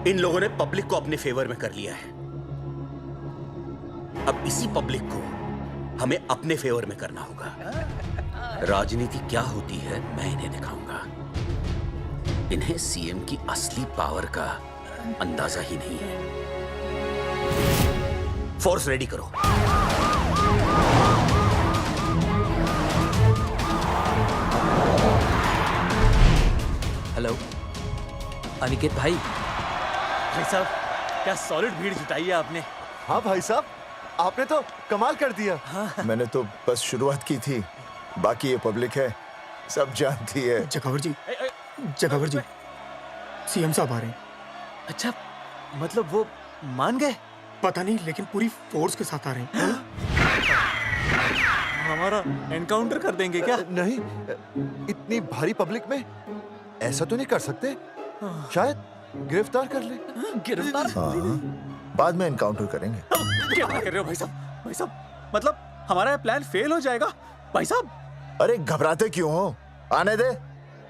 इन लोगों ने पब्लिक को अपने फेवर में कर लिया है। अब इसी पब्लिक को हमें अपने फेवर में करना होगा। राजनीति क्या होती है मैं इन्हें दिखाऊंगा। इन्हें सीएम की असली पावर का अंदाजा ही नहीं है। फोर्स रेडी करो। हेलो अनिकेत भाई। भाई साहब क्या सॉलिड भीड़ जुटाई है आपने। हाँ भाई साहब, आपने तो कमाल कर दिया। मैंने तो बस शुरुआत की थी, बाकी ये पब्लिक है, सब जानती है। जगावर जी, जगावर जी, सीएम साहब आ रहे हैं। अच्छा, मतलब वो मान गए? पता नहीं, लेकिन पूरी फोर्स के साथ आ रहे हैं। हमारा एनकाउंटर कर देंगे क्या? नहीं, इतनी भारी पब्लिक में ऐसा तो नहीं कर सकते। शायद गिरफ्तार कर ले। गिरफ्तार? हाँ, बाद में एनकाउंटर करेंगे। क्या कर रहे हो भाई साहब? भाई साहब, मतलब हमारा प्लान फेल हो जाएगा भाई साहब? अरे घबराते क्यों हो? आने दे,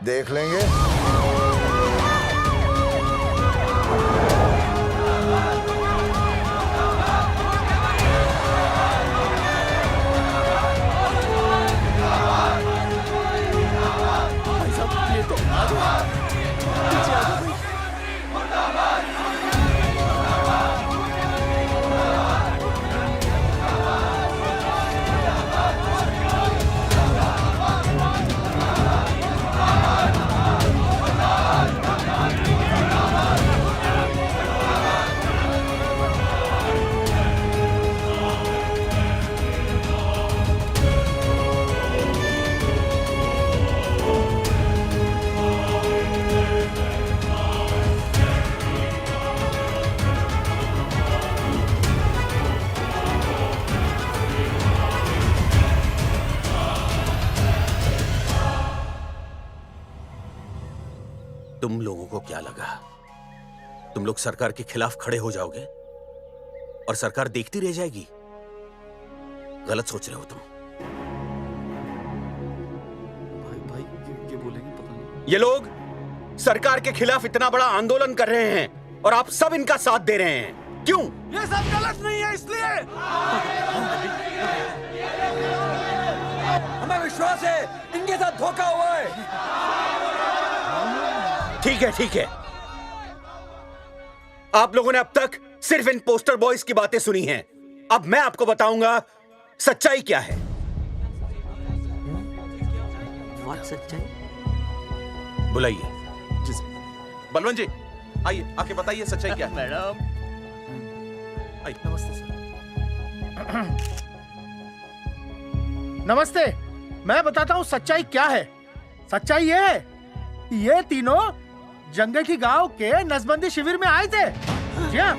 देख लेंगे। भाई साहब ये तो पीछे आ जाओ। तुम लोगों को क्या लगा तुम लोग सरकार के खिलाफ खड़े हो जाओगे और सरकार देखती रह जाएगी? गलत सोच रहे हो तुम। भाई ये बोलेंगे पता नहीं। ये लोग सरकार के खिलाफ इतना बड़ा आंदोलन कर रहे हैं और आप सब इनका साथ दे रहे हैं, क्यों? ये सब गलत नहीं है इसलिए। हमें विश्वास है इनके साथ धोखा हुआ है। ठीक है, ठीक है। आप लोगों ने अब तक सिर्फ इन पोस्टर बॉयज की बातें सुनी हैं। अब मैं आपको बताऊंगा सच्चाई क्या है। व्हाट सच्चाई? बुलाइए। बलवंत जी आइए, आके बताइए सच्चाई क्या है। मैडम आइए। नमस्ते सर। नमस्ते, मैं बताता हूँ सच्चाई क्या है। सच्चाई ये है, ये तीनों जंगे की गांव के नसबंदी शिविर में आए थे। जी हाँ।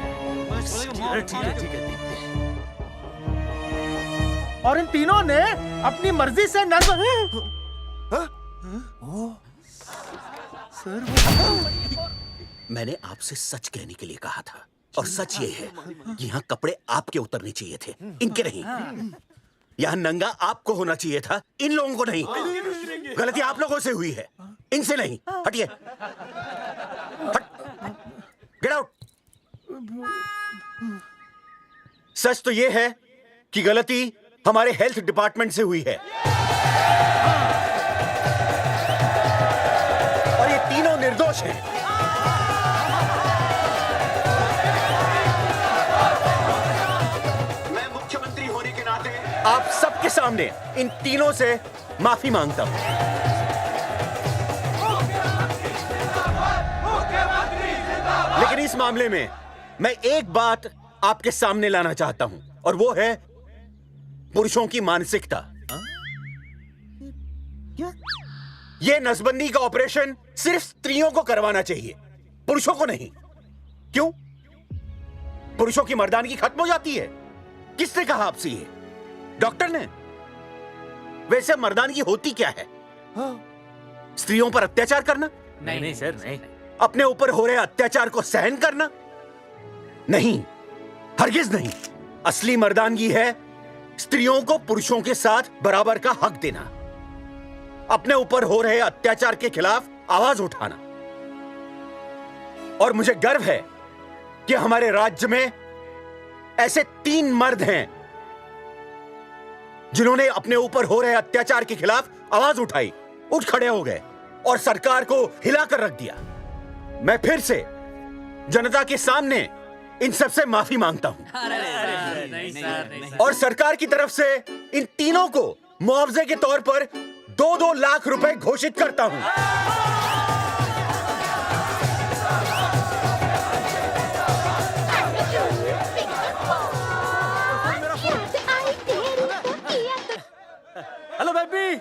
ठीक है। और इन तीनों ने अपनी मर्जी से मैंने आपसे सच कहने के लिए कहा था और सच ये है कि यहाँ कपड़े आपके उतरने चाहिए थे, इनके नहीं। यहाँ नंगा आपको होना चाहिए था, इन लोगों को नहीं। गलती आप लोगों से हुई है, इनसे नहीं। हटिए, गेट आउट। सच तो ये है कि गलती हमारे हेल्थ डिपार्टमेंट से हुई है और ये तीनों निर्दोष हैं। मैं मुख्यमंत्री होने के नाते आप सबके सामने इन तीनों से माफी मांगता हूं। लेकिन इस मामले में मैं एक बात आपके सामने लाना चाहता हूं और वो है पुरुषों की मानसिकता। ये नसबंदी का ऑपरेशन सिर्फ स्त्रियों को करवाना चाहिए, पुरुषों को नहीं। क्यों? पुरुषों की मर्दानगी खत्म हो जाती है? किसने कहा आपसे ये? डॉक्टर ने? वैसे मर्दानगी होती क्या है? स्त्रियों पर अत्याचार करना? नहीं सर, नहीं। अपने ऊपर हो रहे अत्याचार को सहन करना? नहीं, हरगिज नहीं। असली मर्दानगी है स्त्रियों को पुरुषों के साथ बराबर का हक देना, अपने ऊपर हो रहे अत्याचार के खिलाफ आवाज उठाना। और मुझे गर्व है कि हमारे राज्य में ऐसे 3 मर्द हैं जिन्होंने अपने ऊपर हो रहे अत्याचार के खिलाफ आवाज उठाई, उठ खड़े हो गए और सरकार को हिलाकर रख दिया। मैं फिर से जनता के सामने इन सबसे माफी मांगता हूं और सरकार की तरफ से इन तीनों को मुआवजे के तौर पर 2-2 लाख रुपए घोषित करता हूं। हेलो बेबी,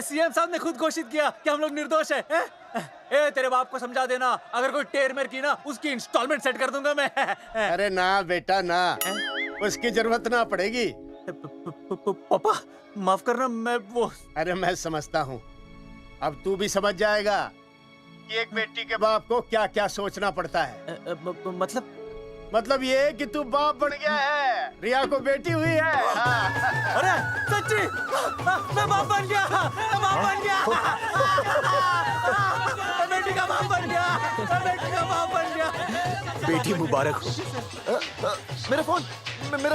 सीएम साहब ने खुद घोषित किया कि हम लोग निर्दोष हैं। ए तेरे बाप को समझा देना, अगर कोई टेर मेर की ना उसकी इंस्टॉलमेंट सेट कर दूंगा मैं। अरे ना बेटा ना, उसकी जरूरत ना पड़ेगी। पापा माफ करना, मैं वो। अरे मैं समझता हूँ, अब तू भी समझ जाएगा कि एक बेटी के बाप को क्या क्या सोचना पड़ता है। मतलब ये कि तू बाप बन गया है, रिया को बेटी हुई है। अरे सच्ची, मैं बाप बन गया, मैं बाप बन गया, मैं बेटी का बाप बन गया, मैं बेटी का बाप बन गया। बेटी मुबारक हो। मेरा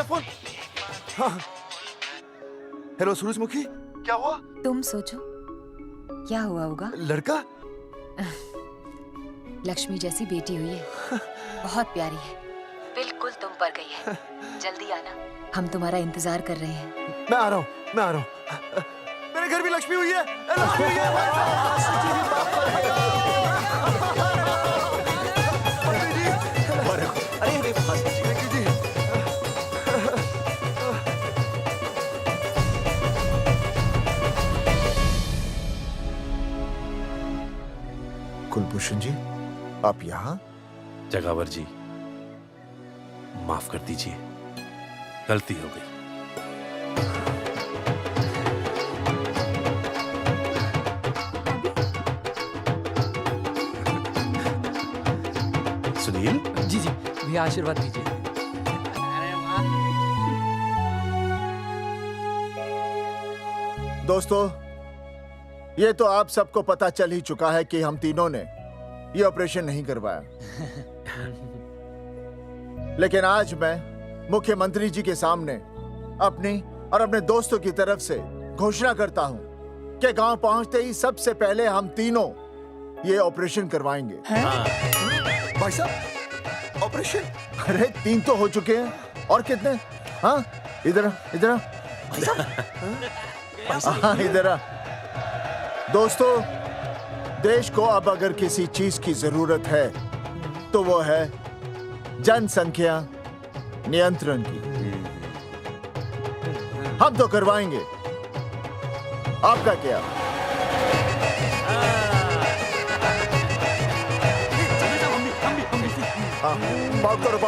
फोन। हाँ। हेलो सूरजमुखी, क्या हुआ? तुम सोचो क्या हुआ होगा। लड़का? लक्ष्मी जैसी बेटी हुई है, बहुत प्यारी है, बिल्कुल तुम पर गई है। जल्दी आना, हम तुम्हारा इंतजार कर रहे हैं। मैं आ रहा हूँ। मेरे घर भी लक्ष्मी हुई है। लक्ष्मी हुई है। कुलभूषण जी, आप यहाँ? जगावर जी, माफ कर दीजिए, गलती हो गई। सुनील जी भैया आशीर्वाद दीजिए। दोस्तों, ये तो आप सबको पता चल ही चुका है कि हम तीनों ने ये ऑपरेशन नहीं करवाया। लेकिन आज मैं मुख्यमंत्री जी के सामने अपनी और अपने दोस्तों की तरफ से घोषणा करता हूं कि गांव पहुंचते ही सबसे पहले हम तीनों ये ऑपरेशन करवाएंगे। भाई साहब, ऑपरेशन? अरे 3 तो हो चुके हैं, और कितने? हाँ, इधर आ। दोस्तों, देश को अब अगर किसी चीज की जरूरत है तो वो है जनसंख्या नियंत्रण की। हम तो करवाएंगे, आपका क्या? पाव करो।